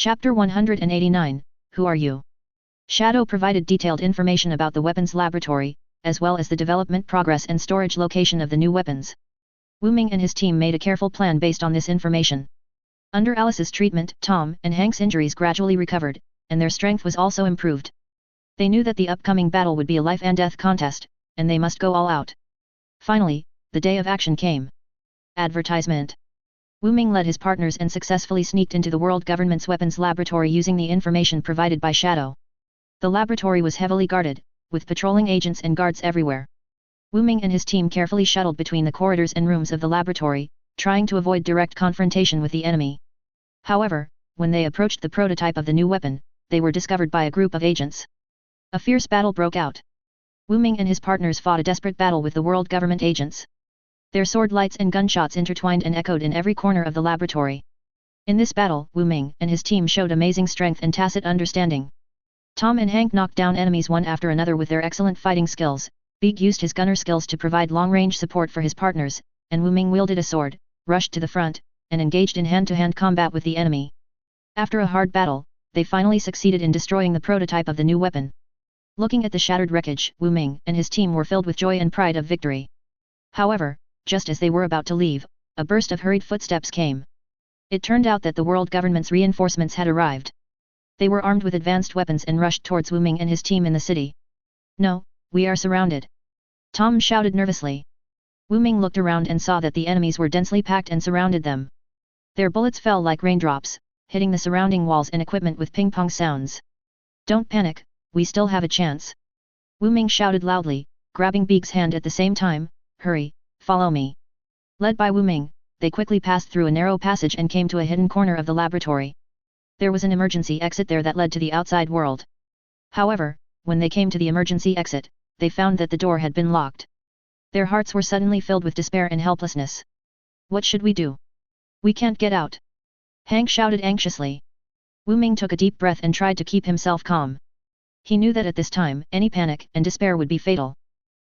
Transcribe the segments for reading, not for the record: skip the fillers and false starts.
Chapter 189, Who Are You? Shadow provided detailed information about the weapons laboratory, as well as the development progress and storage location of the new weapons. Wu Ming and his team made a careful plan based on this information. Under Alice's treatment, Tom and Hank's injuries gradually recovered, and their strength was also improved. They knew that the upcoming battle would be a life and death contest, and they must go all out. Finally, the day of action came. Advertisement. Wu Ming led his partners and successfully sneaked into the world government's weapons laboratory using the information provided by Shadow. The laboratory was heavily guarded, with patrolling agents and guards everywhere. Wu Ming and his team carefully shuttled between the corridors and rooms of the laboratory, trying to avoid direct confrontation with the enemy. However, when they approached the prototype of the new weapon, they were discovered by a group of agents. A fierce battle broke out. Wu Ming and his partners fought a desperate battle with the world government agents. Their sword lights and gunshots intertwined and echoed in every corner of the laboratory. In this battle, Wu Ming and his team showed amazing strength and tacit understanding. Tom and Hank knocked down enemies one after another with their excellent fighting skills. Beak used his gunner skills to provide long-range support for his partners, and Wu Ming wielded a sword, rushed to the front, and engaged in hand-to-hand combat with the enemy. After a hard battle, they finally succeeded in destroying the prototype of the new weapon. Looking at the shattered wreckage, Wu Ming and his team were filled with joy and pride of victory. However, just as they were about to leave, a burst of hurried footsteps came. It turned out that the world government's reinforcements had arrived. They were armed with advanced weapons and rushed towards Wu Ming and his team in the city. "No, we are surrounded!" Tom shouted nervously. Wu Ming looked around and saw that the enemies were densely packed and surrounded them. Their bullets fell like raindrops, hitting the surrounding walls and equipment with ping-pong sounds. "Don't panic, we still have a chance!" Wu Ming shouted loudly, grabbing Beak's hand at the same time. "Hurry, follow me!" Led by Wu Ming, they quickly passed through a narrow passage and came to a hidden corner of the laboratory. There was an emergency exit there that led to the outside world. However, when they came to the emergency exit, they found that the door had been locked. Their hearts were suddenly filled with despair and helplessness. "What should we do? We can't get out!" Hank shouted anxiously. Wu Ming took a deep breath and tried to keep himself calm. He knew that at this time, any panic and despair would be fatal.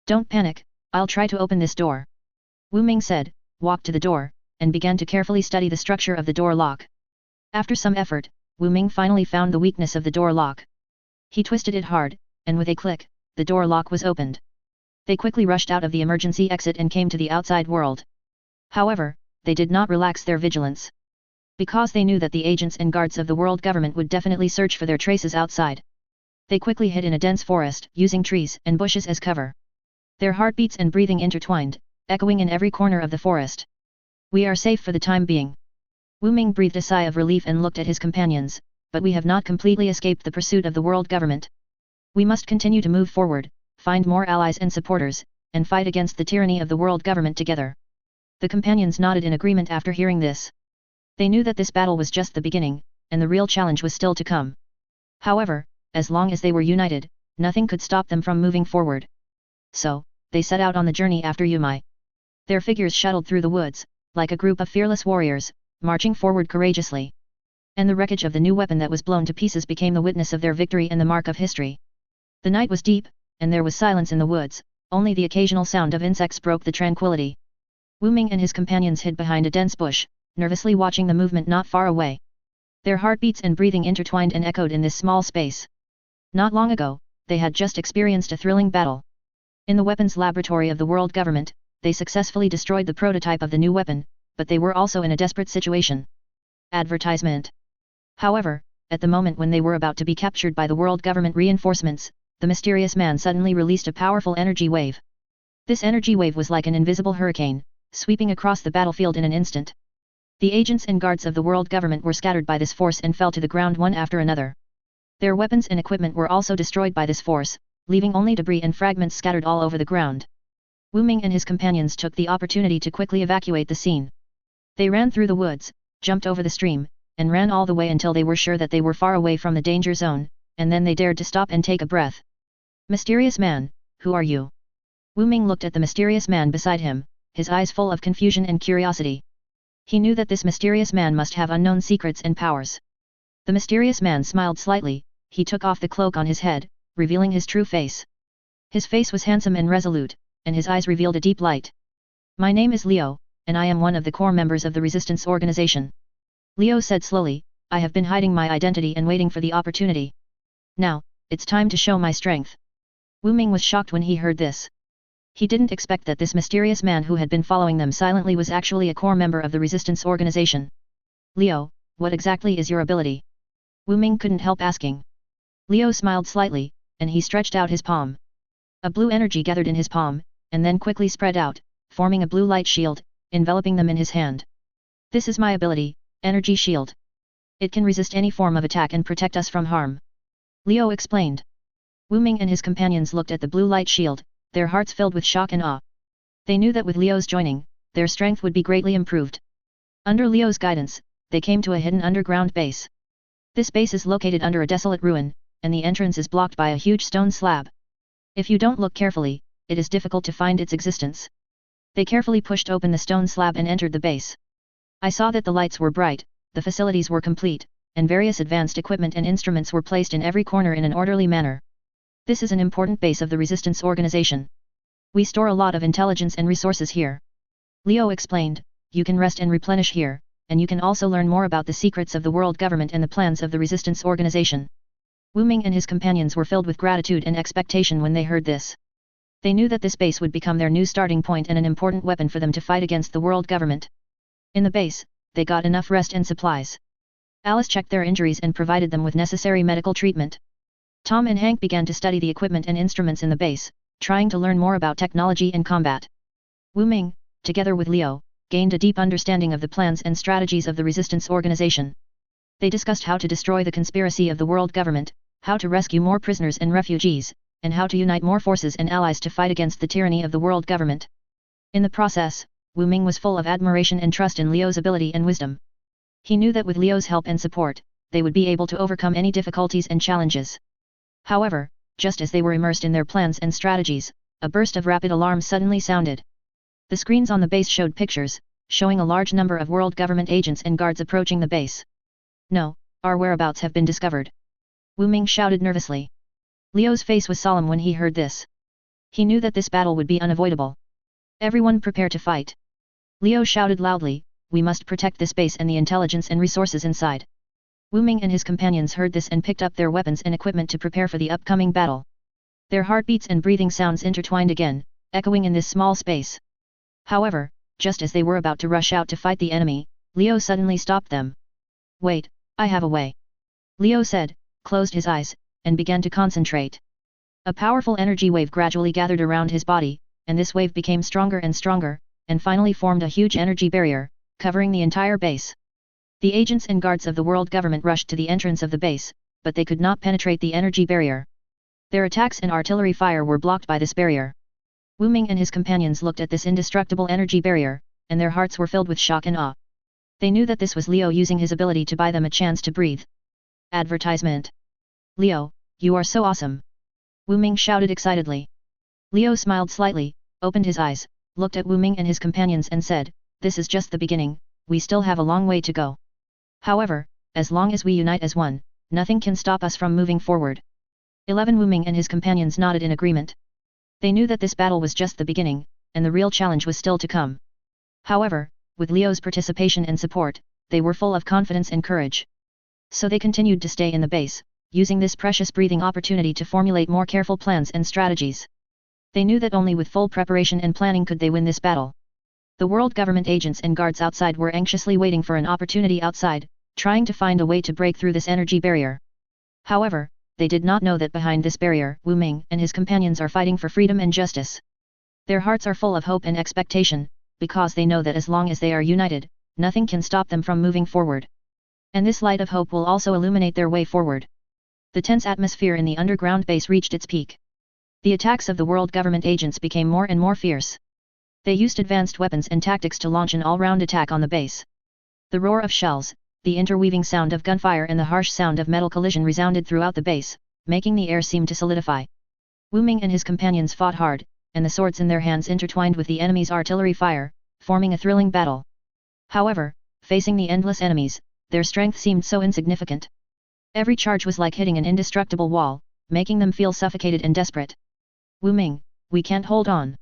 "Don't panic, I'll try to open this door," Wu Ming said, walked to the door, and began to carefully study the structure of the door lock. After some effort, Wu Ming finally found the weakness of the door lock. He twisted it hard, and with a click, the door lock was opened. They quickly rushed out of the emergency exit and came to the outside world. However, they did not relax their vigilance. Because they knew that the agents and guards of the world government would definitely search for their traces outside. They quickly hid in a dense forest, using trees and bushes as cover. Their heartbeats and breathing intertwined, echoing in every corner of the forest. "We are safe for the time being." Wu Ming breathed a sigh of relief and looked at his companions, "But we have not completely escaped the pursuit of the world government. We must continue to move forward, find more allies and supporters, and fight against the tyranny of the world government together." The companions nodded in agreement after hearing this. They knew that this battle was just the beginning, and the real challenge was still to come. However, as long as they were united, nothing could stop them from moving forward. So, they set out on the journey after Yumai. Their figures shuttled through the woods, like a group of fearless warriors, marching forward courageously. And the wreckage of the new weapon that was blown to pieces became the witness of their victory and the mark of history. The night was deep, and there was silence in the woods, only the occasional sound of insects broke the tranquility. Wu Ming and his companions hid behind a dense bush, nervously watching the movement not far away. Their heartbeats and breathing intertwined and echoed in this small space. Not long ago, they had just experienced a thrilling battle. In the weapons laboratory of the world government, they successfully destroyed the prototype of the new weapon, but they were also in a desperate situation. Advertisement. However, at the moment when they were about to be captured by the world government reinforcements, the mysterious man suddenly released a powerful energy wave. This energy wave was like an invisible hurricane, sweeping across the battlefield in an instant. The agents and guards of the world government were scattered by this force and fell to the ground one after another. Their weapons and equipment were also destroyed by this force, leaving only debris and fragments scattered all over the ground. Wu Ming and his companions took the opportunity to quickly evacuate the scene. They ran through the woods, jumped over the stream, and ran all the way until they were sure that they were far away from the danger zone, and then they dared to stop and take a breath. "Mysterious man, who are you?" Wu Ming looked at the mysterious man beside him, his eyes full of confusion and curiosity. He knew that this mysterious man must have unknown secrets and powers. The mysterious man smiled slightly. He took off the cloak on his head, revealing his true face. His face was handsome and resolute, and his eyes revealed a deep light. "My name is Leo, and I am one of the core members of the resistance organization," Leo said slowly, I have been hiding my identity and waiting for the opportunity. Now, it's time to show my strength. Wu Ming was shocked when he heard this. He didn't expect that this mysterious man who had been following them silently was actually a core member of the resistance organization. Leo, what exactly is your ability? Wu Ming couldn't help asking. Leo smiled slightly, and he stretched out his palm. A blue energy gathered in his palm, and then quickly spread out, forming a blue light shield, enveloping them in his hand. This is my ability, Energy Shield. It can resist any form of attack and protect us from harm. Leo explained. Wu Ming and his companions looked at the blue light shield, their hearts filled with shock and awe. They knew that with Leo's joining, their strength would be greatly improved. Under Leo's guidance, they came to a hidden underground base. This base is located under a desolate ruin, and the entrance is blocked by a huge stone slab. If you don't look carefully, it is difficult to find its existence. They carefully pushed open the stone slab and entered the base. I saw that the lights were bright, the facilities were complete, and various advanced equipment and instruments were placed in every corner in an orderly manner. This is an important base of the resistance organization. We store a lot of intelligence and resources here. Leo explained, you can rest and replenish here, and you can also learn more about the secrets of the world government and the plans of the resistance organization. Wu Ming and his companions were filled with gratitude and expectation when they heard this. They knew that this base would become their new starting point and an important weapon for them to fight against the world government. In the base, they got enough rest and supplies. Alice checked their injuries and provided them with necessary medical treatment. Tom and Hank began to study the equipment and instruments in the base, trying to learn more about technology and combat. Wu Ming, together with Leo, gained a deep understanding of the plans and strategies of the resistance organization. They discussed how to destroy the conspiracy of the world government, how to rescue more prisoners and refugees, and how to unite more forces and allies to fight against the tyranny of the world government. In the process, Wu Ming was full of admiration and trust in Leo's ability and wisdom. He knew that with Leo's help and support, they would be able to overcome any difficulties and challenges. However, just as they were immersed in their plans and strategies, a burst of rapid alarm suddenly sounded. The screens on the base showed pictures, showing a large number of world government agents and guards approaching the base. No, our whereabouts have been discovered. Wu Ming shouted nervously. Leo's face was solemn when he heard this. He knew that this battle would be unavoidable. Everyone prepare to fight. Leo shouted loudly, we must protect this base and the intelligence and resources inside. Wu Ming and his companions heard this and picked up their weapons and equipment to prepare for the upcoming battle. Their heartbeats and breathing sounds intertwined again, echoing in this small space. However, just as they were about to rush out to fight the enemy, Leo suddenly stopped them. Wait, I have a way. Leo said, closed his eyes, and began to concentrate. A powerful energy wave gradually gathered around his body, and this wave became stronger and stronger, and finally formed a huge energy barrier, covering the entire base. The agents and guards of the world government rushed to the entrance of the base, but they could not penetrate the energy barrier. Their attacks and artillery fire were blocked by this barrier. Wu Ming and his companions looked at this indestructible energy barrier, and their hearts were filled with shock and awe. They knew that this was Leo using his ability to buy them a chance to breathe. Advertisement. Leo, you are so awesome. Wu Ming shouted excitedly. Leo smiled slightly, opened his eyes, looked at Wu Ming and his companions and said, this is just the beginning, we still have a long way to go. However, as long as we unite as one, nothing can stop us from moving forward. 11 Wu Ming and his companions nodded in agreement. They knew that this battle was just the beginning, and the real challenge was still to come. However, with Leo's participation and support, they were full of confidence and courage. So they continued to stay in the base, using this precious breathing opportunity to formulate more careful plans and strategies. They knew that only with full preparation and planning could they win this battle. The world government agents and guards outside were anxiously waiting for an opportunity outside, trying to find a way to break through this energy barrier. However, they did not know that behind this barrier, Wu Ming and his companions are fighting for freedom and justice. Their hearts are full of hope and expectation, because they know that as long as they are united, nothing can stop them from moving forward. And this light of hope will also illuminate their way forward. The tense atmosphere in the underground base reached its peak. The attacks of the world government agents became more and more fierce. They used advanced weapons and tactics to launch an all-round attack on the base. The roar of shells, the interweaving sound of gunfire and the harsh sound of metal collision resounded throughout the base, making the air seem to solidify. Wu Ming and his companions fought hard, and the swords in their hands intertwined with the enemy's artillery fire, forming a thrilling battle. However, facing the endless enemies, their strength seemed so insignificant. Every charge was like hitting an indestructible wall, making them feel suffocated and desperate. Wu Ming, we can't hold on.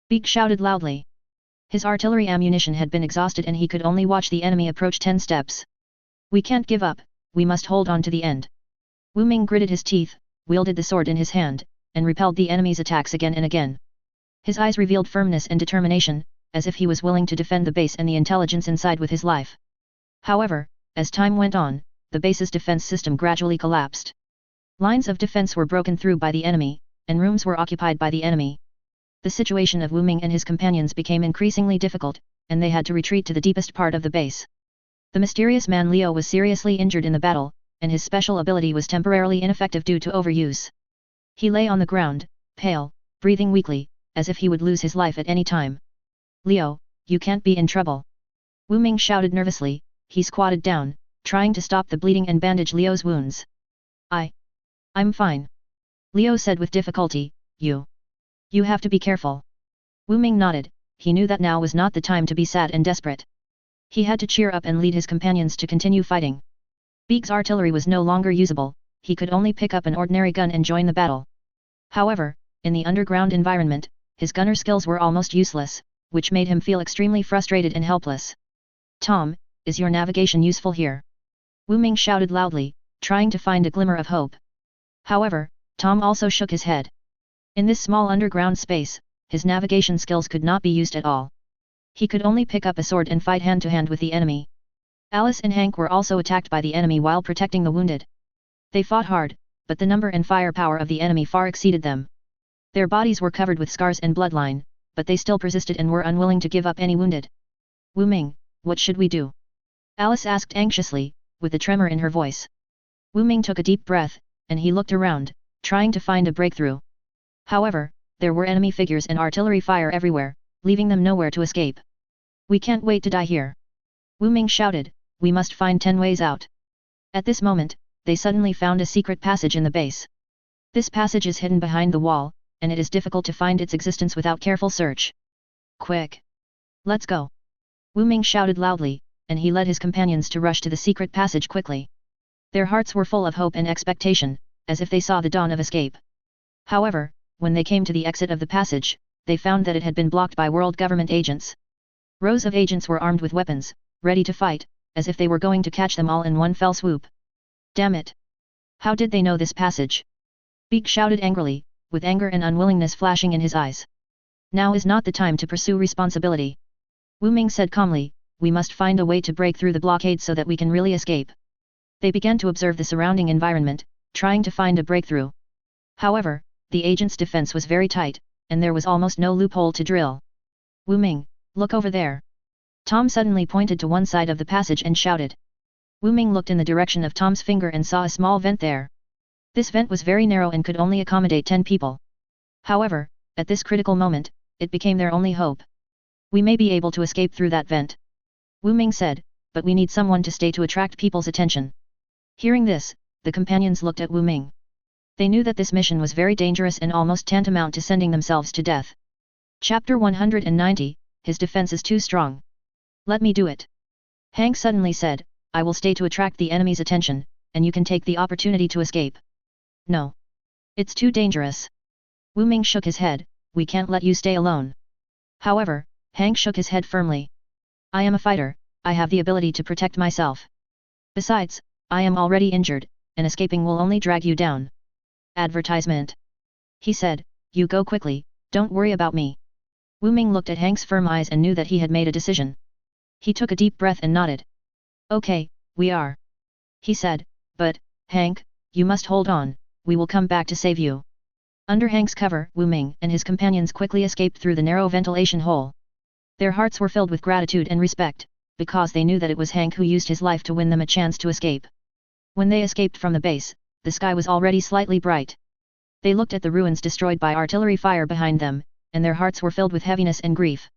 Beak shouted loudly. His artillery ammunition had been exhausted and he could only watch the enemy approach 10 steps. We can't give up, we must hold on to the end. Wu Ming gritted his teeth, wielded the sword in his hand, and repelled the enemy's attacks again and again. His eyes revealed firmness and determination, as if he was willing to defend the base and the intelligence inside with his life. However, as time went on, the base's defense system gradually collapsed. Lines of defense were broken through by the enemy, and rooms were occupied by the enemy. The situation of Wu Ming and his companions became increasingly difficult, and they had to retreat to the deepest part of the base. The mysterious man Leo was seriously injured in the battle, and his special ability was temporarily ineffective due to overuse. He lay on the ground, pale, breathing weakly, as if he would lose his life at any time. Leo, you can't be in trouble. Wu Ming shouted nervously. He squatted down, trying to stop the bleeding and bandage Leo's wounds. I'm fine. Leo said with difficulty. You have to be careful. Wu Ming nodded. He knew that now was not the time to be sad and desperate. He had to cheer up and lead his companions to continue fighting. Beek's artillery was no longer usable, he could only pick up an ordinary gun and join the battle. However, in the underground environment, his gunner skills were almost useless, which made him feel extremely frustrated and helpless. Tom, is your navigation useful here? Wu Ming shouted loudly, trying to find a glimmer of hope. However, Tom also shook his head. In this small underground space, his navigation skills could not be used at all. He could only pick up a sword and fight hand-to-hand with the enemy. Alice and Hank were also attacked by the enemy while protecting the wounded. They fought hard, but the number and firepower of the enemy far exceeded them. Their bodies were covered with scars and bloodline, but they still persisted and were unwilling to give up any wounded. Wu Ming, what should we do? Alice asked anxiously, with a tremor in her voice. Wu Ming took a deep breath, and he looked around, trying to find a breakthrough. However, there were enemy figures and artillery fire everywhere, leaving them nowhere to escape. We can't wait to die here. Wu Ming shouted, we must find 10 ways out. At this moment, they suddenly found a secret passage in the base. This passage is hidden behind the wall, and it is difficult to find its existence without careful search. Quick! Let's go! Wu Ming shouted loudly, and he led his companions to rush to the secret passage quickly. Their hearts were full of hope and expectation, as if they saw the dawn of escape. However, when they came to the exit of the passage, they found that it had been blocked by world government agents. Rows of agents were armed with weapons, ready to fight, as if they were going to catch them all in one fell swoop. Damn it! How did they know this passage? Beak shouted angrily, with anger and unwillingness flashing in his eyes. Now is not the time to pursue responsibility. Wu Ming said calmly, we must find a way to break through the blockade so that we can really escape. They began to observe the surrounding environment, trying to find a breakthrough. However, the agent's defense was very tight, and there was almost no loophole to drill. Wu Ming, look over there. Tom suddenly pointed to one side of the passage and shouted. Wu Ming looked in the direction of Tom's finger and saw a small vent there. This vent was very narrow and could only accommodate 10 people. However, at this critical moment, it became their only hope. We may be able to escape through that vent. Wu Ming said, but we need someone to stay to attract people's attention. Hearing this, the companions looked at Wu Ming. They knew that this mission was very dangerous and almost tantamount to sending themselves to death. Chapter 190, His defense is too strong. Let me do it. Hank suddenly said, I will stay to attract the enemy's attention, and you can take the opportunity to escape. No. It's too dangerous. Wu Ming shook his head, we can't let you stay alone. However, Hank shook his head firmly. I am a fighter, I have the ability to protect myself. Besides, I am already injured, and escaping will only drag you down. Advertisement. He said, you go quickly, don't worry about me. Wu Ming looked at Hank's firm eyes and knew that he had made a decision. He took a deep breath and nodded. Okay, we are. He said, but, Hank, you must hold on, we will come back to save you. Under Hank's cover, Wu Ming and his companions quickly escaped through the narrow ventilation hole. Their hearts were filled with gratitude and respect, because they knew that it was Hank who used his life to win them a chance to escape. When they escaped from the base, the sky was already slightly bright. They looked at the ruins destroyed by artillery fire behind them, and their hearts were filled with heaviness and grief.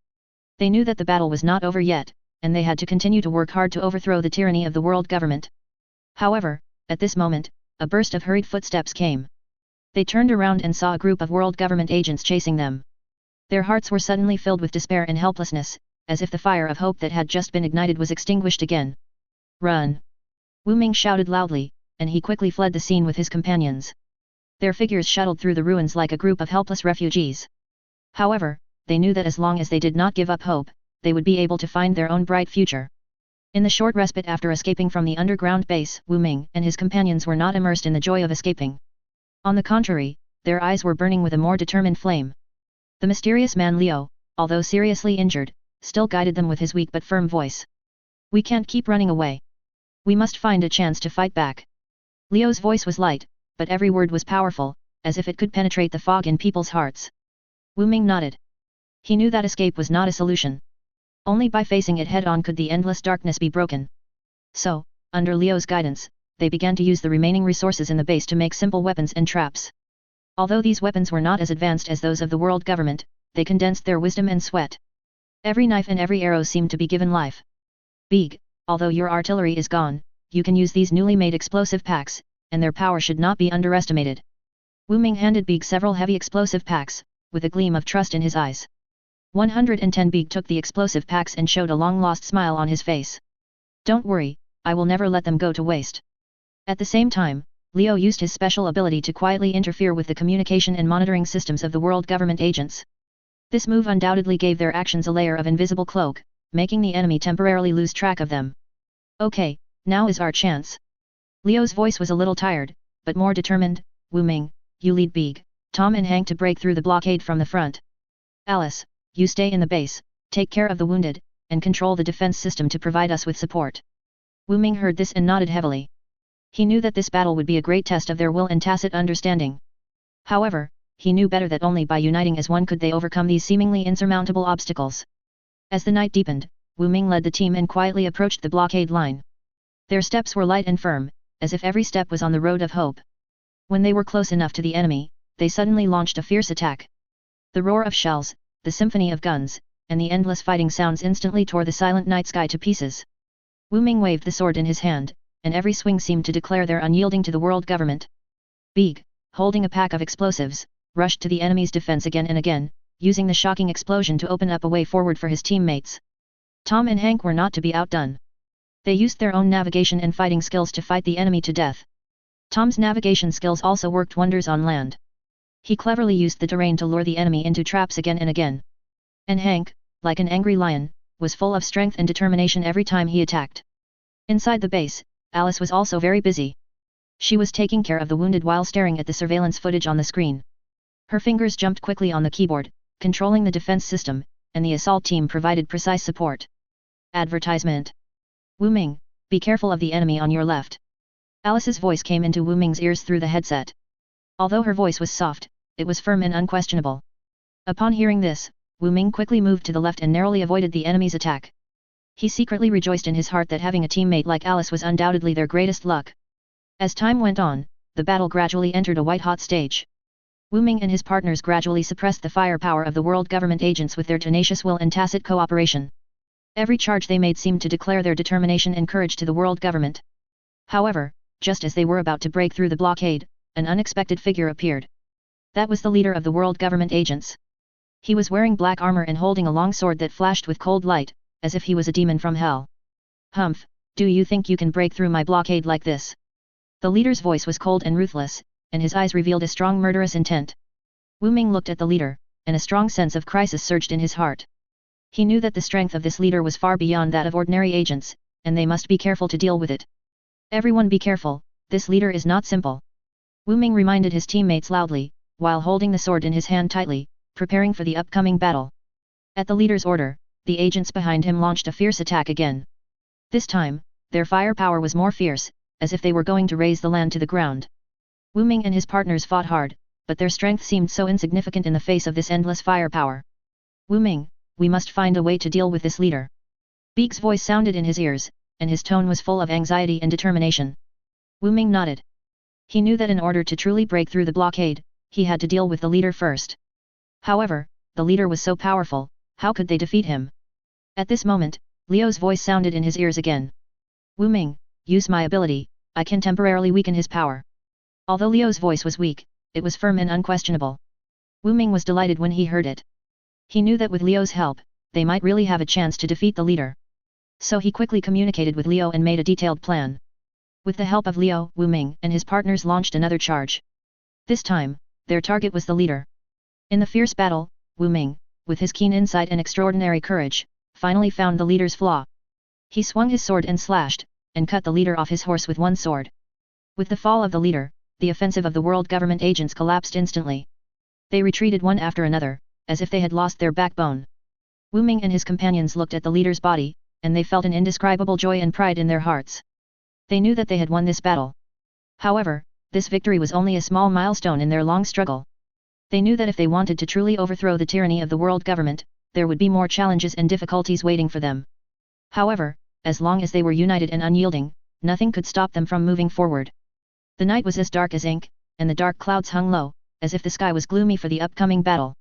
They knew that the battle was not over yet, and they had to continue to work hard to overthrow the tyranny of the world government. However, at this moment, a burst of hurried footsteps came. They turned around and saw a group of world government agents chasing them. Their hearts were suddenly filled with despair and helplessness, as if the fire of hope that had just been ignited was extinguished again. Run! Wu Ming shouted loudly, and he quickly fled the scene with his companions. Their figures shuttled through the ruins like a group of helpless refugees. However, they knew that as long as they did not give up hope, they would be able to find their own bright future. In the short respite after escaping from the underground base, Wu Ming and his companions were not immersed in the joy of escaping. On the contrary, their eyes were burning with a more determined flame. The mysterious man Liu, although seriously injured, still guided them with his weak but firm voice. "We can't keep running away. We must find a chance to fight back." Liu's voice was light, but every word was powerful, as if it could penetrate the fog in people's hearts. Wu Ming nodded. He knew that escape was not a solution. Only by facing it head-on could the endless darkness be broken. So, under Liu's guidance, they began to use the remaining resources in the base to make simple weapons and traps. Although these weapons were not as advanced as those of the world government, they condensed their wisdom and sweat. Every knife and every arrow seemed to be given life. "Big, although your artillery is gone, you can use these newly made explosive packs, and their power should not be underestimated." Wu Ming handed Big several heavy explosive packs, with a gleam of trust in his eyes. 110 Big took the explosive packs and showed a long-lost smile on his face. "Don't worry, I will never let them go to waste." At the same time, Liu used his special ability to quietly interfere with the communication and monitoring systems of the world government agents. This move undoubtedly gave their actions a layer of invisible cloak, making the enemy temporarily lose track of them. "Okay, now is our chance." Liu's voice was a little tired, but more determined. "Wu Ming, you lead Big, Tom and Hank to break through the blockade from the front. Alice, you stay in the base, take care of the wounded, and control the defense system to provide us with support." Wu Ming heard this and nodded heavily. He knew that this battle would be a great test of their will and tacit understanding. However, he knew better that only by uniting as one could they overcome these seemingly insurmountable obstacles. As the night deepened, Wu Ming led the team and quietly approached the blockade line. Their steps were light and firm, as if every step was on the road of hope. When they were close enough to the enemy, they suddenly launched a fierce attack. The roar of shells, the symphony of guns, and the endless fighting sounds instantly tore the silent night sky to pieces. Wu Ming waved the sword in his hand, and every swing seemed to declare their unyielding to the world government. Big, holding a pack of explosives, rushed to the enemy's defense again and again, using the shocking explosion to open up a way forward for his teammates. Tom and Hank were not to be outdone. They used their own navigation and fighting skills to fight the enemy to death. Tom's navigation skills also worked wonders on land. He cleverly used the terrain to lure the enemy into traps again and again. And Hank, like an angry lion, was full of strength and determination every time he attacked. Inside the base, Alice was also very busy. She was taking care of the wounded while staring at the surveillance footage on the screen. Her fingers jumped quickly on the keyboard, controlling the defense system, and the assault team provided precise support. Advertisement. "Wu Ming, be careful of the enemy on your left." Alice's voice came into Wu Ming's ears through the headset. Although her voice was soft, it was firm and unquestionable. Upon hearing this, Wu Ming quickly moved to the left and narrowly avoided the enemy's attack. He secretly rejoiced in his heart that having a teammate like Alice was undoubtedly their greatest luck. As time went on, the battle gradually entered a white-hot stage. Wu Ming and his partners gradually suppressed the firepower of the world government agents with their tenacious will and tacit cooperation. Every charge they made seemed to declare their determination and courage to the world government. However, just as they were about to break through the blockade, an unexpected figure appeared. That was the leader of the world government agents. He was wearing black armor and holding a long sword that flashed with cold light, as if he was a demon from hell. "Humph, do you think you can break through my blockade like this?" The leader's voice was cold and ruthless, and his eyes revealed a strong murderous intent. Wu Ming looked at the leader, and a strong sense of crisis surged in his heart. He knew that the strength of this leader was far beyond that of ordinary agents, and they must be careful to deal with it. "Everyone be careful, this leader is not simple." Wu Ming reminded his teammates loudly, while holding the sword in his hand tightly, preparing for the upcoming battle. At the leader's order, the agents behind him launched a fierce attack again. This time, their firepower was more fierce, as if they were going to raze the land to the ground. Wu Ming and his partners fought hard, but their strength seemed so insignificant in the face of this endless firepower. "Wu Ming, we must find a way to deal with this leader." Big's voice sounded in his ears, and his tone was full of anxiety and determination. Wu Ming nodded. He knew that in order to truly break through the blockade, he had to deal with the leader first. However, the leader was so powerful, how could they defeat him? At this moment, Liu's voice sounded in his ears again. "Wu Ming, use my ability, I can temporarily weaken his power." Although Liu's voice was weak, it was firm and unquestionable. Wu Ming was delighted when he heard it. He knew that with Liu's help, they might really have a chance to defeat the leader. So he quickly communicated with Liu and made a detailed plan. With the help of Liu, Wu Ming and his partners launched another charge. This time, their target was the leader. In the fierce battle, Wu Ming, with his keen insight and extraordinary courage, finally found the leader's flaw. He swung his sword and slashed, and cut the leader off his horse with one sword. With the fall of the leader, the offensive of the world government agents collapsed instantly. They retreated one after another, as if they had lost their backbone. Wu Ming and his companions looked at the leader's body, and they felt an indescribable joy and pride in their hearts. They knew that they had won this battle. However, this victory was only a small milestone in their long struggle. They knew that if they wanted to truly overthrow the tyranny of the world government, there would be more challenges and difficulties waiting for them. However, as long as they were united and unyielding, nothing could stop them from moving forward. The night was as dark as ink, and the dark clouds hung low, as if the sky was gloomy for the upcoming battle.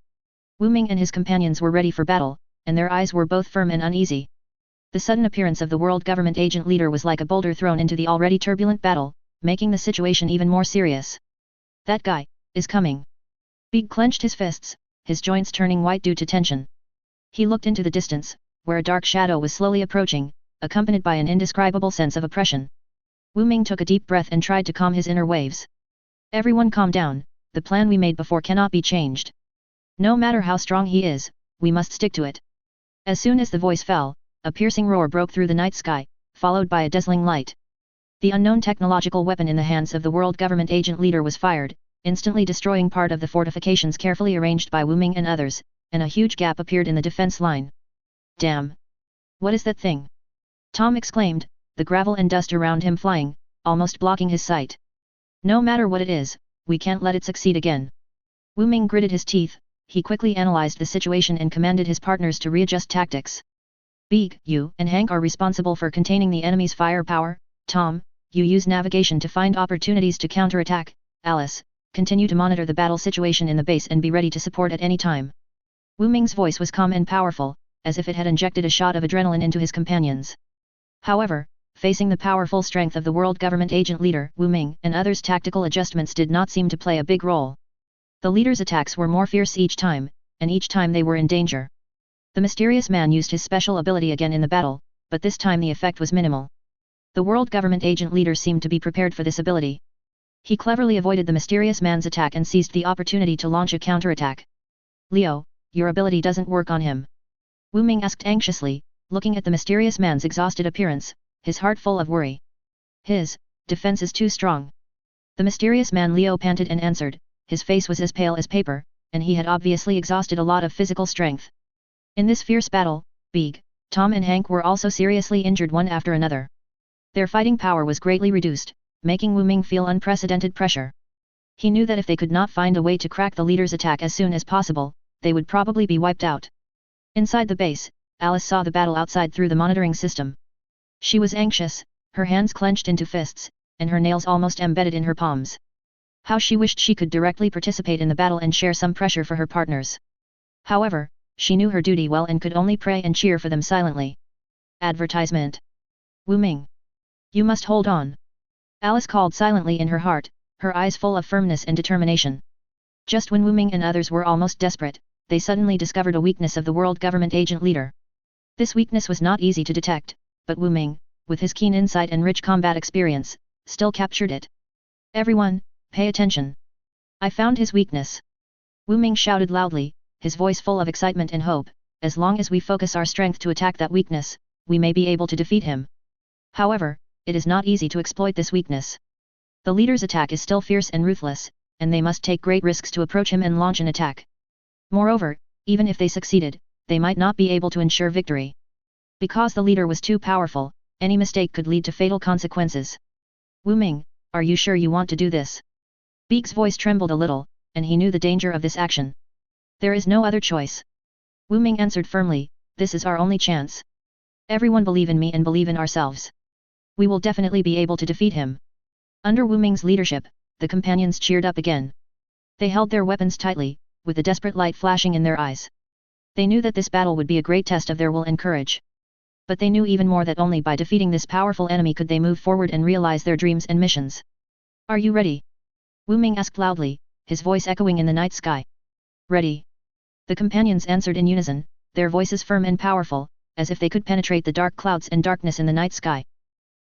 Wu Ming and his companions were ready for battle, and their eyes were both firm and uneasy. The sudden appearance of the world government agent leader was like a boulder thrown into the already turbulent battle, making the situation even more serious. That guy is coming. Big clenched his fists, his joints turning white due to tension. He looked into the distance, where a dark shadow was slowly approaching, accompanied by an indescribable sense of oppression. Wu Ming took a deep breath and tried to calm his inner waves. Everyone calm down, the plan we made before cannot be changed. No matter how strong he is, we must stick to it. As soon as the voice fell, a piercing roar broke through the night sky, followed by a dazzling light. The unknown technological weapon in the hands of the world government agent leader was fired, instantly destroying part of the fortifications carefully arranged by Wu Ming and others, and a huge gap appeared in the defense line. Damn! What is that thing? Tom exclaimed, the gravel and dust around him flying, almost blocking his sight. No matter what it is, we can't let it succeed again. Wu Ming gritted his teeth. He quickly analyzed the situation and commanded his partners to readjust tactics. Big, you and Hank are responsible for containing the enemy's firepower. Tom, you use navigation to find opportunities to counterattack. Alice, continue to monitor the battle situation in the base and be ready to support at any time. Wu Ming's voice was calm and powerful, as if it had injected a shot of adrenaline into his companions. However, facing the powerful strength of the world government agent leader, Wu Ming and others' tactical adjustments did not seem to play a big role. The leader's attacks were more fierce each time, and each time they were in danger. The mysterious man used his special ability again in the battle, but this time the effect was minimal. The world government agent leader seemed to be prepared for this ability. He cleverly avoided the mysterious man's attack and seized the opportunity to launch a counterattack. Leo, your ability doesn't work on him. Wu Ming asked anxiously, looking at the mysterious man's exhausted appearance, his heart full of worry. His defense is too strong. The mysterious man Leo panted and answered. His face was as pale as paper, and he had obviously exhausted a lot of physical strength. In this fierce battle, Big, Tom and Hank were also seriously injured one after another. Their fighting power was greatly reduced, making Wu Ming feel unprecedented pressure. He knew that if they could not find a way to crack the leader's attack as soon as possible, they would probably be wiped out. Inside the base, Alice saw the battle outside through the monitoring system. She was anxious, her hands clenched into fists, and her nails almost embedded in her palms. How she wished she could directly participate in the battle and share some pressure for her partners. However, she knew her duty well and could only pray and cheer for them silently. Advertisement. Wu Ming. You must hold on. Alice called silently in her heart, her eyes full of firmness and determination. Just when Wu Ming and others were almost desperate, they suddenly discovered a weakness of the world government agent leader. This weakness was not easy to detect, but Wu Ming, with his keen insight and rich combat experience, still captured it. Everyone, pay attention. I found his weakness. Wu Ming shouted loudly, his voice full of excitement and hope. As long as we focus our strength to attack that weakness, we may be able to defeat him. However, it is not easy to exploit this weakness. The leader's attack is still fierce and ruthless, and they must take great risks to approach him and launch an attack. Moreover, even if they succeeded, they might not be able to ensure victory. Because the leader was too powerful, any mistake could lead to fatal consequences. Wu Ming, are you sure you want to do this? Beak's voice trembled a little, and he knew the danger of this action. There is no other choice. Wu Ming answered firmly, this is our only chance. Everyone believe in me and believe in ourselves. We will definitely be able to defeat him. Under Wu Ming's leadership, the companions cheered up again. They held their weapons tightly, with a desperate light flashing in their eyes. They knew that this battle would be a great test of their will and courage. But they knew even more that only by defeating this powerful enemy could they move forward and realize their dreams and missions. Are you ready? Wu Ming asked loudly, his voice echoing in the night sky. Ready. The companions answered in unison, their voices firm and powerful, as if they could penetrate the dark clouds and darkness in the night sky.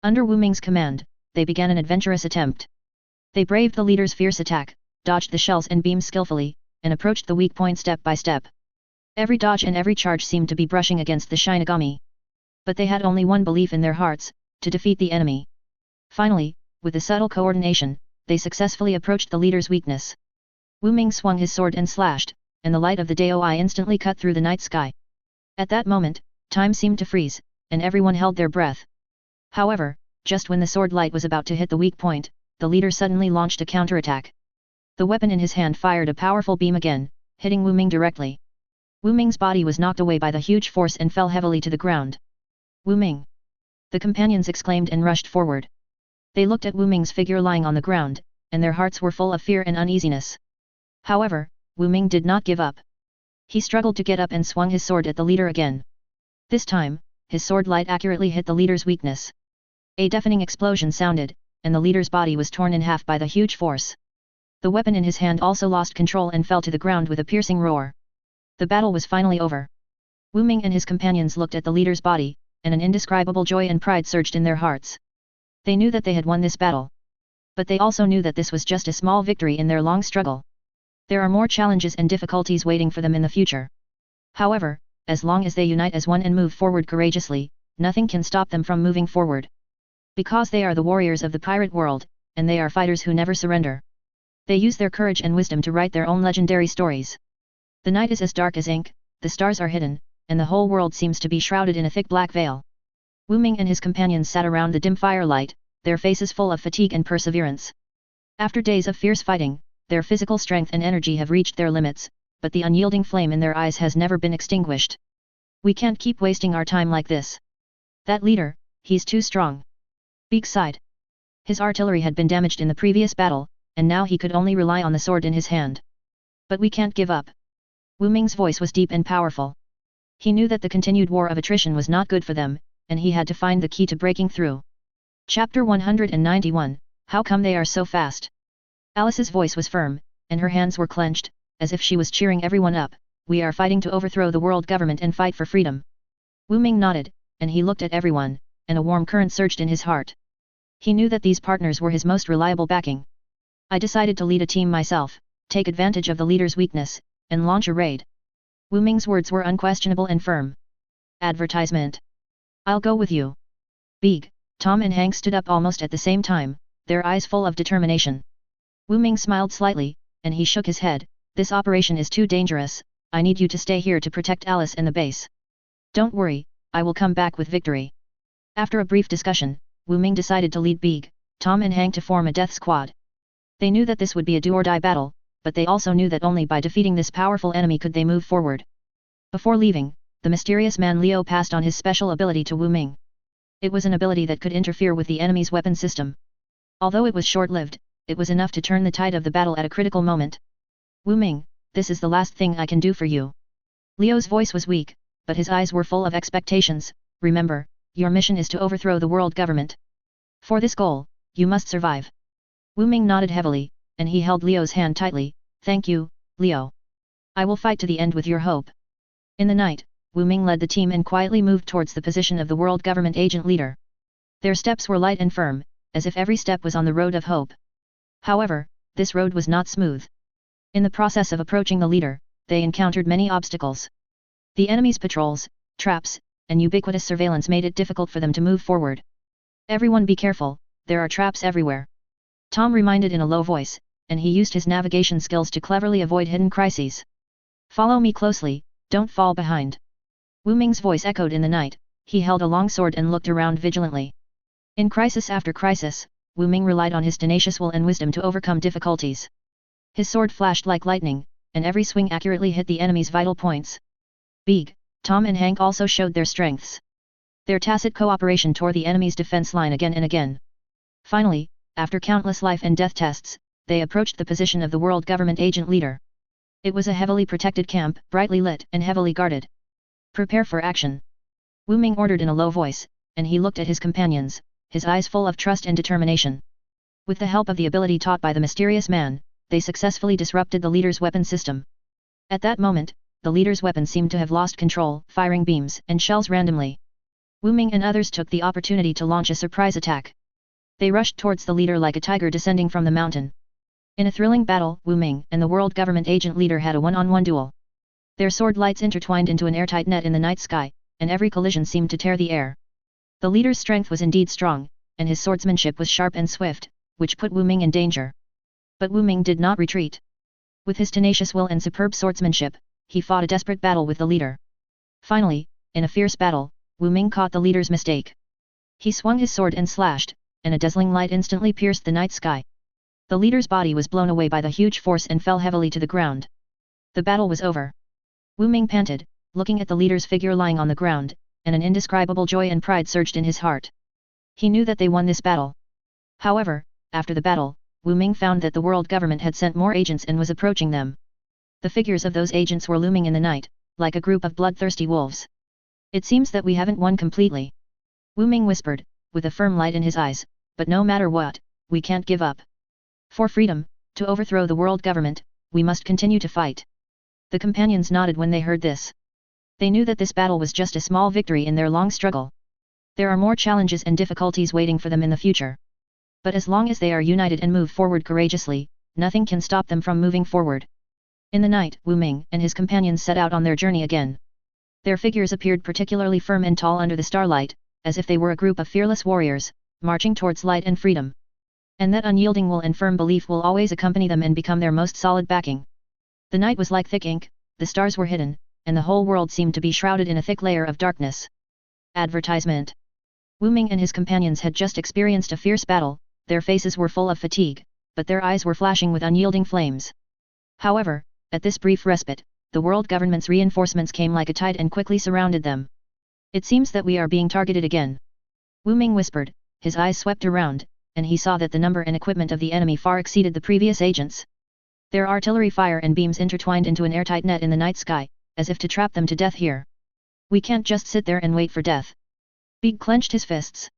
Under Wu Ming's command, they began an adventurous attempt. They braved the leader's fierce attack, dodged the shells and beams skillfully, and approached the weak point step by step. Every dodge and every charge seemed to be brushing against the Shinigami. But they had only one belief in their hearts, to defeat the enemy. Finally, with a subtle coordination, they successfully approached the leader's weakness. Wu Ming swung his sword and slashed, and the light of the Doi instantly cut through the night sky. At that moment, time seemed to freeze, and everyone held their breath. However, just when the sword light was about to hit the weak point, the leader suddenly launched a counterattack. The weapon in his hand fired a powerful beam again, hitting Wu Ming directly. Wu Ming's body was knocked away by the huge force and fell heavily to the ground. Wu Ming! The companions exclaimed and rushed forward. They looked at Wu Ming's figure lying on the ground, and their hearts were full of fear and uneasiness. However, Wu Ming did not give up. He struggled to get up and swung his sword at the leader again. This time, his sword light accurately hit the leader's weakness. A deafening explosion sounded, and the leader's body was torn in half by the huge force. The weapon in his hand also lost control and fell to the ground with a piercing roar. The battle was finally over. Wu Ming and his companions looked at the leader's body, and an indescribable joy and pride surged in their hearts. They knew that they had won this battle. But they also knew that this was just a small victory in their long struggle. There are more challenges and difficulties waiting for them in the future. However, as long as they unite as one and move forward courageously, nothing can stop them from moving forward. Because they are the warriors of the pirate world, and they are fighters who never surrender. They use their courage and wisdom to write their own legendary stories. The night is as dark as ink, the stars are hidden, and the whole world seems to be shrouded in a thick black veil. Wu Ming and his companions sat around the dim firelight, their faces full of fatigue and perseverance. After days of fierce fighting, their physical strength and energy have reached their limits, but the unyielding flame in their eyes has never been extinguished. We can't keep wasting our time like this. That leader, he's too strong. Beak sighed. His artillery had been damaged in the previous battle, and now he could only rely on the sword in his hand. But we can't give up. Wu Ming's voice was deep and powerful. He knew that the continued war of attrition was not good for them, and he had to find the key to breaking through. Chapter 191, How come they are so fast? Alice's voice was firm, and her hands were clenched, as if she was cheering everyone up. We are fighting to overthrow the world government and fight for freedom. Wu Ming nodded, and he looked at everyone, and a warm current surged in his heart. He knew that these partners were his most reliable backing. I decided to lead a team myself, take advantage of the leader's weakness, and launch a raid. Wu Ming's words were unquestionable and firm. Advertisement. I'll go with you. Big, Tom and Hank stood up almost at the same time, their eyes full of determination. Wu Ming smiled slightly, and he shook his head. This operation is too dangerous, I need you to stay here to protect Alice and the base. Don't worry, I will come back with victory. After a brief discussion, Wu Ming decided to lead Big, Tom and Hank to form a death squad. They knew that this would be a do-or-die battle, but they also knew that only by defeating this powerful enemy could they move forward. Before leaving, the mysterious man Leo passed on his special ability to Wu Ming. It was an ability that could interfere with the enemy's weapon system. Although it was short-lived, it was enough to turn the tide of the battle at a critical moment. Wu Ming, this is the last thing I can do for you. Leo's voice was weak, but his eyes were full of expectations. Remember, your mission is to overthrow the world government. For this goal, you must survive. Wu Ming nodded heavily, and he held Leo's hand tightly. Thank you, Leo. I will fight to the end with your hope. In the night, Wu Ming led the team and quietly moved towards the position of the world government agent leader. Their steps were light and firm, as if every step was on the road of hope. However, this road was not smooth. In the process of approaching the leader, they encountered many obstacles. The enemy's patrols, traps, and ubiquitous surveillance made it difficult for them to move forward. Everyone be careful, there are traps everywhere. Tom reminded in a low voice, and he used his navigation skills to cleverly avoid hidden crises. Follow me closely, don't fall behind. Wu Ming's voice echoed in the night. He held a long sword and looked around vigilantly. In crisis after crisis, Wu Ming relied on his tenacious will and wisdom to overcome difficulties. His sword flashed like lightning, and every swing accurately hit the enemy's vital points. Big, Tom and Hank also showed their strengths. Their tacit cooperation tore the enemy's defense line again and again. Finally, after countless life and death tests, they approached the position of the world government agent leader. It was a heavily protected camp, brightly lit and heavily guarded. Prepare for action. Wu Ming ordered in a low voice, and he looked at his companions, his eyes full of trust and determination. With the help of the ability taught by the mysterious man, they successfully disrupted the leader's weapon system. At that moment, the leader's weapon seemed to have lost control, firing beams and shells randomly. Wu Ming and others took the opportunity to launch a surprise attack. They rushed towards the leader like a tiger descending from the mountain. In a thrilling battle, Wu Ming and the world government agent leader had a one-on-one duel. Their sword lights intertwined into an airtight net in the night sky, and every collision seemed to tear the air. The leader's strength was indeed strong, and his swordsmanship was sharp and swift, which put Wu Ming in danger. But Wu Ming did not retreat. With his tenacious will and superb swordsmanship, he fought a desperate battle with the leader. Finally, in a fierce battle, Wu Ming caught the leader's mistake. He swung his sword and slashed, and a dazzling light instantly pierced the night sky. The leader's body was blown away by the huge force and fell heavily to the ground. The battle was over. Wu Ming panted, looking at the leader's figure lying on the ground, and an indescribable joy and pride surged in his heart. He knew that they won this battle. However, after the battle, Wu Ming found that the world government had sent more agents and was approaching them. The figures of those agents were looming in the night, like a group of bloodthirsty wolves. It seems that we haven't won completely. Wu Ming whispered, with a firm light in his eyes, but no matter what, we can't give up. For freedom, to overthrow the world government, we must continue to fight. The companions nodded when they heard this. They knew that this battle was just a small victory in their long struggle. There are more challenges and difficulties waiting for them in the future. But as long as they are united and move forward courageously, nothing can stop them from moving forward. In the night, Wu Ming and his companions set out on their journey again. Their figures appeared particularly firm and tall under the starlight, as if they were a group of fearless warriors, marching towards light and freedom. And that unyielding will and firm belief will always accompany them and become their most solid backing. The night was like thick ink, the stars were hidden, and the whole world seemed to be shrouded in a thick layer of darkness. Advertisement. Wu Ming and his companions had just experienced a fierce battle, their faces were full of fatigue, but their eyes were flashing with unyielding flames. However, at this brief respite, the world government's reinforcements came like a tide and quickly surrounded them. It seems that we are being targeted again. Wu Ming whispered, his eyes swept around, and he saw that the number and equipment of the enemy far exceeded the previous agents. Their artillery fire and beams intertwined into an airtight net in the night sky, as if to trap them to death here. We can't just sit there and wait for death. Big clenched his fists.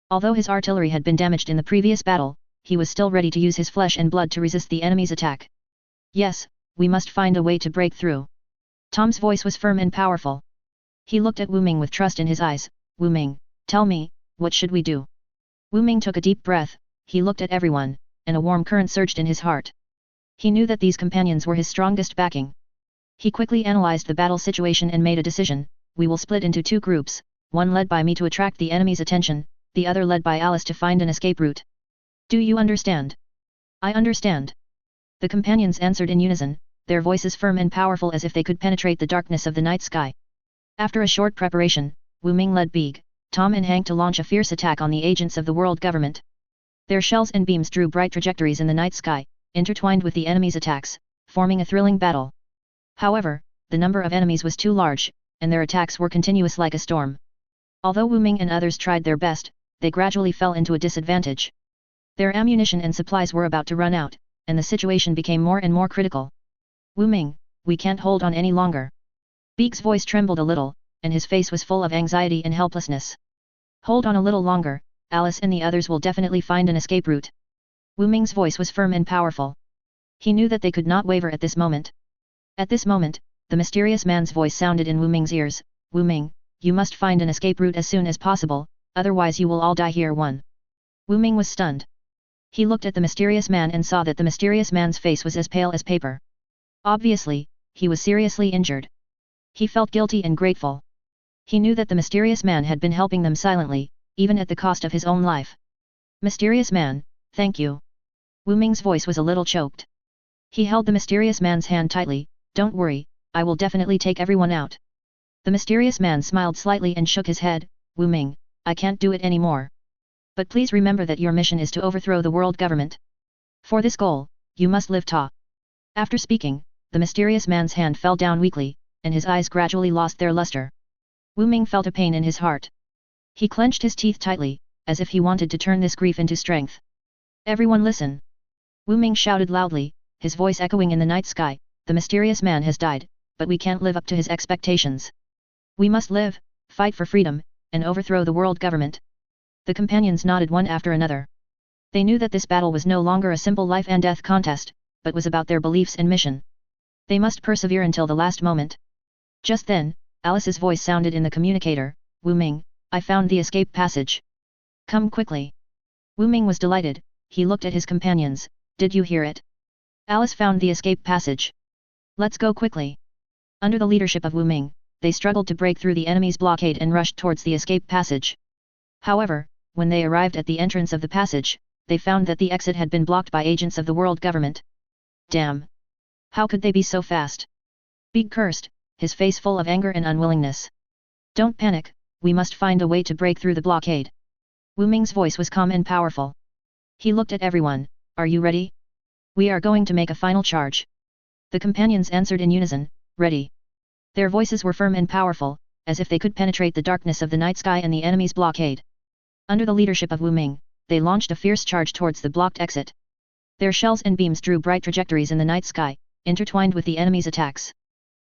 Although his artillery had been damaged in the previous battle, he was still ready to use his flesh and blood to resist the enemy's attack. Yes, we must find a way to break through. Tom's voice was firm and powerful. He looked at Wu Ming with trust in his eyes. Wu Ming, tell me, what should we do? Wu Ming took a deep breath, he looked at everyone, and a warm current surged in his heart. He knew that these companions were his strongest backing. He quickly analyzed the battle situation and made a decision. We will split into two groups, one led by me to attract the enemy's attention, the other led by Alice to find an escape route. Do you understand? I understand. The companions answered in unison, their voices firm and powerful as if they could penetrate the darkness of the night sky. After a short preparation, Wu Ming led Big, Tom and Hank to launch a fierce attack on the agents of the world government. Their shells and beams drew bright trajectories in the night sky, intertwined with the enemy's attacks, forming a thrilling battle. However, the number of enemies was too large, and their attacks were continuous like a storm. Although Wu Ming and others tried their best, they gradually fell into a disadvantage. Their ammunition and supplies were about to run out, and the situation became more and more critical. Wu Ming, we can't hold on any longer. Big's voice trembled a little, and his face was full of anxiety and helplessness. Hold on a little longer, Alice and the others will definitely find an escape route. Wu Ming's voice was firm and powerful. He knew that they could not waver at this moment. At this moment, the mysterious man's voice sounded in Wu Ming's ears. Wu Ming, you must find an escape route as soon as possible, otherwise you will all die here. Wu Ming was stunned. He looked at the mysterious man and saw that the mysterious man's face was as pale as paper. Obviously, he was seriously injured. He felt guilty and grateful. He knew that the mysterious man had been helping them silently, even at the cost of his own life. Mysterious man, thank you. Wu Ming's voice was a little choked. He held the mysterious man's hand tightly. Don't worry, I will definitely take everyone out. The mysterious man smiled slightly and shook his head. Wu Ming, I can't do it anymore. But please remember that your mission is to overthrow the world government. For this goal, you must live ta. After speaking, the mysterious man's hand fell down weakly, and his eyes gradually lost their luster. Wu Ming felt a pain in his heart. He clenched his teeth tightly, as if he wanted to turn this grief into strength. Everyone listen! Wu Ming shouted loudly, his voice echoing in the night sky. The mysterious man has died, but we can't live up to his expectations. We must live, fight for freedom, and overthrow the world government. The companions nodded one after another. They knew that this battle was no longer a simple life and death contest, but was about their beliefs and mission. They must persevere until the last moment. Just then, Alice's voice sounded in the communicator. Wu Ming, I found the escape passage. Come quickly. Wu Ming was delighted. He looked at his companions. Did you hear it? Alice found the escape passage. Let's go quickly. Under the leadership of Wu Ming, they struggled to break through the enemy's blockade and rushed towards the escape passage. However, when they arrived at the entrance of the passage, they found that the exit had been blocked by agents of the world government. Damn! How could they be so fast? Big cursed, his face full of anger and unwillingness. Don't panic, we must find a way to break through the blockade. Wu Ming's voice was calm and powerful. He looked at everyone, are you ready? We are going to make a final charge. The companions answered in unison, ready. Their voices were firm and powerful, as if they could penetrate the darkness of the night sky and the enemy's blockade. Under the leadership of Wu Ming, they launched a fierce charge towards the blocked exit. Their shells and beams drew bright trajectories in the night sky, intertwined with the enemy's attacks.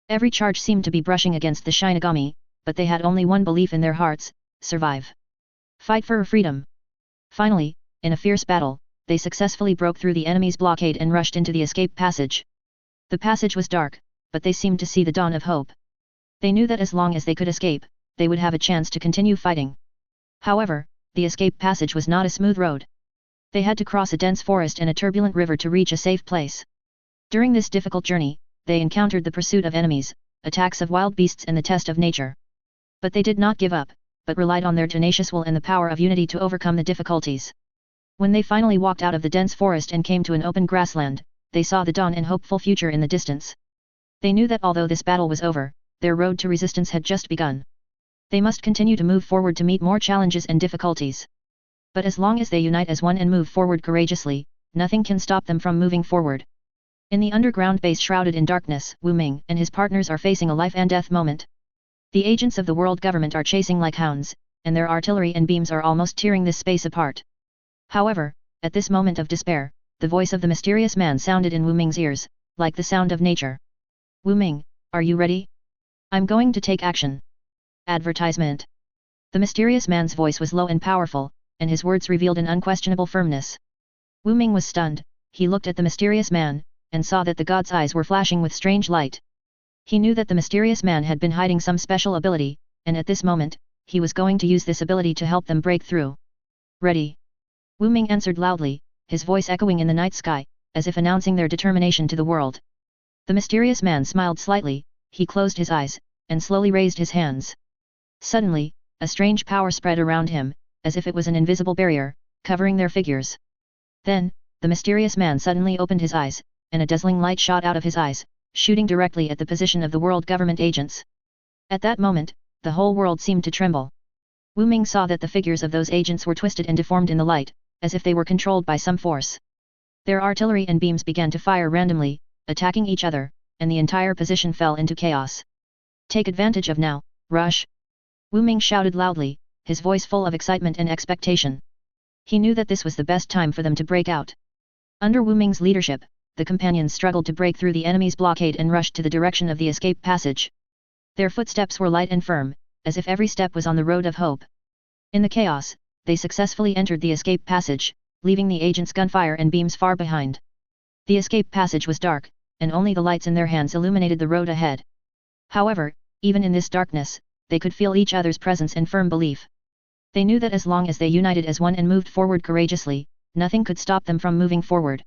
Every charge seemed to be brushing against the Shinigami, but they had only one belief in their hearts: survive. Fight for freedom. Finally, in a fierce battle, they successfully broke through the enemy's blockade and rushed into the escape passage. The passage was dark, but they seemed to see the dawn of hope. They knew that as long as they could escape, they would have a chance to continue fighting. However, the escape passage was not a smooth road. They had to cross a dense forest and a turbulent river to reach a safe place. During this difficult journey, they encountered the pursuit of enemies, attacks of wild beasts and the test of nature. But they did not give up, but relied on their tenacious will and the power of unity to overcome the difficulties. When they finally walked out of the dense forest and came to an open grassland, they saw the dawn and hopeful future in the distance. They knew that although this battle was over, their road to resistance had just begun. They must continue to move forward to meet more challenges and difficulties. But as long as they unite as one and move forward courageously, nothing can stop them from moving forward. In the underground base shrouded in darkness, Wu Ming and his partners are facing a life and death moment. The agents of the world government are chasing like hounds, and their artillery and beams are almost tearing this space apart. However, at this moment of despair, the voice of the mysterious man sounded in Wu Ming's ears, like the sound of nature. Wu Ming, are you ready? I'm going to take action. Advertisement. The mysterious man's voice was low and powerful, and his words revealed an unquestionable firmness. Wu Ming was stunned. He looked at the mysterious man, and saw that the god's eyes were flashing with strange light. He knew that the mysterious man had been hiding some special ability, and at this moment, he was going to use this ability to help them break through. Ready. Wu Ming answered loudly, his voice echoing in the night sky, as if announcing their determination to the world. The mysterious man smiled slightly, he closed his eyes, and slowly raised his hands. Suddenly, a strange power spread around him, as if it was an invisible barrier, covering their figures. Then, the mysterious man suddenly opened his eyes, and a dazzling light shot out of his eyes, shooting directly at the position of the world government agents. At that moment, the whole world seemed to tremble. Wu Ming saw that the figures of those agents were twisted and deformed in the light, as if they were controlled by some force. Their artillery and beams began to fire randomly, attacking each other, and the entire position fell into chaos. Take advantage of now, rush! Wu Ming shouted loudly, his voice full of excitement and expectation. He knew that this was the best time for them to break out. Under Wu Ming's leadership, the companions struggled to break through the enemy's blockade and rushed to the direction of the escape passage. Their footsteps were light and firm, as if every step was on the road of hope. In the chaos, they successfully entered the escape passage, leaving the agents' gunfire and beams far behind. The escape passage was dark, and only the lights in their hands illuminated the road ahead. However, even in this darkness, they could feel each other's presence and firm belief. They knew that as long as they united as one and moved forward courageously, nothing could stop them from moving forward.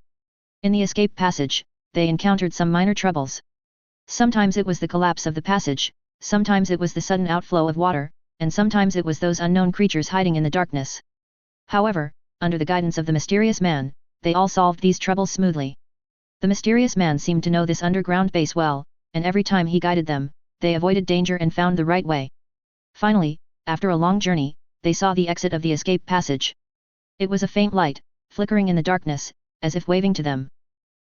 In the escape passage, they encountered some minor troubles. Sometimes it was the collapse of the passage, sometimes it was the sudden outflow of water, and sometimes it was those unknown creatures hiding in the darkness. However, under the guidance of the mysterious man, they all solved these troubles smoothly. The mysterious man seemed to know this underground base well, and every time he guided them, they avoided danger and found the right way. Finally, after a long journey, they saw the exit of the escape passage. It was a faint light, flickering in the darkness, as if waving to them.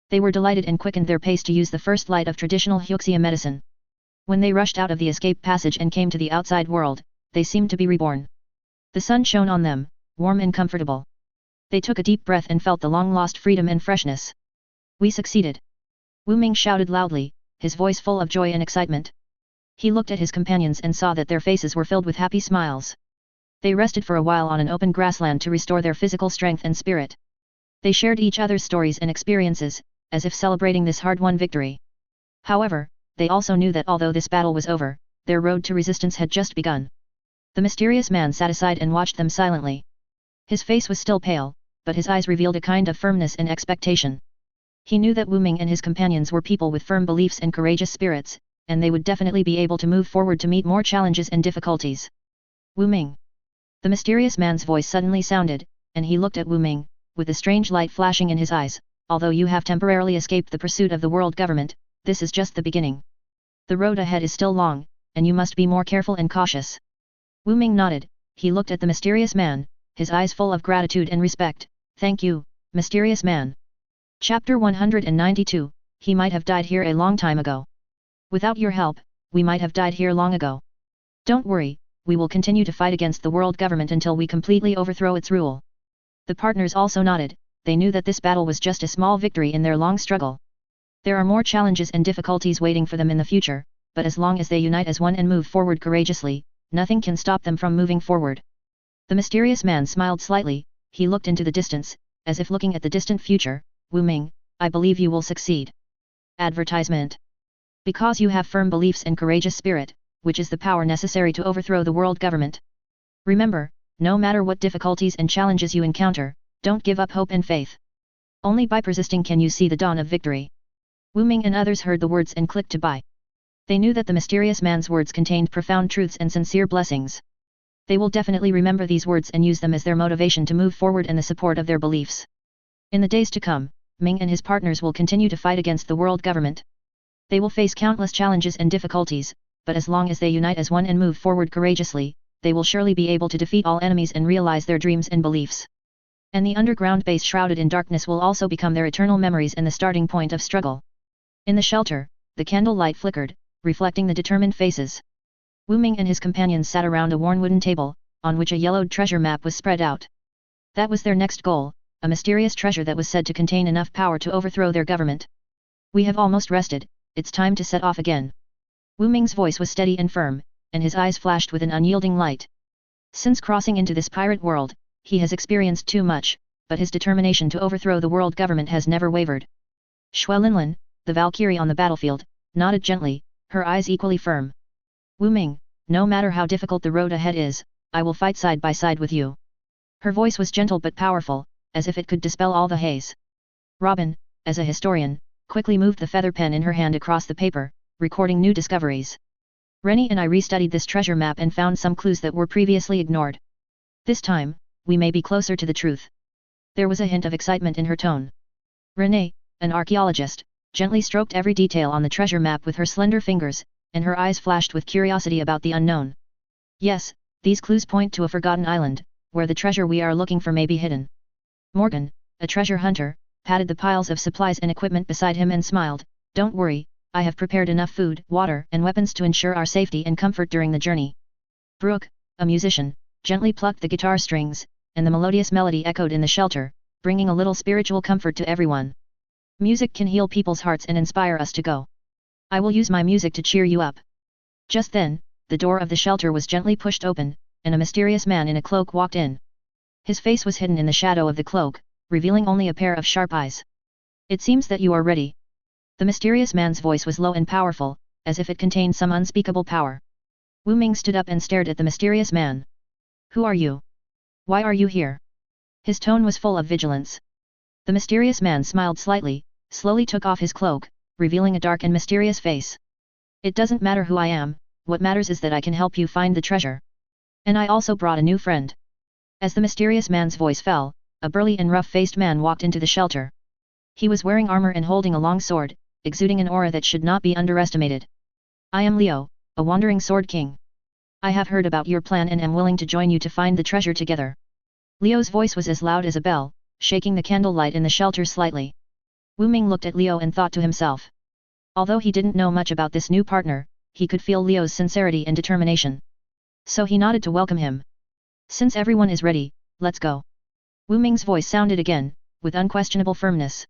They were delighted and quickened their pace to use the first light of traditional Hyuxia medicine. When they rushed out of the escape passage and came to the outside world, they seemed to be reborn. The sun shone on them, warm and comfortable. They took a deep breath and felt the long-lost freedom and freshness. We succeeded! Wu Ming shouted loudly, his voice full of joy and excitement. He looked at his companions and saw that their faces were filled with happy smiles. They rested for a while on an open grassland to restore their physical strength and spirit. They shared each other's stories and experiences, as if celebrating this hard-won victory. However, they also knew that although this battle was over, their road to resistance had just begun. The mysterious man sat aside and watched them silently. His face was still pale, but his eyes revealed a kind of firmness and expectation. He knew that Wu Ming and his companions were people with firm beliefs and courageous spirits, and they would definitely be able to move forward to meet more challenges and difficulties. Wu Ming. The mysterious man's voice suddenly sounded, and he looked at Wu Ming, with a strange light flashing in his eyes. Although you have temporarily escaped the pursuit of the world government, this is just the beginning. The road ahead is still long, and you must be more careful and cautious. Wu Ming nodded. He looked at the mysterious man, his eyes full of gratitude and respect. Thank you, mysterious man. Chapter 192, He might have died here a long time ago. Without your help, we might have died here long ago. Don't worry, we will continue to fight against the world government until we completely overthrow its rule. The partners also nodded. They knew that this battle was just a small victory in their long struggle. There are more challenges and difficulties waiting for them in the future, but as long as they unite as one and move forward courageously, nothing can stop them from moving forward. The mysterious man smiled slightly. He looked into the distance, as if looking at the distant future. Wu Ming, I believe you will succeed. Advertisement. Because you have firm beliefs and courageous spirit, which is the power necessary to overthrow the world government. Remember, no matter what difficulties and challenges you encounter, don't give up hope and faith. Only by persisting can you see the dawn of victory. Wu Ming and others heard the words and clicked to buy. They knew that the mysterious man's words contained profound truths and sincere blessings. They will definitely remember these words and use them as their motivation to move forward and the support of their beliefs. In the days to come, Ming and his partners will continue to fight against the world government. They will face countless challenges and difficulties, but as long as they unite as one and move forward courageously, they will surely be able to defeat all enemies and realize their dreams and beliefs. And the underground base shrouded in darkness will also become their eternal memories and the starting point of struggle. In the shelter, the candle light flickered, reflecting the determined faces. Wu Ming and his companions sat around a worn wooden table, on which a yellowed treasure map was spread out. That was their next goal, a mysterious treasure that was said to contain enough power to overthrow their government. We have almost rested, it's time to set off again. Wu Ming's voice was steady and firm, and his eyes flashed with an unyielding light. Since crossing into this pirate world, he has experienced too much, but his determination to overthrow the world government has never wavered. Xue Linlin, the Valkyrie on the battlefield, nodded gently, her eyes equally firm. Wu Ming, no matter how difficult the road ahead is, I will fight side by side with you. Her voice was gentle but powerful, as if it could dispel all the haze. Robin, as a historian, quickly moved the feather pen in her hand across the paper, recording new discoveries. Rennie and I restudied this treasure map and found some clues that were previously ignored. This time, we may be closer to the truth. There was a hint of excitement in her tone. Renee, an archaeologist, gently stroked every detail on the treasure map with her slender fingers, and her eyes flashed with curiosity about the unknown. Yes, these clues point to a forgotten island, where the treasure we are looking for may be hidden. Morgan, a treasure hunter, patted the piles of supplies and equipment beside him and smiled. Don't worry, I have prepared enough food, water, and weapons to ensure our safety and comfort during the journey. Brooke, a musician, gently plucked the guitar strings, and the melodious melody echoed in the shelter, bringing a little spiritual comfort to everyone. Music can heal people's hearts and inspire us to go. I will use my music to cheer you up. Just then, the door of the shelter was gently pushed open, and a mysterious man in a cloak walked in. His face was hidden in the shadow of the cloak, revealing only a pair of sharp eyes. It seems that you are ready. The mysterious man's voice was low and powerful, as if it contained some unspeakable power. Wu Ming stood up and stared at the mysterious man. Who are you? Why are you here? His tone was full of vigilance. The mysterious man smiled slightly, slowly took off his cloak, revealing a dark and mysterious face. It doesn't matter who I am, what matters is that I can help you find the treasure. And I also brought a new friend. As the mysterious man's voice fell, a burly and rough-faced man walked into the shelter. He was wearing armor and holding a long sword, exuding an aura that should not be underestimated. I am Leo, a wandering sword king. I have heard about your plan and am willing to join you to find the treasure together. Leo's voice was as loud as a bell, shaking the candlelight in the shelter slightly. Wu Ming looked at Leo and thought to himself. Although he didn't know much about this new partner, he could feel Leo's sincerity and determination. So he nodded to welcome him. Since everyone is ready, let's go. Wu Ming's voice sounded again, with unquestionable firmness.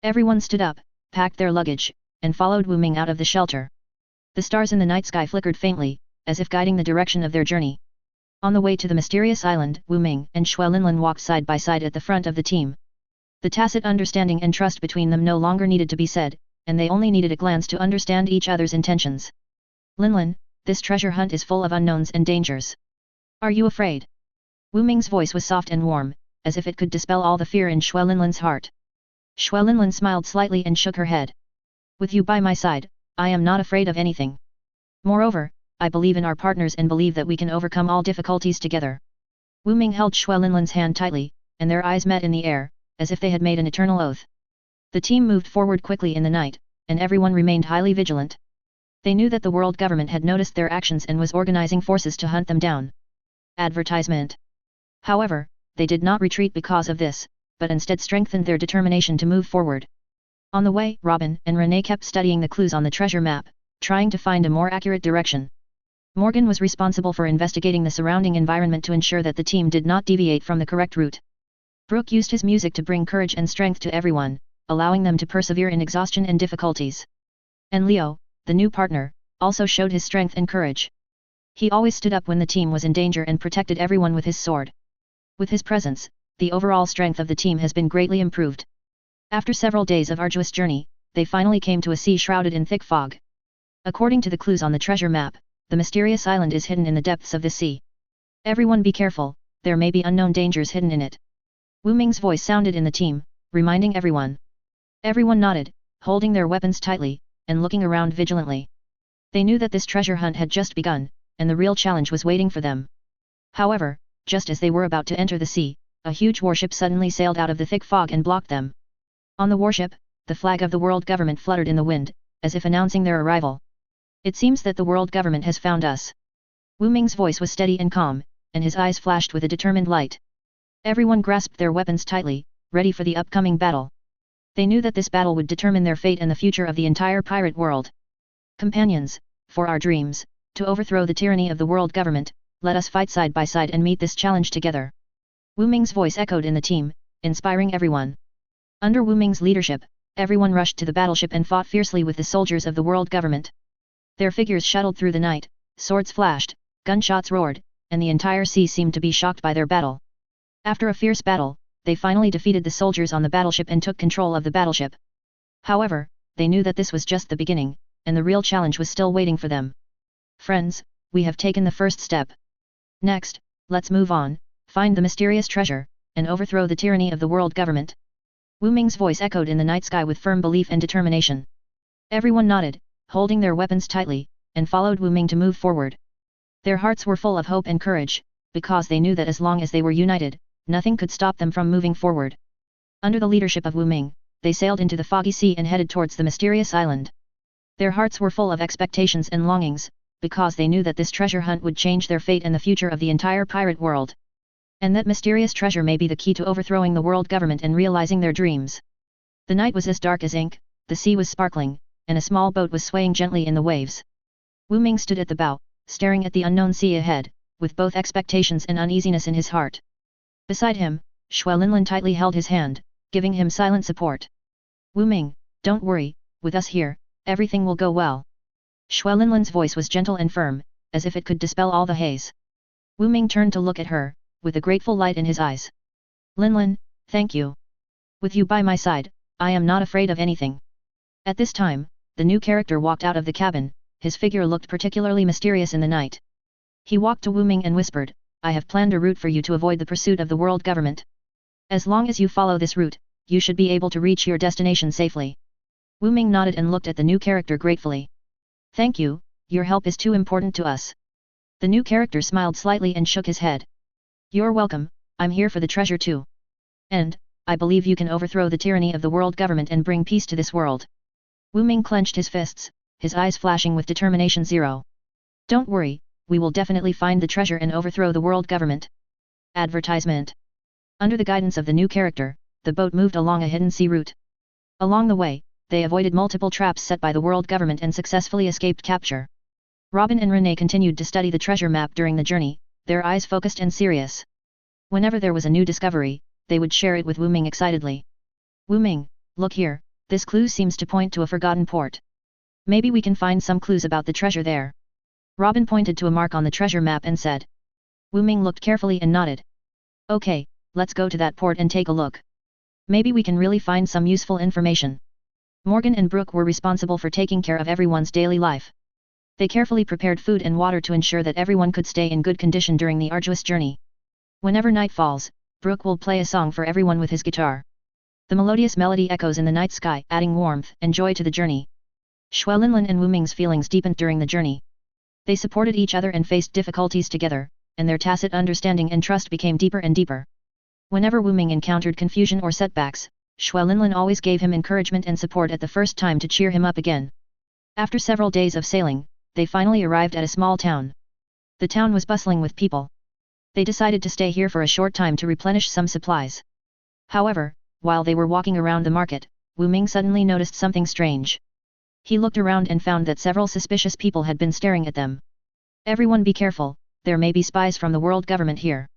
Everyone stood up, packed their luggage, and followed Wu Ming out of the shelter. The stars in the night sky flickered faintly, as if guiding the direction of their journey. On the way to the mysterious island, Wu Ming and Xue Linlin walked side by side at the front of the team. The tacit understanding and trust between them no longer needed to be said, and they only needed a glance to understand each other's intentions. Linlin, this treasure hunt is full of unknowns and dangers. Are you afraid? Wu Ming's voice was soft and warm, as if it could dispel all the fear in Xue Linlin's heart. Xue Linlin smiled slightly and shook her head. With you by my side, I am not afraid of anything. Moreover, I believe in our partners and believe that we can overcome all difficulties together. Wu Ming held Xue Linlin's hand tightly, and their eyes met in the air, as if they had made an eternal oath. The team moved forward quickly in the night, and everyone remained highly vigilant. They knew that the world government had noticed their actions and was organizing forces to hunt them down. Advertisement. However, they did not retreat because of this, but instead strengthened their determination to move forward. On the way, Robin and Renee kept studying the clues on the treasure map, trying to find a more accurate direction. Morgan was responsible for investigating the surrounding environment to ensure that the team did not deviate from the correct route. Brooke used his music to bring courage and strength to everyone, allowing them to persevere in exhaustion and difficulties. And Leo, the new partner, also showed his strength and courage. He always stood up when the team was in danger and protected everyone with his sword. With his presence, the overall strength of the team has been greatly improved. After several days of arduous journey, they finally came to a sea shrouded in thick fog. According to the clues on the treasure map, the mysterious island is hidden in the depths of the sea. Everyone be careful, there may be unknown dangers hidden in it. Wu Ming's voice sounded in the team, reminding everyone. Everyone nodded, holding their weapons tightly, and looking around vigilantly. They knew that this treasure hunt had just begun, and the real challenge was waiting for them. However, just as they were about to enter the sea, a huge warship suddenly sailed out of the thick fog and blocked them. On the warship, the flag of the world government fluttered in the wind, as if announcing their arrival. It seems that the world government has found us. Wu Ming's voice was steady and calm, and his eyes flashed with a determined light. Everyone grasped their weapons tightly, ready for the upcoming battle. They knew that this battle would determine their fate and the future of the entire pirate world. Companions, for our dreams, to overthrow the tyranny of the world government, let us fight side by side and meet this challenge together. Wu Ming's voice echoed in the team, inspiring everyone. Under Wu Ming's leadership, everyone rushed to the battleship and fought fiercely with the soldiers of the world government. Their figures shuttled through the night, swords flashed, gunshots roared, and the entire sea seemed to be shocked by their battle. After a fierce battle, they finally defeated the soldiers on the battleship and took control of the battleship. However, they knew that this was just the beginning, and the real challenge was still waiting for them. Friends, we have taken the first step. Next, let's move on, find the mysterious treasure, and overthrow the tyranny of the world government. Wu Ming's voice echoed in the night sky with firm belief and determination. Everyone nodded, holding their weapons tightly, and followed Wu Ming to move forward. Their hearts were full of hope and courage, because they knew that as long as they were united, nothing could stop them from moving forward. Under the leadership of Wu Ming, they sailed into the foggy sea and headed towards the mysterious island. Their hearts were full of expectations and longings, because they knew that this treasure hunt would change their fate and the future of the entire pirate world. And that mysterious treasure may be the key to overthrowing the world government and realizing their dreams. The night was as dark as ink, the sea was sparkling, and a small boat was swaying gently in the waves. Wu Ming stood at the bow, staring at the unknown sea ahead, with both expectations and uneasiness in his heart. Beside him, Xue Linlin tightly held his hand, giving him silent support. Wu Ming, don't worry, with us here, everything will go well. Xue Linlin's voice was gentle and firm, as if it could dispel all the haze. Wu Ming turned to look at her, with a grateful light in his eyes. Linlin, thank you. With you by my side, I am not afraid of anything. At this time, the new character walked out of the cabin, his figure looked particularly mysterious in the night. He walked to Wu Ming and whispered, I have planned a route for you to avoid the pursuit of the world government. As long as you follow this route, you should be able to reach your destination safely. Wu Ming nodded and looked at the new character gratefully. Thank you, your help is too important to us. The new character smiled slightly and shook his head. You're welcome, I'm here for the treasure too. And, I believe you can overthrow the tyranny of the world government and bring peace to this world. Wu Ming clenched his fists, his eyes flashing with determination zero. Don't worry, we will definitely find the treasure and overthrow the world government. Advertisement. Under the guidance of the new character, the boat moved along a hidden sea route. Along the way, they avoided multiple traps set by the world government and successfully escaped capture. Robin and Renee continued to study the treasure map during the journey, their eyes focused and serious. Whenever there was a new discovery, they would share it with Wu Ming excitedly. Wu Ming, look here, this clue seems to point to a forgotten port. Maybe we can find some clues about the treasure there. Robin pointed to a mark on the treasure map and said. Wu Ming looked carefully and nodded. Okay, let's go to that port and take a look. Maybe we can really find some useful information. Morgan and Brooke were responsible for taking care of everyone's daily life. They carefully prepared food and water to ensure that everyone could stay in good condition during the arduous journey. Whenever night falls, Brooke will play a song for everyone with his guitar. The melodious melody echoes in the night sky, adding warmth and joy to the journey. Xuelinlin and Wu Ming's feelings deepened during the journey. They supported each other and faced difficulties together, and their tacit understanding and trust became deeper and deeper. Whenever Wu Ming encountered confusion or setbacks, Xuelinlin always gave him encouragement and support at the first time to cheer him up again. After several days of sailing, they finally arrived at a small town. The town was bustling with people. They decided to stay here for a short time to replenish some supplies. However, while they were walking around the market, Wu Ming suddenly noticed something strange. He looked around and found that several suspicious people had been staring at them. "Everyone be careful, there may be spies from the world government here,"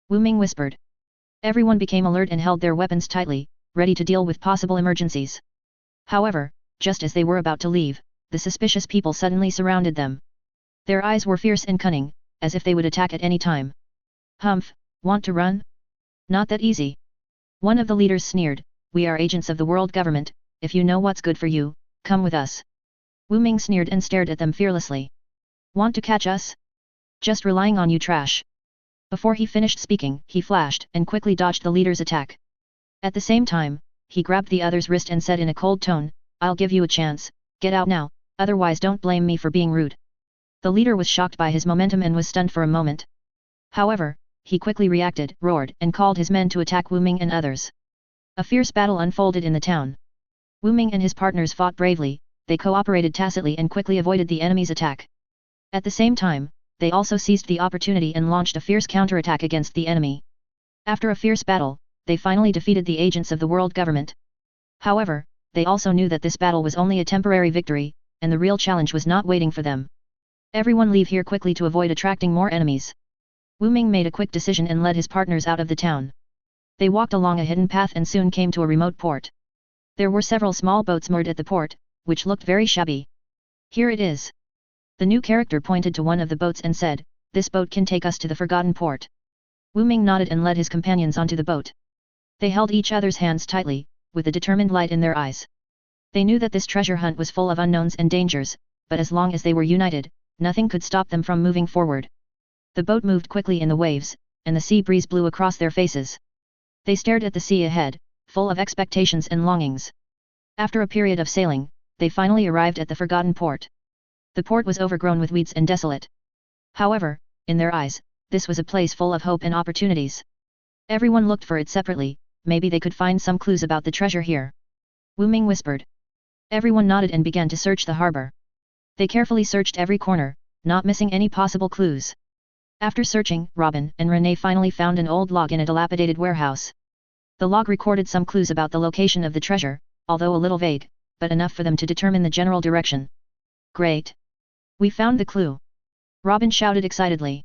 Wu Ming whispered. Everyone became alert and held their weapons tightly, ready to deal with possible emergencies. However, just as they were about to leave, the suspicious people suddenly surrounded them. Their eyes were fierce and cunning, as if they would attack at any time. "Humph, want to run? Not that easy." One of the leaders sneered, "We are agents of the world government, if you know what's good for you, come with us." Wu Ming sneered and stared at them fearlessly. "Want to catch us? Just relying on you trash." Before he finished speaking, he flashed and quickly dodged the leader's attack. At the same time, he grabbed the other's wrist and said in a cold tone, "I'll give you a chance, get out now, otherwise don't blame me for being rude." The leader was shocked by his momentum and was stunned for a moment. However, he quickly reacted, roared, and called his men to attack Wu Ming and others. A fierce battle unfolded in the town. Wu Ming and his partners fought bravely, they cooperated tacitly and quickly avoided the enemy's attack. At the same time, they also seized the opportunity and launched a fierce counterattack against the enemy. After a fierce battle, they finally defeated the agents of the world government. However, they also knew that this battle was only a temporary victory, and the real challenge was not waiting for them. "Everyone leave here quickly to avoid attracting more enemies." Wu Ming made a quick decision and led his partners out of the town. They walked along a hidden path and soon came to a remote port. There were several small boats moored at the port, which looked very shabby. "Here it is." The new character pointed to one of the boats and said, "This boat can take us to the Forgotten Port." Wu Ming nodded and led his companions onto the boat. They held each other's hands tightly, with a determined light in their eyes. They knew that this treasure hunt was full of unknowns and dangers, but as long as they were united, nothing could stop them from moving forward. The boat moved quickly in the waves, and the sea breeze blew across their faces. They stared at the sea ahead, full of expectations and longings. After a period of sailing, they finally arrived at the Forgotten Port. The port was overgrown with weeds and desolate. However, in their eyes, this was a place full of hope and opportunities. Everyone looked for it separately, maybe they could find some clues about the treasure here. Wu Ming whispered. Everyone nodded and began to search the harbor. They carefully searched every corner, not missing any possible clues. After searching, Robin and Renee finally found an old log in a dilapidated warehouse. The log recorded some clues about the location of the treasure, although a little vague, but enough for them to determine the general direction. "Great! We found the clue!" Robin shouted excitedly.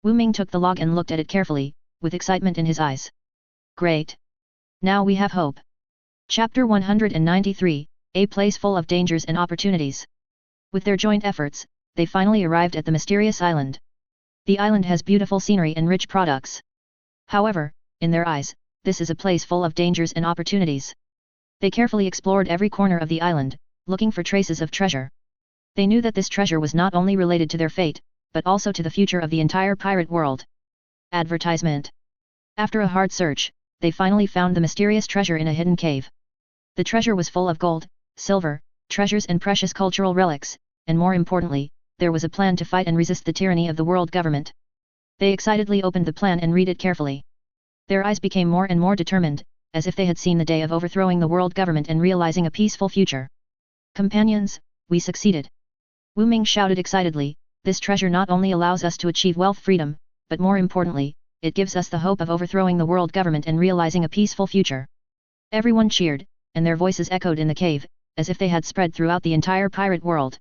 Wu Ming took the log and looked at it carefully, with excitement in his eyes. "Great! Now we have hope." Chapter 193, A place full of dangers and opportunities. With their joint efforts, they finally arrived at the mysterious island. The island has beautiful scenery and rich products. However, in their eyes, this is a place full of dangers and opportunities. They carefully explored every corner of the island, looking for traces of treasure. They knew that this treasure was not only related to their fate, but also to the future of the entire pirate world. Advertisement. After a hard search, they finally found the mysterious treasure in a hidden cave. The treasure was full of gold, silver, treasures and precious cultural relics, and more importantly, there was a plan to fight and resist the tyranny of the world government. They excitedly opened the plan and read it carefully. Their eyes became more and more determined, as if they had seen the day of overthrowing the world government and realizing a peaceful future. "Companions, we succeeded!" Wu Ming shouted excitedly, "This treasure not only allows us to achieve wealth freedom, but more importantly, it gives us the hope of overthrowing the world government and realizing a peaceful future." Everyone cheered, and their voices echoed in the cave, as if they had spread throughout the entire pirate world.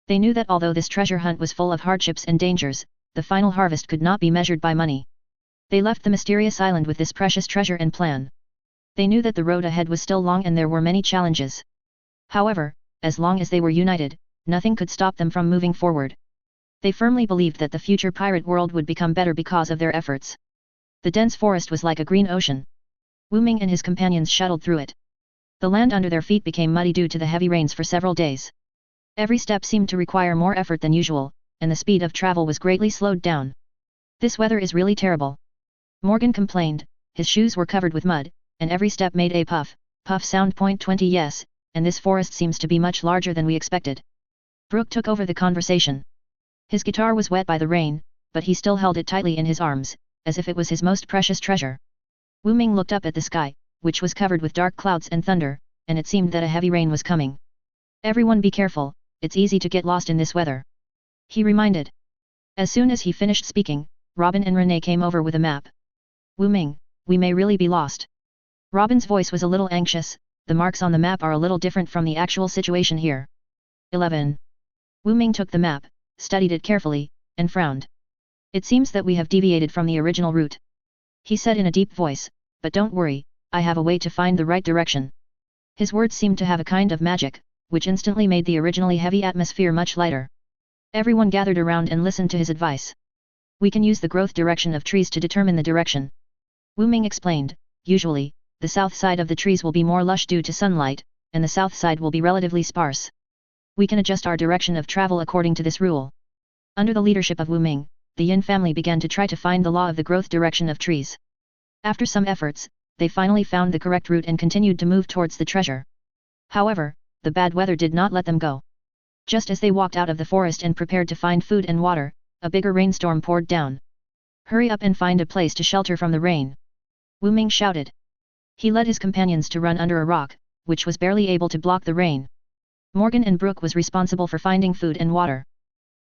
They knew that although this treasure hunt was full of hardships and dangers, the final harvest could not be measured by money. They left the mysterious island with this precious treasure and plan. They knew that the road ahead was still long and there were many challenges. However, as long as they were united, nothing could stop them from moving forward. They firmly believed that the future pirate world would become better because of their efforts. The dense forest was like a green ocean. Wu Ming and his companions shuttled through it. The land under their feet became muddy due to the heavy rains for several days. Every step seemed to require more effort than usual, and the speed of travel was greatly slowed down. "This weather is really terrible," Morgan complained. His shoes were covered with mud, and every step made a puff sound. 20 Yes, and this forest seems to be much larger than we expected. Brook took over the conversation. His guitar was wet by the rain, but he still held it tightly in his arms, as if it was his most precious treasure. Wu Ming looked up at the sky, which was covered with dark clouds and thunder, and it seemed that a heavy rain was coming. Everyone be careful, it's easy to get lost in this weather. He reminded. As soon as he finished speaking, Robin and Renee came over with a map. Wu Ming, we may really be lost. Robin's voice was a little anxious, the marks on the map are a little different from the actual situation here. 11. Wu Ming took the map, studied it carefully, and frowned. It seems that we have deviated from the original route. He said in a deep voice, but don't worry, I have a way to find the right direction. His words seemed to have a kind of magic, which instantly made the originally heavy atmosphere much lighter. Everyone gathered around and listened to his advice. We can use the growth direction of trees to determine the direction. Wu Ming explained, usually, the south side of the trees will be more lush due to sunlight, and the south side will be relatively sparse. We can adjust our direction of travel according to this rule. Under the leadership of Wu Ming, the Yin family began to try to find the law of the growth direction of trees. After some efforts, they finally found the correct route and continued to move towards the treasure. However, the bad weather did not let them go. Just as they walked out of the forest and prepared to find food and water, a bigger rainstorm poured down. Hurry up and find a place to shelter from the rain. Wu Ming shouted. He led his companions to run under a rock, which was barely able to block the rain. Morgan and Brooke was responsible for finding food and water.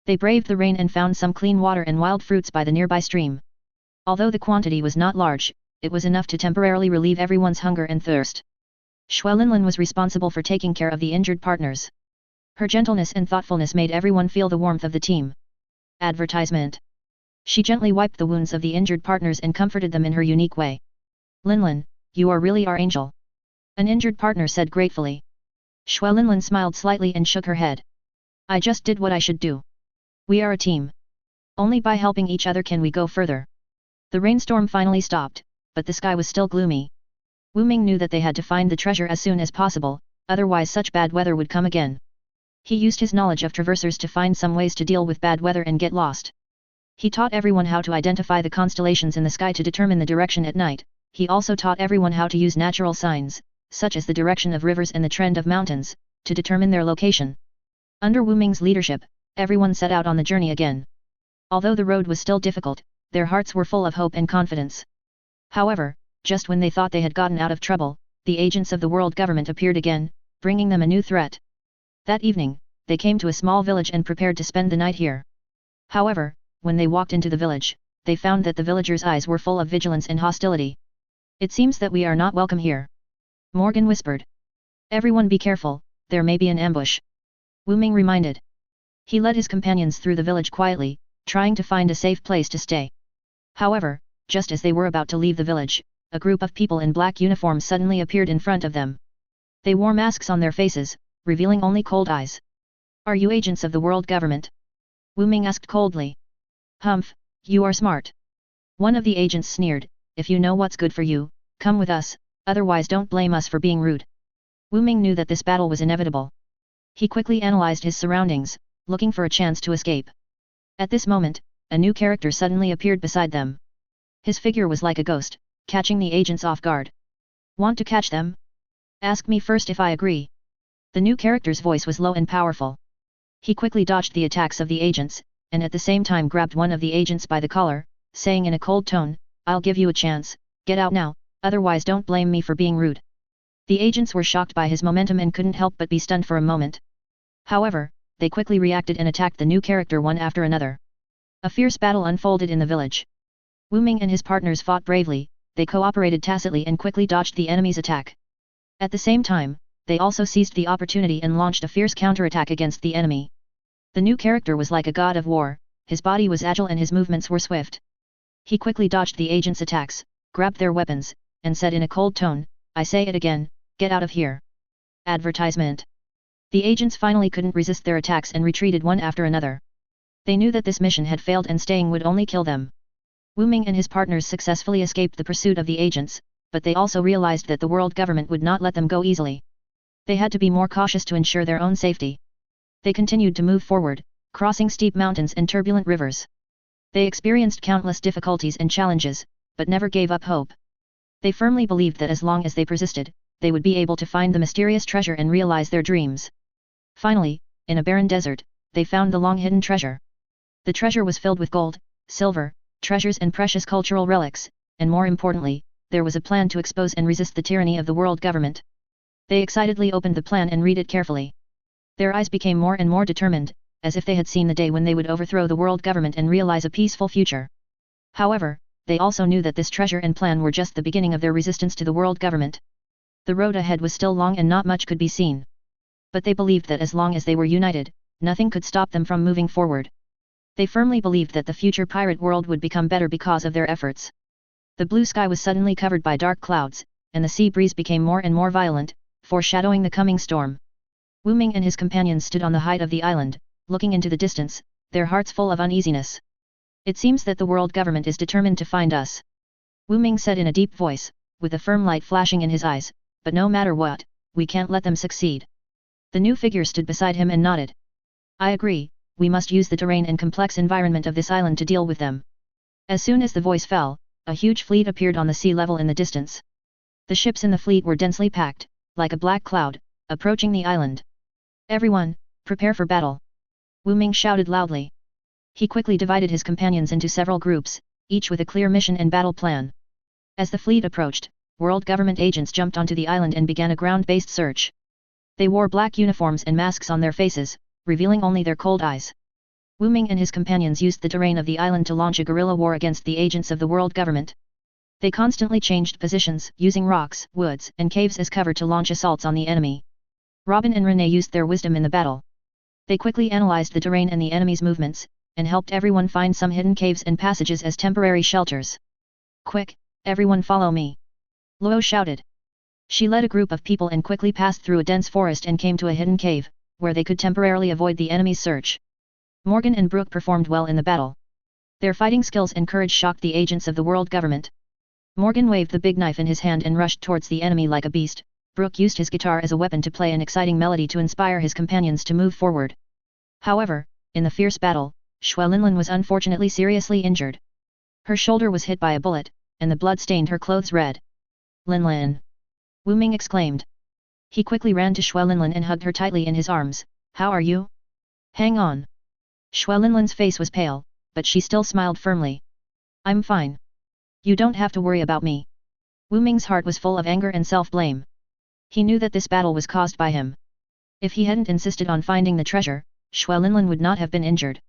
They braved the rain and found some clean water and wild fruits by the nearby stream. Although the quantity was not large, it was enough to temporarily relieve everyone's hunger and thirst. Xue Linlin was responsible for taking care of the injured partners. Her gentleness and thoughtfulness made everyone feel the warmth of the team. Advertisement. She gently wiped the wounds of the injured partners and comforted them in her unique way. Linlin, you are really our angel. An injured partner said gratefully. Xue Linlin smiled slightly and shook her head. I just did what I should do. We are a team. Only by helping each other can we go further. The rainstorm finally stopped, but the sky was still gloomy. Wu Ming knew that they had to find the treasure as soon as possible, otherwise such bad weather would come again. He used his knowledge of traversers to find some ways to deal with bad weather and get lost. He taught everyone how to identify the constellations in the sky to determine the direction at night. He also taught everyone how to use natural signs, such as the direction of rivers and the trend of mountains, to determine their location. Under Wu Ming's leadership, everyone set out on the journey again. Although the road was still difficult, their hearts were full of hope and confidence. However, just when they thought they had gotten out of trouble, the agents of the world government appeared again, bringing them a new threat. That evening, they came to a small village and prepared to spend the night here. However, when they walked into the village, they found that the villagers' eyes were full of vigilance and hostility. It seems that we are not welcome here. Morgan whispered. Everyone be careful, there may be an ambush. Wu Ming reminded. He led his companions through the village quietly, trying to find a safe place to stay. However, just as they were about to leave the village, a group of people in black uniforms suddenly appeared in front of them. They wore masks on their faces, revealing only cold eyes. Are you agents of the world government? Wu Ming asked coldly. Humph, you are smart. One of the agents sneered, if you know what's good for you, come with us, otherwise don't blame us for being rude. Wu Ming knew that this battle was inevitable. He quickly analyzed his surroundings, looking for a chance to escape. At this moment, a new character suddenly appeared beside them. His figure was like a ghost, catching the agents off guard. Want to catch them? Ask me first if I agree. The new character's voice was low and powerful. He quickly dodged the attacks of the agents, and at the same time grabbed one of the agents by the collar, saying in a cold tone, I'll give you a chance, get out now, otherwise don't blame me for being rude. The agents were shocked by his momentum and couldn't help but be stunned for a moment. However, they quickly reacted and attacked the new character one after another. A fierce battle unfolded in the village. Wu Ming and his partners fought bravely, they cooperated tacitly and quickly dodged the enemy's attack. At the same time, they also seized the opportunity and launched a fierce counterattack against the enemy. The new character was like a god of war, his body was agile and his movements were swift. He quickly dodged the agents' attacks, grabbed their weapons, and said in a cold tone, I say it again, get out of here. Advertisement. The agents finally couldn't resist their attacks and retreated one after another. They knew that this mission had failed and staying would only kill them. Wu Ming and his partners successfully escaped the pursuit of the agents, but they also realized that the world government would not let them go easily. They had to be more cautious to ensure their own safety. They continued to move forward, crossing steep mountains and turbulent rivers. They experienced countless difficulties and challenges, but never gave up hope. They firmly believed that as long as they persisted, they would be able to find the mysterious treasure and realize their dreams. Finally, in a barren desert, they found the long-hidden treasure. The treasure was filled with gold, silver, treasures and precious cultural relics, and more importantly, there was a plan to expose and resist the tyranny of the world government. They excitedly opened the plan and read it carefully. Their eyes became more and more determined, as if they had seen the day when they would overthrow the world government and realize a peaceful future. However, they also knew that this treasure and plan were just the beginning of their resistance to the world government. The road ahead was still long and not much could be seen. But they believed that as long as they were united, nothing could stop them from moving forward. They firmly believed that the future pirate world would become better because of their efforts. The blue sky was suddenly covered by dark clouds, and the sea breeze became more and more violent, foreshadowing the coming storm. Wu Ming and his companions stood on the height of the island, looking into the distance, their hearts full of uneasiness. It seems that the world government is determined to find us. Wu Ming said in a deep voice, with a firm light flashing in his eyes, but no matter what, we can't let them succeed. The new figure stood beside him and nodded. I agree, we must use the terrain and complex environment of this island to deal with them. As soon as the voice fell, a huge fleet appeared on the sea level in the distance. The ships in the fleet were densely packed, like a black cloud, approaching the island. Everyone, prepare for battle! Wu Ming shouted loudly. He quickly divided his companions into several groups, each with a clear mission and battle plan. As the fleet approached, world government agents jumped onto the island and began a ground-based search. They wore black uniforms and masks on their faces, revealing only their cold eyes. Wu Ming and his companions used the terrain of the island to launch a guerrilla war against the agents of the world government. They constantly changed positions, using rocks, woods, and caves as cover to launch assaults on the enemy. Robin and Renee used their wisdom in the battle. They quickly analyzed the terrain and the enemy's movements, and helped everyone find some hidden caves and passages as temporary shelters. Quick, everyone follow me! Luo shouted. She led a group of people and quickly passed through a dense forest and came to a hidden cave, where they could temporarily avoid the enemy's search. Morgan and Brooke performed well in the battle. Their fighting skills and courage shocked the agents of the world government. Morgan waved the big knife in his hand and rushed towards the enemy like a beast. Brooke used his guitar as a weapon to play an exciting melody to inspire his companions to move forward. However, in the fierce battle, Xue Linlin was unfortunately seriously injured. Her shoulder was hit by a bullet, and the blood stained her clothes red. Linlin! Wu Ming exclaimed. He quickly ran to Xue Linlin and hugged her tightly in his arms. How are you? Hang on. Xue Linlin's face was pale, but she still smiled firmly. I'm fine. You don't have to worry about me. Wu Ming's heart was full of anger and self-blame. He knew that this battle was caused by him. If he hadn't insisted on finding the treasure, Xue Linlin would not have been injured.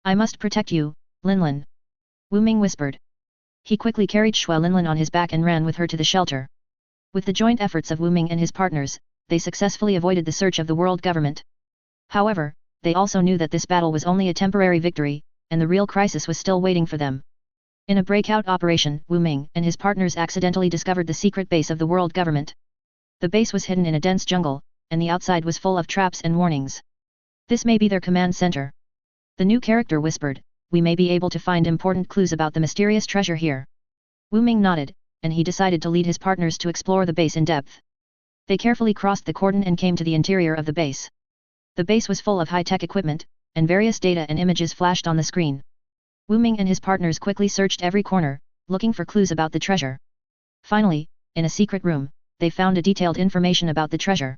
I must protect you, Linlin. Wu Ming whispered. He quickly carried Xue Linlin on his back and ran with her to the shelter. With the joint efforts of Wu Ming and his partners, they successfully avoided the search of the world government. However, they also knew that this battle was only a temporary victory, and the real crisis was still waiting for them. In a breakout operation, Wu Ming and his partners accidentally discovered the secret base of the world government. The base was hidden in a dense jungle, and the outside was full of traps and warnings. This may be their command center. The new character whispered, we may be able to find important clues about the mysterious treasure here. Wu Ming nodded, and he decided to lead his partners to explore the base in depth. They carefully crossed the cordon and came to the interior of the base. The base was full of high-tech equipment, and various data and images flashed on the screen. Wu Ming and his partners quickly searched every corner, looking for clues about the treasure. Finally, in a secret room, they found a detailed information about the treasure.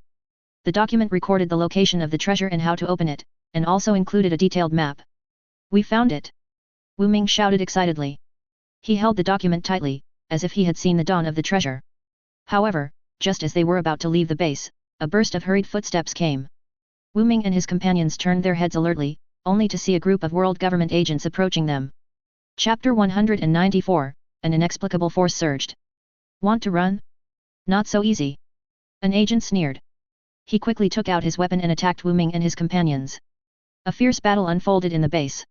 The document recorded the location of the treasure and how to open it, and also included a detailed map. We found it! Wu Ming shouted excitedly. He held the document tightly, as if he had seen the dawn of the treasure. However, just as they were about to leave the base, a burst of hurried footsteps came. Wu Ming and his companions turned their heads alertly, only to see a group of world government agents approaching them. Chapter 194, An inexplicable force surged. Want to run? Not so easy. An agent sneered. He quickly took out his weapon and attacked Wu Ming and his companions. A fierce battle unfolded in the base.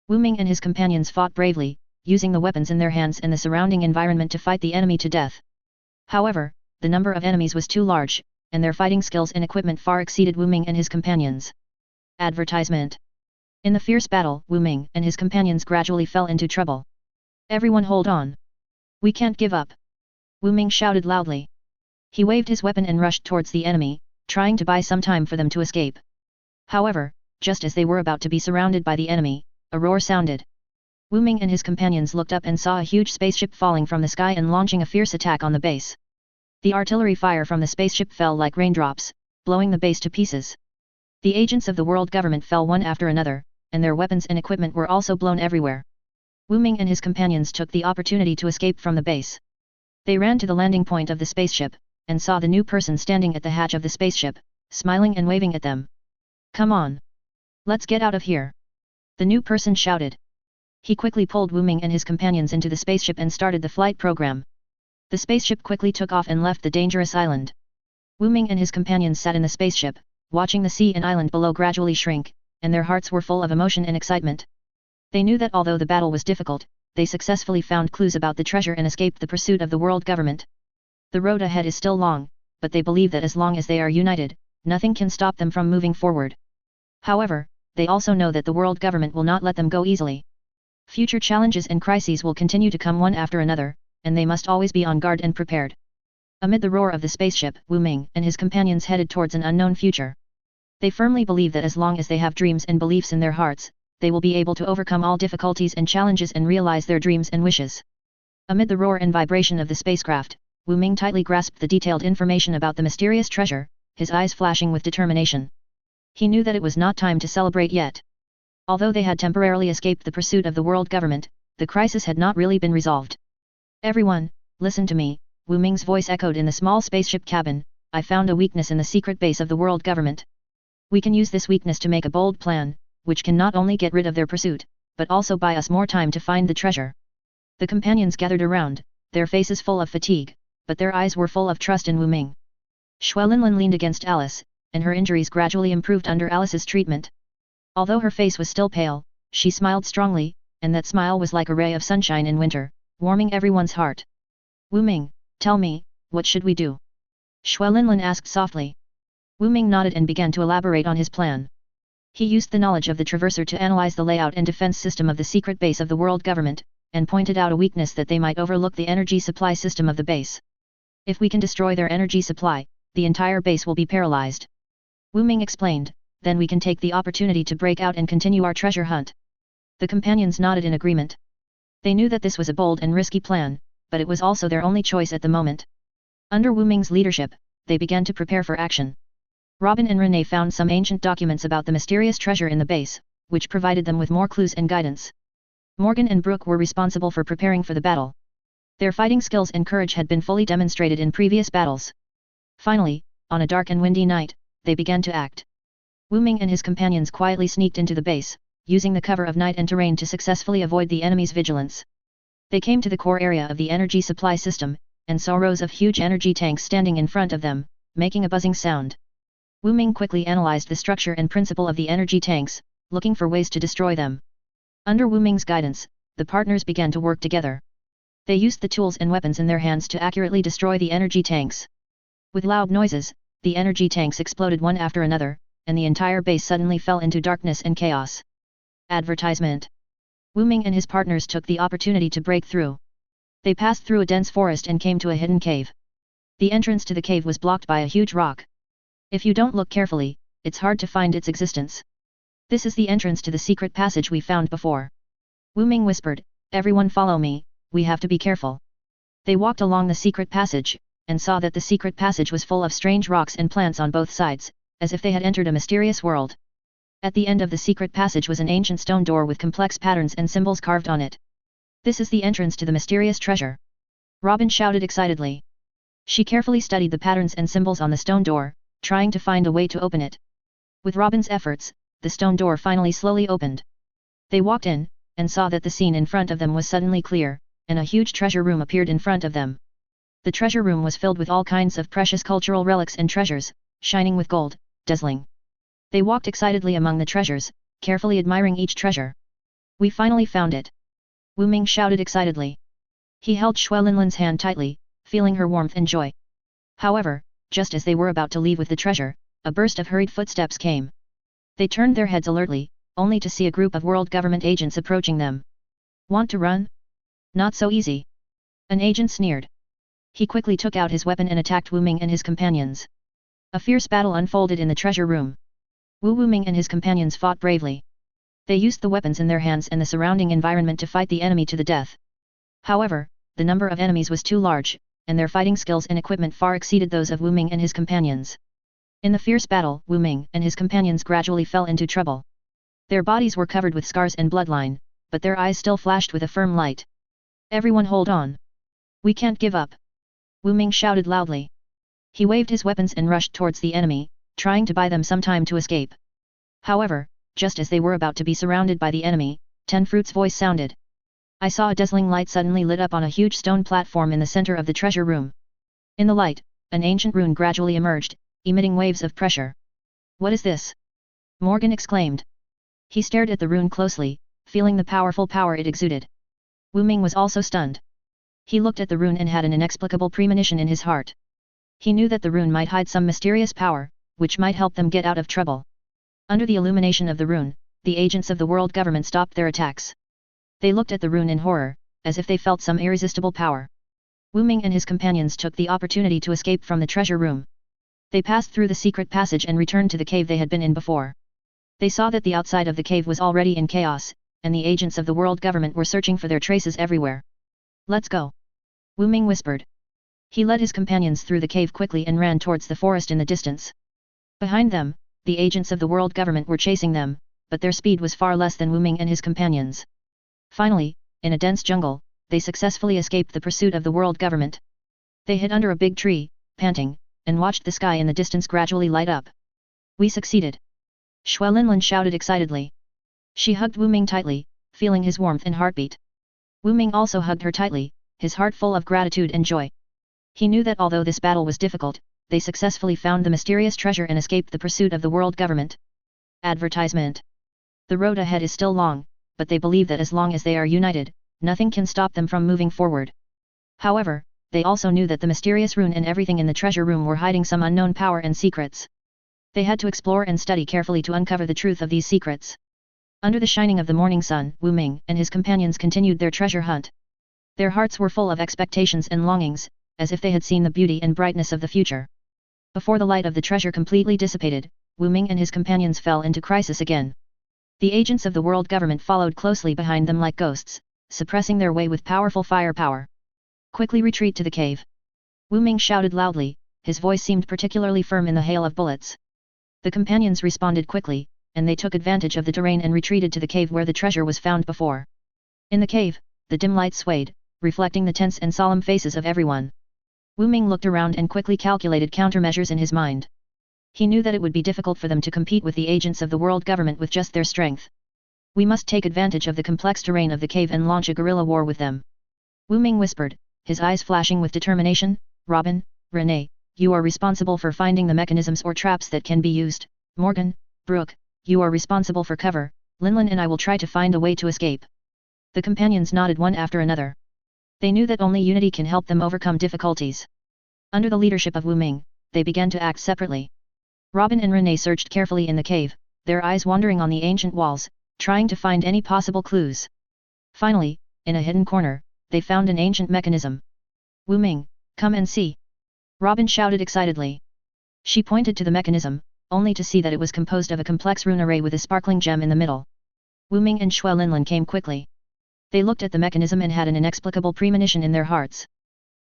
Wu Ming and his companions fought bravely, using the weapons in their hands and the surrounding environment to fight the enemy to death. However, the number of enemies was too large, and their fighting skills and equipment far exceeded Wu Ming and his companions. Advertisement. In the fierce battle, Wu Ming and his companions gradually fell into trouble. Everyone hold on. We can't give up. Wu Ming shouted loudly. He waved his weapon and rushed towards the enemy, trying to buy some time for them to escape. However, just as they were about to be surrounded by the enemy, a roar sounded. Wu Ming and his companions looked up and saw a huge spaceship falling from the sky and launching a fierce attack on the base. The artillery fire from the spaceship fell like raindrops, blowing the base to pieces. The agents of the world government fell one after another, and their weapons and equipment were also blown everywhere. Wu Ming and his companions took the opportunity to escape from the base. They ran to the landing point of the spaceship, and saw the new person standing at the hatch of the spaceship, smiling and waving at them. "Come on! Let's get out of here!" The new person shouted. He quickly pulled Wu Ming and his companions into the spaceship and started the flight program. The spaceship quickly took off and left the dangerous island. Wu Ming and his companions sat in the spaceship, watching the sea and island below gradually shrink, and their hearts were full of emotion and excitement. They knew that although the battle was difficult, they successfully found clues about the treasure and escaped the pursuit of the world government. The road ahead is still long, but they believe that as long as they are united, nothing can stop them from moving forward. However, they also know that the world government will not let them go easily. Future challenges and crises will continue to come one after another, and they must always be on guard and prepared. Amid the roar of the spaceship, Wu Ming and his companions headed towards an unknown future. They firmly believe that as long as they have dreams and beliefs in their hearts, they will be able to overcome all difficulties and challenges and realize their dreams and wishes. Amid the roar and vibration of the spacecraft, Wu Ming tightly grasped the detailed information about the mysterious treasure, his eyes flashing with determination. He knew that it was not time to celebrate yet. Although they had temporarily escaped the pursuit of the world government, the crisis had not really been resolved. "Everyone, listen to me," Wu Ming's voice echoed in the small spaceship cabin. "I found a weakness in the secret base of the world government. We can use this weakness to make a bold plan, which can not only get rid of their pursuit, but also buy us more time to find the treasure." The companions gathered around, their faces full of fatigue, but their eyes were full of trust in Wu Ming. Xuelinlin leaned against Alice, and her injuries gradually improved under Alice's treatment. Although her face was still pale, she smiled strongly, and that smile was like a ray of sunshine in winter, warming everyone's heart. "Wu Ming, tell me, what should we do?" Xuelinlin asked softly. Wu Ming nodded and began to elaborate on his plan. He used the knowledge of the Traverser to analyze the layout and defense system of the secret base of the world government, and pointed out a weakness that they might overlook: the energy supply system of the base. If we can destroy their energy supply, the entire base will be paralyzed. Wu Ming explained, then we can take the opportunity to break out and continue our treasure hunt. The companions nodded in agreement. They knew that this was a bold and risky plan, but it was also their only choice at the moment. Under Wu Ming's leadership, they began to prepare for action. Robin and Renee found some ancient documents about the mysterious treasure in the base, which provided them with more clues and guidance. Morgan and Brooke were responsible for preparing for the battle. Their fighting skills and courage had been fully demonstrated in previous battles. Finally, on a dark and windy night, they began to act. Wu Ming and his companions quietly sneaked into the base, using the cover of night and terrain to successfully avoid the enemy's vigilance. They came to the core area of the energy supply system, and saw rows of huge energy tanks standing in front of them, making a buzzing sound. Wu Ming quickly analyzed the structure and principle of the energy tanks, looking for ways to destroy them. Under Wu Ming's guidance, the partners began to work together. They used the tools and weapons in their hands to accurately destroy the energy tanks. With loud noises, the energy tanks exploded one after another, and the entire base suddenly fell into darkness and chaos. Advertisement. Wu Ming and his partners took the opportunity to break through. They passed through a dense forest and came to a hidden cave. The entrance to the cave was blocked by a huge rock. If you don't look carefully, it's hard to find its existence. "This is the entrance to the secret passage we found before." Wu Ming whispered, "Everyone follow me, we have to be careful." They walked along the secret passage, and saw that the secret passage was full of strange rocks and plants on both sides, as if they had entered a mysterious world. At the end of the secret passage was an ancient stone door with complex patterns and symbols carved on it. "This is the entrance to the mysterious treasure," Robin shouted excitedly. She carefully studied the patterns and symbols on the stone door, trying to find a way to open it. With Robin's efforts, the stone door finally slowly opened. They walked in, and saw that the scene in front of them was suddenly clear, and a huge treasure room appeared in front of them. The treasure room was filled with all kinds of precious cultural relics and treasures, shining with gold, dazzling. They walked excitedly among the treasures, carefully admiring each treasure. "We finally found it!" Wu Ming shouted excitedly. He held Xuelinlin's hand tightly, feeling her warmth and joy. However, just as they were about to leave with the treasure, a burst of hurried footsteps came. They turned their heads alertly, only to see a group of world government agents approaching them. "Want to run? Not so easy." An agent sneered. He quickly took out his weapon and attacked Wu Ming and his companions. A fierce battle unfolded in the treasure room. Wu Ming and his companions fought bravely. They used the weapons in their hands and the surrounding environment to fight the enemy to the death. However, the number of enemies was too large, and their fighting skills and equipment far exceeded those of Wu Ming and his companions. In the fierce battle, Wu Ming and his companions gradually fell into trouble. Their bodies were covered with scars and bloodline, but their eyes still flashed with a firm light. "Everyone hold on! We can't give up!" Wu Ming shouted loudly. He waved his weapons and rushed towards the enemy, trying to buy them some time to escape. However, just as they were about to be surrounded by the enemy, Ten Fruit's voice sounded. I saw a dazzling light suddenly lit up on a huge stone platform in the center of the treasure room. In the light, an ancient rune gradually emerged, emitting waves of pressure. "What is this?" Morgan exclaimed. He stared at the rune closely, feeling the powerful power it exuded. Wu Ming was also stunned. He looked at the rune and had an inexplicable premonition in his heart. He knew that the rune might hide some mysterious power, which might help them get out of trouble. Under the illumination of the rune, the agents of the world government stopped their attacks. They looked at the rune in horror, as if they felt some irresistible power. Wu Ming and his companions took the opportunity to escape from the treasure room. They passed through the secret passage and returned to the cave they had been in before. They saw that the outside of the cave was already in chaos, and the agents of the world government were searching for their traces everywhere. "Let's go," Wu Ming whispered. He led his companions through the cave quickly and ran towards the forest in the distance. Behind them, the agents of the world government were chasing them, but their speed was far less than Wu Ming and his companions. Finally, in a dense jungle, they successfully escaped the pursuit of the world government. They hid under a big tree, panting, and watched the sky in the distance gradually light up. "We succeeded!" Xue Linlin shouted excitedly. She hugged Wu Ming tightly, feeling his warmth and heartbeat. Wu Ming also hugged her tightly, his heart full of gratitude and joy. He knew that although this battle was difficult, they successfully found the mysterious treasure and escaped the pursuit of the world government. Advertisement. The road ahead is still long, but they believe that as long as they are united, nothing can stop them from moving forward. However, they also knew that the mysterious rune and everything in the treasure room were hiding some unknown power and secrets. They had to explore and study carefully to uncover the truth of these secrets. Under the shining of the morning sun, Wu Ming and his companions continued their treasure hunt. Their hearts were full of expectations and longings, as if they had seen the beauty and brightness of the future. Before the light of the treasure completely dissipated, Wu Ming and his companions fell into crisis again. The agents of the world government followed closely behind them like ghosts, suppressing their way with powerful firepower. "Quickly retreat to the cave!" Wu Ming shouted loudly, his voice seemed particularly firm in the hail of bullets. The companions responded quickly, and they took advantage of the terrain and retreated to the cave where the treasure was found before. In the cave, the dim light swayed, reflecting the tense and solemn faces of everyone. Wu Ming looked around and quickly calculated countermeasures in his mind. He knew that it would be difficult for them to compete with the agents of the world government with just their strength. "We must take advantage of the complex terrain of the cave and launch a guerrilla war with them," Wu Ming whispered, his eyes flashing with determination. "Robin, Renee, you are responsible for finding the mechanisms or traps that can be used. Morgan, Brooke, you are responsible for cover. Linlin and I will try to find a way to escape." The companions nodded one after another. They knew that only unity can help them overcome difficulties. Under the leadership of Wu Ming, they began to act separately. Robin and Renee searched carefully in the cave, their eyes wandering on the ancient walls, trying to find any possible clues. Finally, in a hidden corner, they found an ancient mechanism. "Wu Ming, come and see!" Robin shouted excitedly. She pointed to the mechanism, only to see that it was composed of a complex rune array with a sparkling gem in the middle. Wu Ming and Xue Linlin came quickly. They looked at the mechanism and had an inexplicable premonition in their hearts.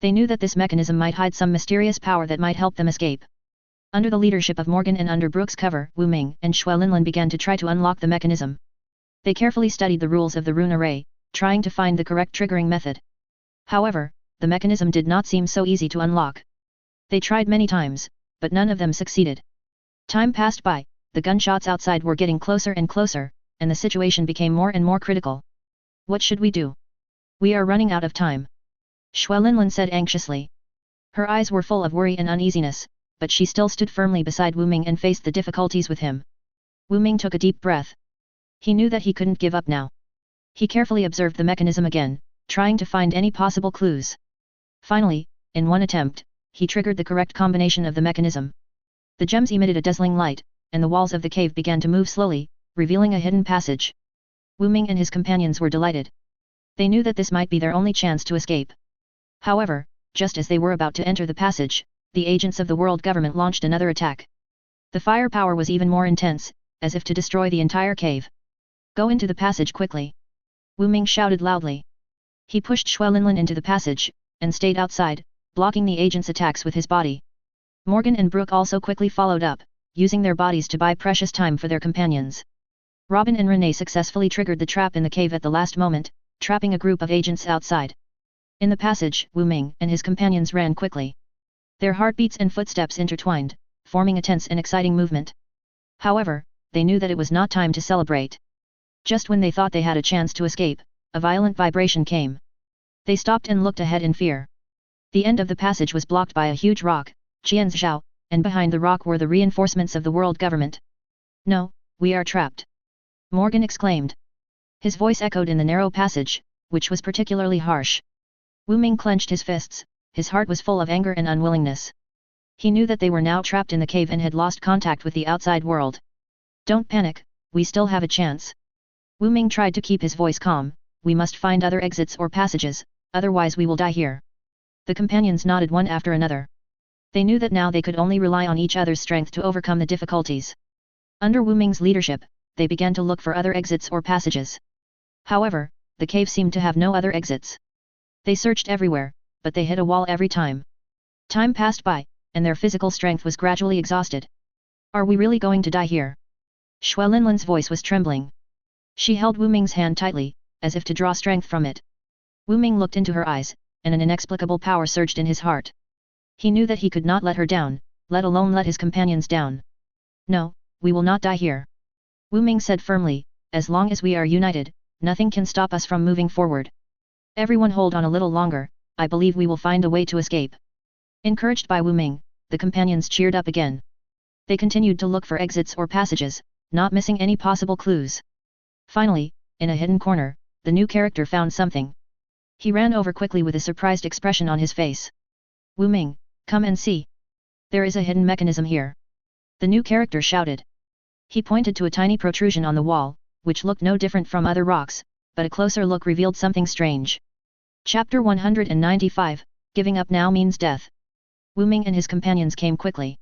They knew that this mechanism might hide some mysterious power that might help them escape. Under the leadership of Morgan and under Brooke's cover, Wu Ming and Xue Linlin began to try to unlock the mechanism. They carefully studied the rules of the rune array, trying to find the correct triggering method. However, the mechanism did not seem so easy to unlock. They tried many times, but none of them succeeded. Time passed by, the gunshots outside were getting closer and closer, and the situation became more and more critical. "What should we do? We are running out of time," Xue Linlin said anxiously. Her eyes were full of worry and uneasiness, but she still stood firmly beside Wu Ming and faced the difficulties with him. Wu Ming took a deep breath. He knew that he couldn't give up now. He carefully observed the mechanism again, trying to find any possible clues. Finally, in one attempt, he triggered the correct combination of the mechanism. The gems emitted a dazzling light, and the walls of the cave began to move slowly, revealing a hidden passage. Wu Ming and his companions were delighted. They knew that this might be their only chance to escape. However, just as they were about to enter the passage, the agents of the world government launched another attack. The firepower was even more intense, as if to destroy the entire cave. "Go into the passage quickly!" Wu Ming shouted loudly. He pushed Xue Linlin into the passage, and stayed outside, blocking the agent's attacks with his body. Morgan and Brooke also quickly followed up, using their bodies to buy precious time for their companions. Robin and Renee successfully triggered the trap in the cave at the last moment, trapping a group of agents outside. In the passage, Wu Ming and his companions ran quickly. Their heartbeats and footsteps intertwined, forming a tense and exciting movement. However, they knew that it was not time to celebrate. Just when they thought they had a chance to escape, a violent vibration came. They stopped and looked ahead in fear. The end of the passage was blocked by a huge rock, Qian's Zhao, and behind the rock were the reinforcements of the world government. "No, we are trapped!" Morgan exclaimed. His voice echoed in the narrow passage, which was particularly harsh. Wu Ming clenched his fists, his heart was full of anger and unwillingness. He knew that they were now trapped in the cave and had lost contact with the outside world. "Don't panic, we still have a chance." Wu Ming tried to keep his voice calm. "We must find other exits or passages, otherwise we will die here." The companions nodded one after another. They knew that now they could only rely on each other's strength to overcome the difficulties. Under Wu Ming's leadership, they began to look for other exits or passages. However, the cave seemed to have no other exits. They searched everywhere, but they hit a wall every time. Time passed by, and their physical strength was gradually exhausted. "Are we really going to die here?" Xue Linlin's voice was trembling. She held Wu Ming's hand tightly, as if to draw strength from it. Wu Ming looked into her eyes, and an inexplicable power surged in his heart. He knew that he could not let her down, let alone let his companions down. "No, we will not die here," Wu Ming said firmly. "As long as we are united, nothing can stop us from moving forward. Everyone hold on a little longer, I believe we will find a way to escape." Encouraged by Wu Ming, the companions cheered up again. They continued to look for exits or passages, not missing any possible clues. Finally, in a hidden corner, the new character found something. He ran over quickly with a surprised expression on his face. "Wu Ming, come and see. There is a hidden mechanism here," the new character shouted. He pointed to a tiny protrusion on the wall, which looked no different from other rocks, but a closer look revealed something strange. Chapter 195, Giving Up Now Means Death. Wu Ming and his companions came quickly.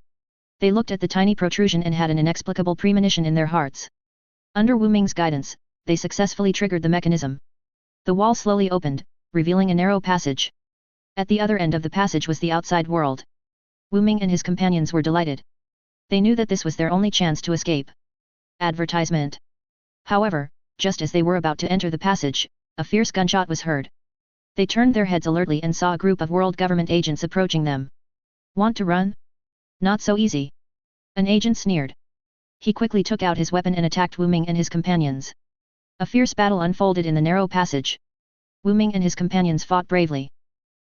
They looked at the tiny protrusion and had an inexplicable premonition in their hearts. Under Wu Ming's guidance, they successfully triggered the mechanism. The wall slowly opened, revealing a narrow passage. At the other end of the passage was the outside world. Wu Ming and his companions were delighted. They knew that this was their only chance to escape. Advertisement. However, just as they were about to enter the passage, a fierce gunshot was heard. They turned their heads alertly and saw a group of world government agents approaching them. "Want to run? Not so easy." An agent sneered. He quickly took out his weapon and attacked Wu Ming and his companions. A fierce battle unfolded in the narrow passage. Wu Ming and his companions fought bravely.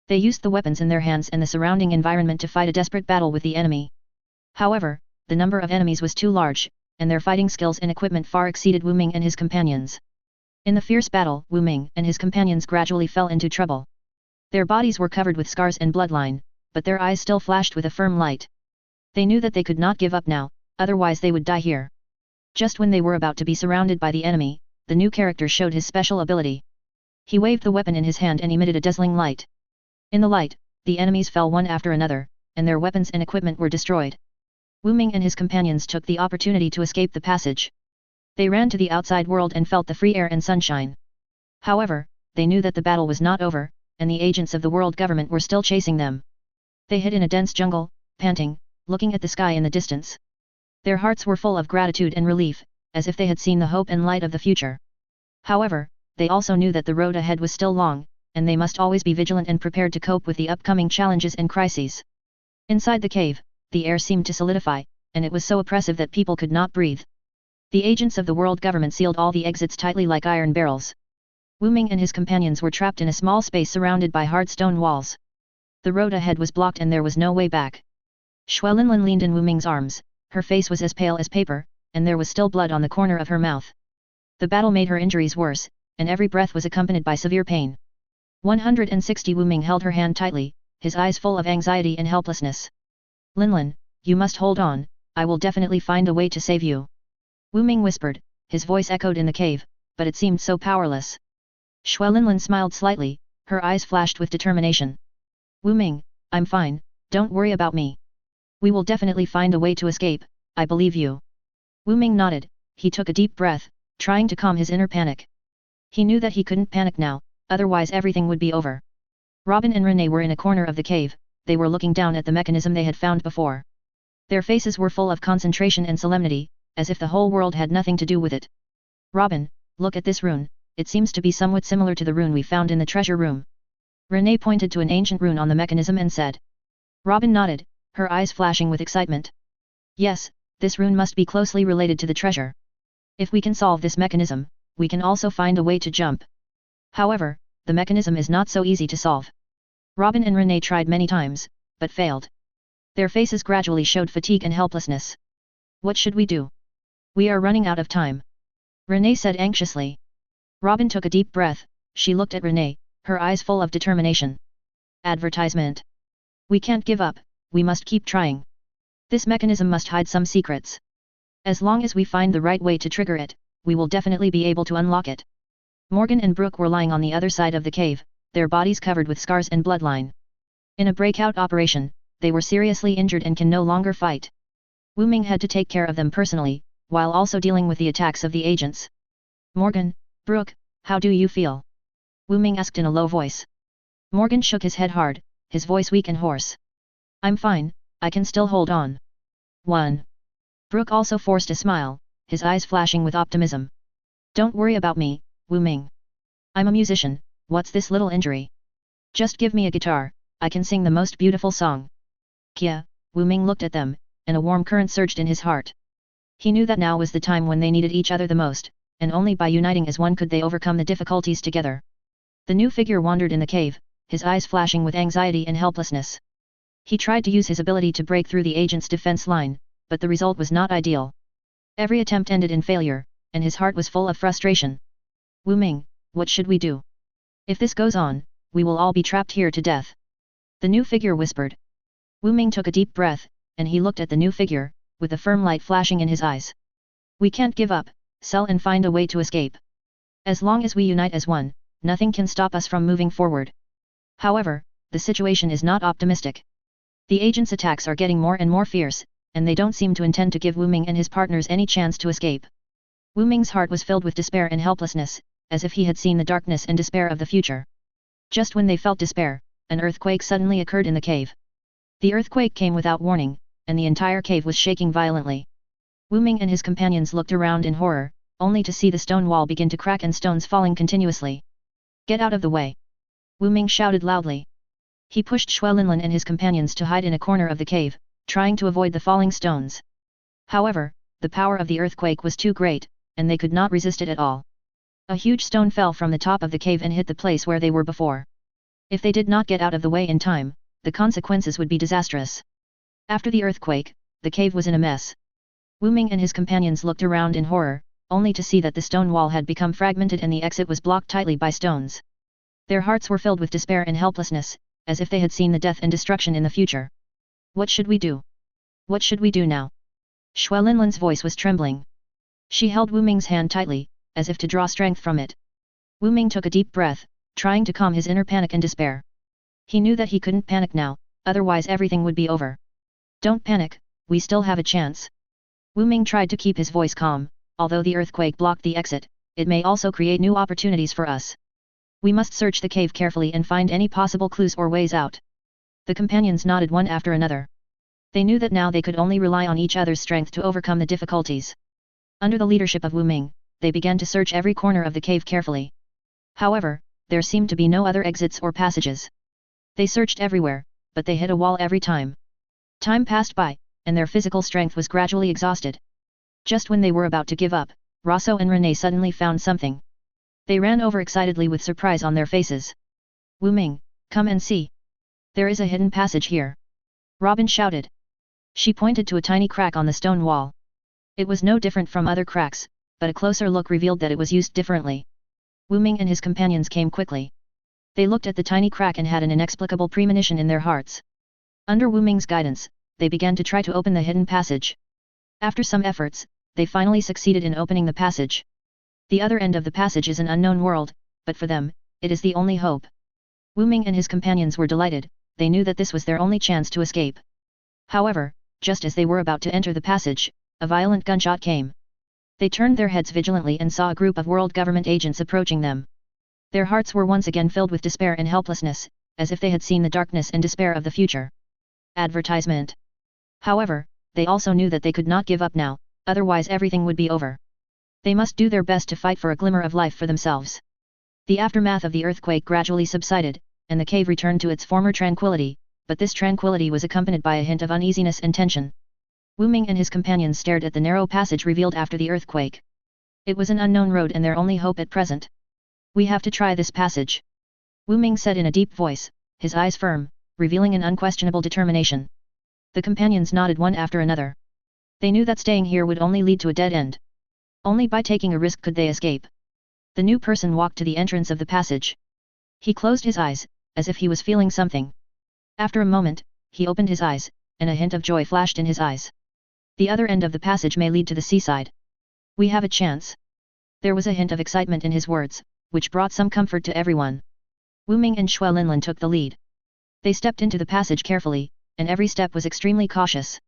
They used the weapons in their hands and the surrounding environment to fight a desperate battle with the enemy. However, the number of enemies was too large, and their fighting skills and equipment far exceeded Wu Ming and his companions. In the fierce battle, Wu Ming and his companions gradually fell into trouble. Their bodies were covered with scars and bloodline, but their eyes still flashed with a firm light. They knew that they could not give up now, otherwise they would die here. Just when they were about to be surrounded by the enemy, the new character showed his special ability. He waved the weapon in his hand and emitted a dazzling light. In the light, the enemies fell one after another, and their weapons and equipment were destroyed. Wu Ming and his companions took the opportunity to escape the passage. They ran to the outside world and felt the free air and sunshine. However, they knew that the battle was not over, and the agents of the world government were still chasing them. They hid in a dense jungle, panting, looking at the sky in the distance. Their hearts were full of gratitude and relief, as if they had seen the hope and light of the future. However, they also knew that the road ahead was still long, and they must always be vigilant and prepared to cope with the upcoming challenges and crises. Inside the cave, the air seemed to solidify, and it was so oppressive that people could not breathe. The agents of the world government sealed all the exits tightly like iron barrels. Wu Ming and his companions were trapped in a small space surrounded by hard stone walls. The road ahead was blocked and there was no way back. Xue Linlin leaned in Wu Ming's arms, her face was as pale as paper, and there was still blood on the corner of her mouth. The battle made her injuries worse, and every breath was accompanied by severe pain. 160 Wu Ming held her hand tightly, his eyes full of anxiety and helplessness. "Linlin, you must hold on, I will definitely find a way to save you," Wu Ming whispered, his voice echoed in the cave, but it seemed so powerless. Xue Linlin smiled slightly, her eyes flashed with determination. "Wu Ming, I'm fine, don't worry about me. We will definitely find a way to escape, I believe you." Wu Ming nodded, he took a deep breath, trying to calm his inner panic. He knew that he couldn't panic now, otherwise everything would be over. Robin and Renee were in a corner of the cave, they were looking down at the mechanism they had found before. Their faces were full of concentration and solemnity, as if the whole world had nothing to do with it. Robin, look at this rune, it seems to be somewhat similar to the rune we found in the treasure room. Renee pointed to an ancient rune on the mechanism and said. Robin nodded, her eyes flashing with excitement. Yes, this rune must be closely related to the treasure. If we can solve this mechanism, we can also find a way to jump. However, the mechanism is not so easy to solve. Robin and Renee tried many times, but failed. Their faces gradually showed fatigue and helplessness. What should we do? We are running out of time. Renee said anxiously. Robin took a deep breath, she looked at Renee, her eyes full of determination. Advertisement. We can't give up, we must keep trying. This mechanism must hide some secrets. As long as we find the right way to trigger it, we will definitely be able to unlock it. Morgan and Brooke were lying on the other side of the cave, their bodies covered with scars and bloodline. In a breakout operation, they were seriously injured and can no longer fight. Wu Ming had to take care of them personally, while also dealing with the attacks of the agents. Morgan, Brooke, how do you feel? Wu Ming asked in a low voice. Morgan shook his head hard, his voice weak and hoarse. I'm fine, I can still hold on. 1. Brooke also forced a smile, his eyes flashing with optimism. Don't worry about me, Wu Ming. I'm a musician, what's this little injury? Just give me a guitar, I can sing the most beautiful song. Kia, Wu Ming looked at them, and a warm current surged in his heart. He knew that now was the time when they needed each other the most, and only by uniting as one could they overcome the difficulties together. The new figure wandered in the cave, his eyes flashing with anxiety and helplessness. He tried to use his ability to break through the agent's defense line, but the result was not ideal. Every attempt ended in failure, and his heart was full of frustration. Wu Ming, what should we do? If this goes on, we will all be trapped here to death. The new figure whispered. Wu Ming took a deep breath, and he looked at the new figure, with a firm light flashing in his eyes. We can't give up, sell and find a way to escape. As long as we unite as one, nothing can stop us from moving forward. However, the situation is not optimistic. The agents' attacks are getting more and more fierce, and they don't seem to intend to give Wu Ming and his partners any chance to escape. Wu Ming's heart was filled with despair and helplessness, as if he had seen the darkness and despair of the future. Just when they felt despair, an earthquake suddenly occurred in the cave. The earthquake came without warning, and the entire cave was shaking violently. Wu Ming and his companions looked around in horror, only to see the stone wall begin to crack and stones falling continuously. Get out of the way! Wu Ming shouted loudly. He pushed Xuelinlin and his companions to hide in a corner of the cave, trying to avoid the falling stones. However, the power of the earthquake was too great, and they could not resist it at all. A huge stone fell from the top of the cave and hit the place where they were before. If they did not get out of the way in time, the consequences would be disastrous. After the earthquake, the cave was in a mess. Wu Ming and his companions looked around in horror, only to see that the stone wall had become fragmented and the exit was blocked tightly by stones. Their hearts were filled with despair and helplessness, as if they had seen the death and destruction in the future. What should we do? What should we do now? Xuelinlin's voice was trembling. She held Wu Ming's hand tightly, as if to draw strength from it. Wu Ming took a deep breath, trying to calm his inner panic and despair. He knew that he couldn't panic now, otherwise everything would be over. Don't panic, we still have a chance. Wu Ming tried to keep his voice calm, although the earthquake blocked the exit, it may also create new opportunities for us. We must search the cave carefully and find any possible clues or ways out. The companions nodded one after another. They knew that now they could only rely on each other's strength to overcome the difficulties. Under the leadership of Wu Ming, they began to search every corner of the cave carefully. However, there seemed to be no other exits or passages. They searched everywhere, but they hit a wall every time. Time passed by, and their physical strength was gradually exhausted. Just when they were about to give up, Rosso and Renee suddenly found something. They ran over excitedly with surprise on their faces. Wu Ming, come and see. There is a hidden passage here. Robin shouted. She pointed to a tiny crack on the stone wall. It was no different from other cracks, but a closer look revealed that it was used differently. Wu Ming and his companions came quickly. They looked at the tiny crack and had an inexplicable premonition in their hearts. Under Wu Ming's guidance, they began to try to open the hidden passage. After some efforts, they finally succeeded in opening the passage. The other end of the passage is an unknown world, but for them, it is the only hope. Wu Ming and his companions were delighted, they knew that this was their only chance to escape. However, just as they were about to enter the passage, a violent gunshot came. They turned their heads vigilantly and saw a group of world government agents approaching them. Their hearts were once again filled with despair and helplessness, as if they had seen the darkness and despair of the future. Advertisement. However, they also knew that they could not give up now, otherwise everything would be over. They must do their best to fight for a glimmer of life for themselves. The aftermath of the earthquake gradually subsided, and the cave returned to its former tranquility, but this tranquility was accompanied by a hint of uneasiness and tension. Wu Ming and his companions stared at the narrow passage revealed after the earthquake. It was an unknown road and their only hope at present. We have to try this passage. Wu Ming said in a deep voice, his eyes firm, revealing an unquestionable determination. The companions nodded one after another. They knew that staying here would only lead to a dead end. Only by taking a risk could they escape. The new person walked to the entrance of the passage. He closed his eyes, as if he was feeling something. After a moment, he opened his eyes, and a hint of joy flashed in his eyes. The other end of the passage may lead to the seaside. We have a chance. There was a hint of excitement in his words, which brought some comfort to everyone. Wu Ming and Xue Linlin took the lead. They stepped into the passage carefully, and every step was extremely cautious.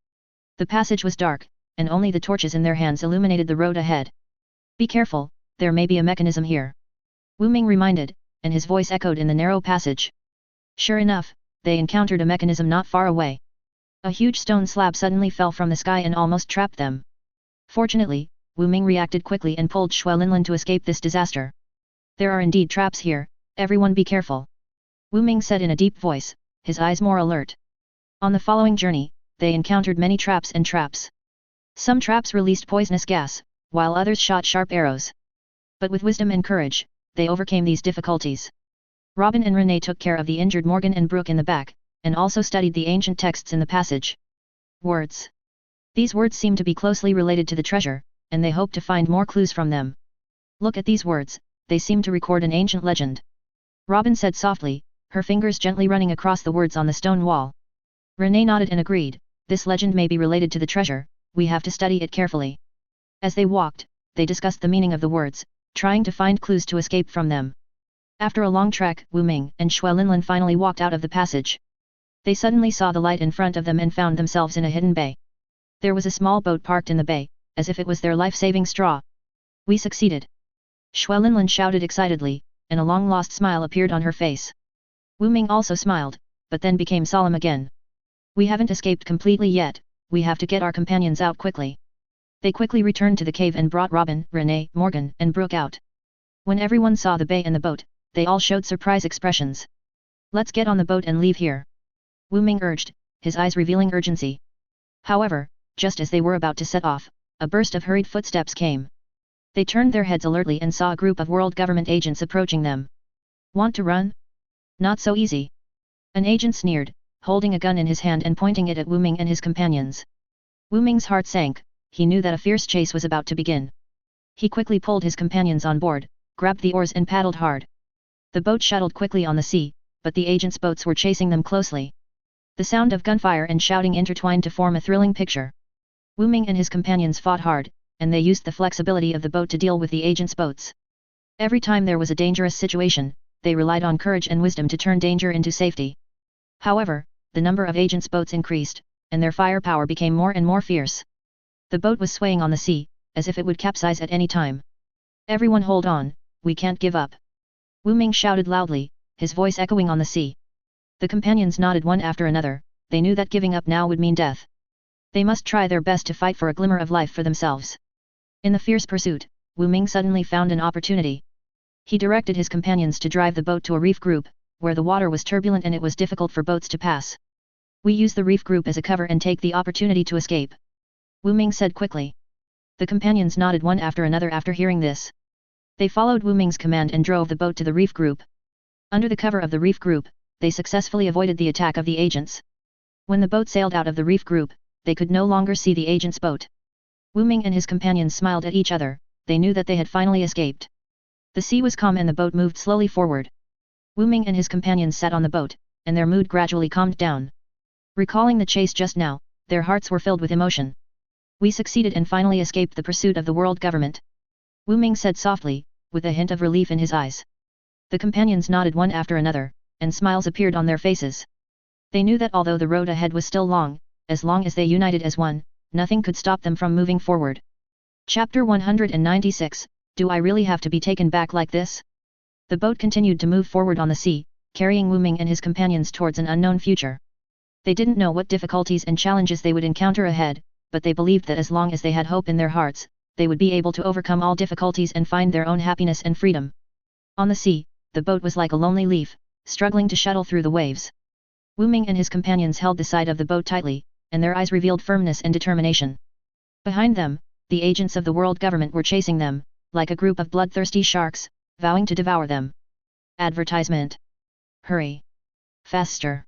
The passage was dark, and only the torches in their hands illuminated the road ahead. Be careful, there may be a mechanism here. Wu Ming reminded, and his voice echoed in the narrow passage. Sure enough, they encountered a mechanism not far away. A huge stone slab suddenly fell from the sky and almost trapped them. Fortunately, Wu Ming reacted quickly and pulled Xue Linlin to escape this disaster. There are indeed traps here, everyone be careful. Wu Ming said in a deep voice, his eyes more alert. On the following journey, they encountered many traps and traps. Some traps released poisonous gas, while others shot sharp arrows. But with wisdom and courage, they overcame these difficulties. Robin and Renee took care of the injured Morgan and Brooke in the back, and also studied the ancient texts in the passage. Words. These words seem to be closely related to the treasure, and they hope to find more clues from them. Look at these words, they seem to record an ancient legend. Robin said softly, her fingers gently running across the words on the stone wall. Renee nodded and agreed, this legend may be related to the treasure, we have to study it carefully. As they walked, they discussed the meaning of the words, trying to find clues to escape from them. After a long trek, Wu Ming and Xue Linlin finally walked out of the passage. They suddenly saw the light in front of them and found themselves in a hidden bay. There was a small boat parked in the bay, as if it was their life-saving straw. We succeeded! Xue Linlin shouted excitedly, and a long-lost smile appeared on her face. Wu Ming also smiled, but then became solemn again. We haven't escaped completely yet, we have to get our companions out quickly. They quickly returned to the cave and brought Robin, Renee, Morgan, and Brooke out. When everyone saw the bay and the boat, they all showed surprise expressions. Let's get on the boat and leave here. Wu Ming urged, his eyes revealing urgency. However, just as they were about to set off, a burst of hurried footsteps came. They turned their heads alertly and saw a group of world government agents approaching them. Want to run? Not so easy. An agent sneered, holding a gun in his hand and pointing it at Wu Ming and his companions. Wu Ming's heart sank, he knew that a fierce chase was about to begin. He quickly pulled his companions on board, grabbed the oars and paddled hard. The boat shuttled quickly on the sea, but the agents' boats were chasing them closely. The sound of gunfire and shouting intertwined to form a thrilling picture. Wu Ming and his companions fought hard, and they used the flexibility of the boat to deal with the agents' boats. Every time there was a dangerous situation, they relied on courage and wisdom to turn danger into safety. However, the number of agents' boats increased, and their firepower became more and more fierce. The boat was swaying on the sea, as if it would capsize at any time. Everyone hold on, we can't give up. Wu Ming shouted loudly, his voice echoing on the sea. The companions nodded one after another, they knew that giving up now would mean death. They must try their best to fight for a glimmer of life for themselves. In the fierce pursuit, Wu Ming suddenly found an opportunity. He directed his companions to drive the boat to a reef group, where the water was turbulent and it was difficult for boats to pass. We use the reef group as a cover and take the opportunity to escape. Wu Ming said quickly. The companions nodded one after another after hearing this. They followed Wu Ming's command and drove the boat to the reef group. Under the cover of the reef group, they successfully avoided the attack of the agents. When the boat sailed out of the reef group, they could no longer see the agent's boat. Wu Ming and his companions smiled at each other, they knew that they had finally escaped. The sea was calm and the boat moved slowly forward. Wu Ming and his companions sat on the boat, and their mood gradually calmed down. Recalling the chase just now, their hearts were filled with emotion. We succeeded and finally escaped the pursuit of the world government. Wu Ming said softly, with a hint of relief in his eyes. The companions nodded one after another, and smiles appeared on their faces. They knew that although the road ahead was still long as they united as one, nothing could stop them from moving forward. Chapter 196, Do I really have to be taken back like this? The boat continued to move forward on the sea, carrying Wu Ming and his companions towards an unknown future. They didn't know what difficulties and challenges they would encounter ahead, but they believed that as long as they had hope in their hearts, they would be able to overcome all difficulties and find their own happiness and freedom. On the sea, the boat was like a lonely leaf, struggling to shuttle through the waves. Wu Ming and his companions held the side of the boat tightly, and their eyes revealed firmness and determination. Behind them, the agents of the world government were chasing them, like a group of bloodthirsty sharks, vowing to devour them. Advertisement. Hurry. Faster.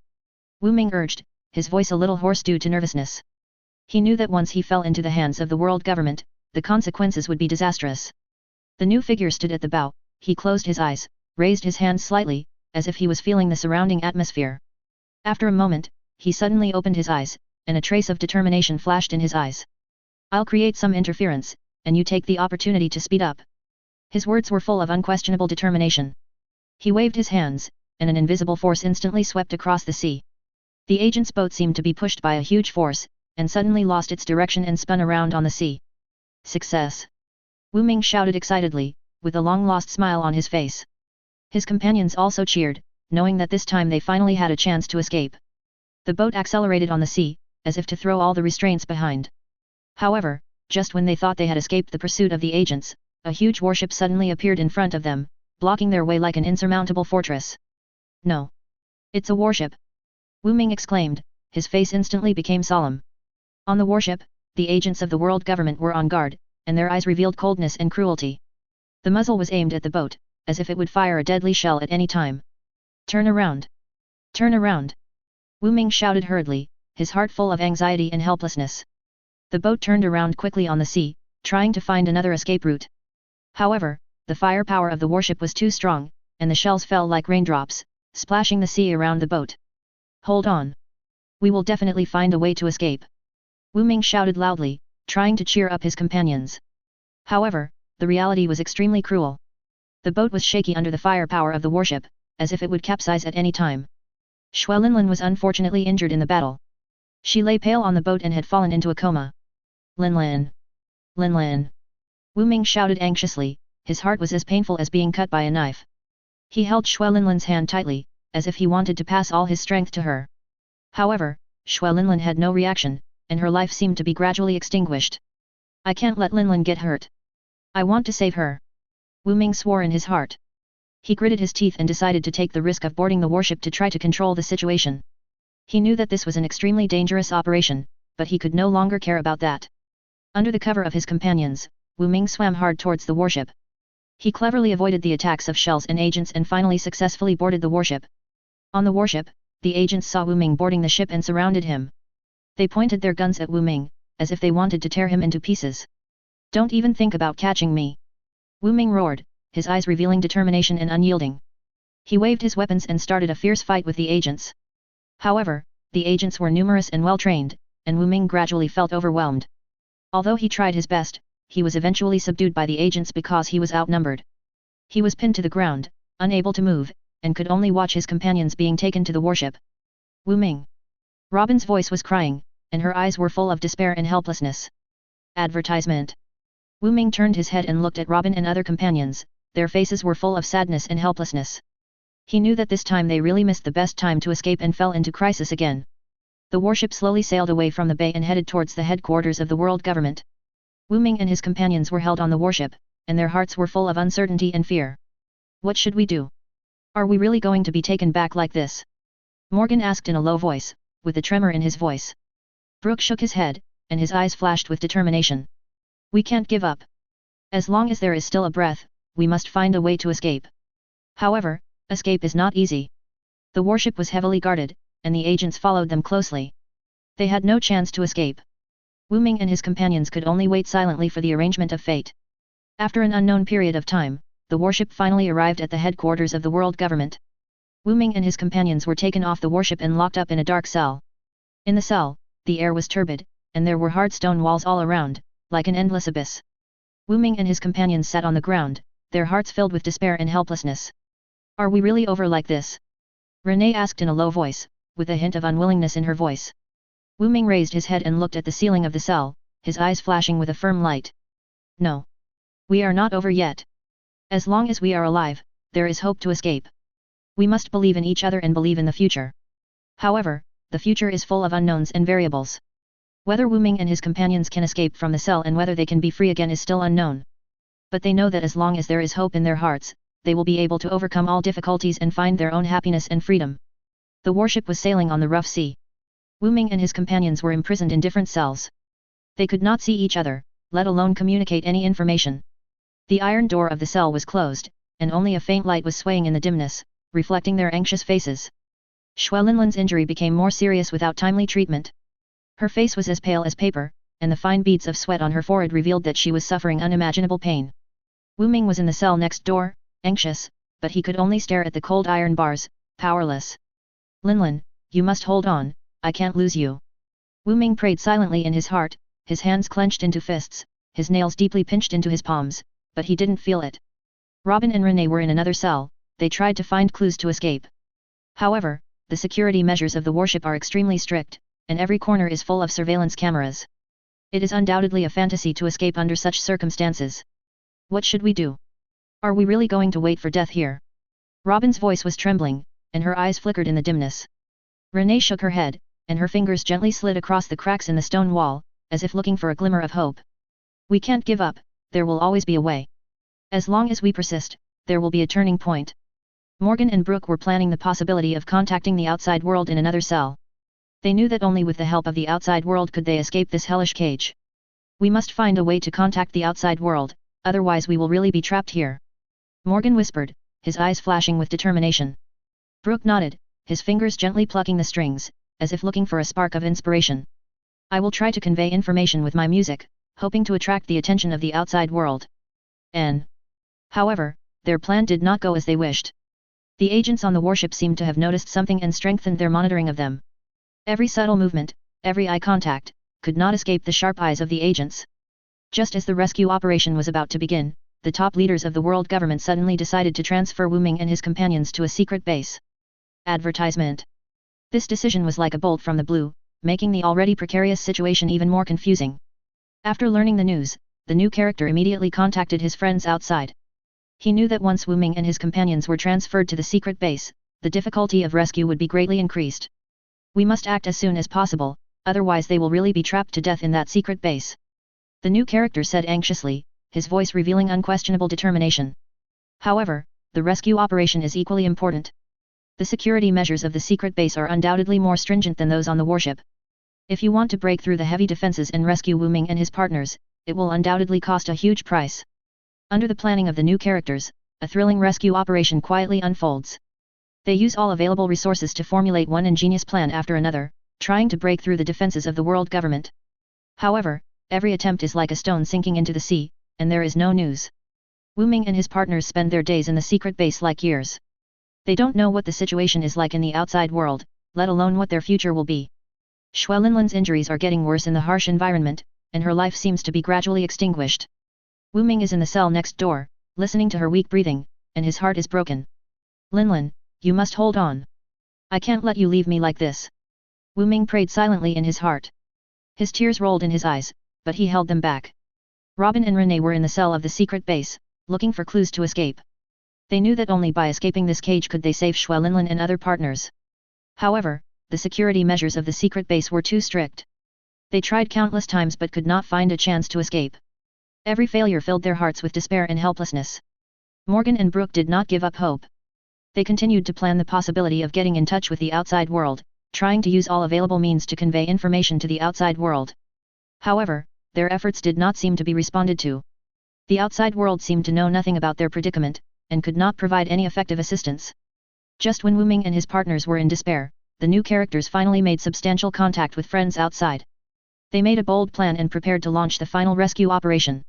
Wu Ming urged, his voice a little hoarse due to nervousness. He knew that once he fell into the hands of the world government, the consequences would be disastrous. The new figure stood at the bow, he closed his eyes, raised his hands slightly, as if he was feeling the surrounding atmosphere. After a moment, he suddenly opened his eyes, and a trace of determination flashed in his eyes. I'll create some interference, and you take the opportunity to speed up. His words were full of unquestionable determination. He waved his hands, and an invisible force instantly swept across the sea. The agent's boat seemed to be pushed by a huge force, and suddenly lost its direction and spun around on the sea. Success! Wu Ming shouted excitedly, with a long-lost smile on his face. His companions also cheered, knowing that this time they finally had a chance to escape. The boat accelerated on the sea, as if to throw all the restraints behind. However, just when they thought they had escaped the pursuit of the agents, a huge warship suddenly appeared in front of them, blocking their way like an insurmountable fortress. No! It's a warship! Wu Ming exclaimed, his face instantly became solemn. On the warship, the agents of the world government were on guard, and their eyes revealed coldness and cruelty. The muzzle was aimed at the boat, as if it would fire a deadly shell at any time. Turn around! Turn around! Wu Ming shouted hurriedly, his heart full of anxiety and helplessness. The boat turned around quickly on the sea, trying to find another escape route. However, the firepower of the warship was too strong, and the shells fell like raindrops, splashing the sea around the boat. Hold on! We will definitely find a way to escape! Wu Ming shouted loudly, trying to cheer up his companions. However, the reality was extremely cruel. The boat was shaky under the firepower of the warship, as if it would capsize at any time. Xue Linlin was unfortunately injured in the battle. She lay pale on the boat and had fallen into a coma. Linlin! Linlin! Wu Ming shouted anxiously, his heart was as painful as being cut by a knife. He held Xue Linlin's hand tightly, as if he wanted to pass all his strength to her. However, Xue Linlin had no reaction, and her life seemed to be gradually extinguished. I can't let Linlin get hurt. I want to save her. Wu Ming swore in his heart. He gritted his teeth and decided to take the risk of boarding the warship to try to control the situation. He knew that this was an extremely dangerous operation, but he could no longer care about that. Under the cover of his companions, Wu Ming swam hard towards the warship. He cleverly avoided the attacks of shells and agents and finally successfully boarded the warship. On the warship, the agents saw Wu Ming boarding the ship and surrounded him. They pointed their guns at Wu Ming, as if they wanted to tear him into pieces. Don't even think about catching me! Wu Ming roared, his eyes revealing determination and unyielding. He waved his weapons and started a fierce fight with the agents. However, the agents were numerous and well-trained, and Wu Ming gradually felt overwhelmed. Although he tried his best, he was eventually subdued by the agents because he was outnumbered. He was pinned to the ground, unable to move, and could only watch his companions being taken to the warship. Wu Ming! Robin's voice was crying, and her eyes were full of despair and helplessness. Advertisement. Wu Ming turned his head and looked at Robin and other companions, their faces were full of sadness and helplessness. He knew that this time they really missed the best time to escape and fell into crisis again. The warship slowly sailed away from the bay and headed towards the headquarters of the world government. Wu Ming and his companions were held on the warship, and their hearts were full of uncertainty and fear. What should we do? Are we really going to be taken back like this? Morgan asked in a low voice, with a tremor in his voice. Brooke shook his head, and his eyes flashed with determination. We can't give up. As long as there is still a breath, we must find a way to escape. However, escape is not easy. The warship was heavily guarded, and the agents followed them closely. They had no chance to escape. Wu Ming and his companions could only wait silently for the arrangement of fate. After an unknown period of time, the warship finally arrived at the headquarters of the world government. Wu Ming and his companions were taken off the warship and locked up in a dark cell. In the cell, the air was turbid, and there were hard stone walls all around, like an endless abyss. Wu Ming and his companions sat on the ground, their hearts filled with despair and helplessness. Are we really over like this? Renee asked in a low voice, with a hint of unwillingness in her voice. Wu Ming raised his head and looked at the ceiling of the cell, his eyes flashing with a firm light. No. We are not over yet. As long as we are alive, there is hope to escape. We must believe in each other and believe in the future. However, the future is full of unknowns and variables. Whether Wu Ming and his companions can escape from the cell and whether they can be free again is still unknown. But they know that as long as there is hope in their hearts, they will be able to overcome all difficulties and find their own happiness and freedom. The warship was sailing on the rough sea. Wu Ming and his companions were imprisoned in different cells. They could not see each other, let alone communicate any information. The iron door of the cell was closed, and only a faint light was swaying in the dimness, reflecting their anxious faces. Xue Linlin's injury became more serious without timely treatment. Her face was as pale as paper, and the fine beads of sweat on her forehead revealed that she was suffering unimaginable pain. Wu Ming was in the cell next door, anxious, but he could only stare at the cold iron bars, powerless. Linlin, you must hold on, I can't lose you. Wu Ming prayed silently in his heart, his hands clenched into fists, his nails deeply pinched into his palms, but he didn't feel it. Robin and Renee were in another cell, they tried to find clues to escape. However, the security measures of the warship are extremely strict, and every corner is full of surveillance cameras. It is undoubtedly a fantasy to escape under such circumstances. What should we do? Are we really going to wait for death here? Robin's voice was trembling, and her eyes flickered in the dimness. Renee shook her head, and her fingers gently slid across the cracks in the stone wall, as if looking for a glimmer of hope. We can't give up, there will always be a way. As long as we persist, there will be a turning point. Morgan and Brooke were planning the possibility of contacting the outside world in another cell. They knew that only with the help of the outside world could they escape this hellish cage. We must find a way to contact the outside world, otherwise we will really be trapped here. Morgan whispered, his eyes flashing with determination. Brooke nodded, his fingers gently plucking the strings, as if looking for a spark of inspiration. I will try to convey information with my music, hoping to attract the attention of the outside world. However, their plan did not go as they wished. The agents on the warship seemed to have noticed something and strengthened their monitoring of them. Every subtle movement, every eye contact, could not escape the sharp eyes of the agents. Just as the rescue operation was about to begin, the top leaders of the world government suddenly decided to transfer Wu Ming and his companions to a secret base. Advertisement. This decision was like a bolt from the blue, making the already precarious situation even more confusing. After learning the news, the new character immediately contacted his friends outside. He knew that once Wu Ming and his companions were transferred to the secret base, the difficulty of rescue would be greatly increased. We must act as soon as possible, otherwise they will really be trapped to death in that secret base. The new character said anxiously, his voice revealing unquestionable determination. However, the rescue operation is equally important. The security measures of the secret base are undoubtedly more stringent than those on the warship. If you want to break through the heavy defenses and rescue Wu Ming and his partners, it will undoubtedly cost a huge price. Under the planning of the new characters, a thrilling rescue operation quietly unfolds. They use all available resources to formulate one ingenious plan after another, trying to break through the defenses of the world government. However, every attempt is like a stone sinking into the sea, and there is no news. Wu Ming and his partners spend their days in the secret base like years. They don't know what the situation is like in the outside world, let alone what their future will be. Xue Linlin's injuries are getting worse in the harsh environment, and her life seems to be gradually extinguished. Wu Ming is in the cell next door, listening to her weak breathing, and his heart is broken. Linlin, you must hold on. I can't let you leave me like this. Wu Ming prayed silently in his heart. His tears rolled in his eyes, but he held them back. Robin and Renee were in the cell of the secret base, looking for clues to escape. They knew that only by escaping this cage could they save Xue Linlin and other partners. However, the security measures of the secret base were too strict. They tried countless times but could not find a chance to escape. Every failure filled their hearts with despair and helplessness. Morgan and Brooke did not give up hope. They continued to plan the possibility of getting in touch with the outside world, trying to use all available means to convey information to the outside world. However, their efforts did not seem to be responded to. The outside world seemed to know nothing about their predicament, and could not provide any effective assistance. Just when Wu Ming and his partners were in despair, the new characters finally made substantial contact with friends outside. They made a bold plan and prepared to launch the final rescue operation.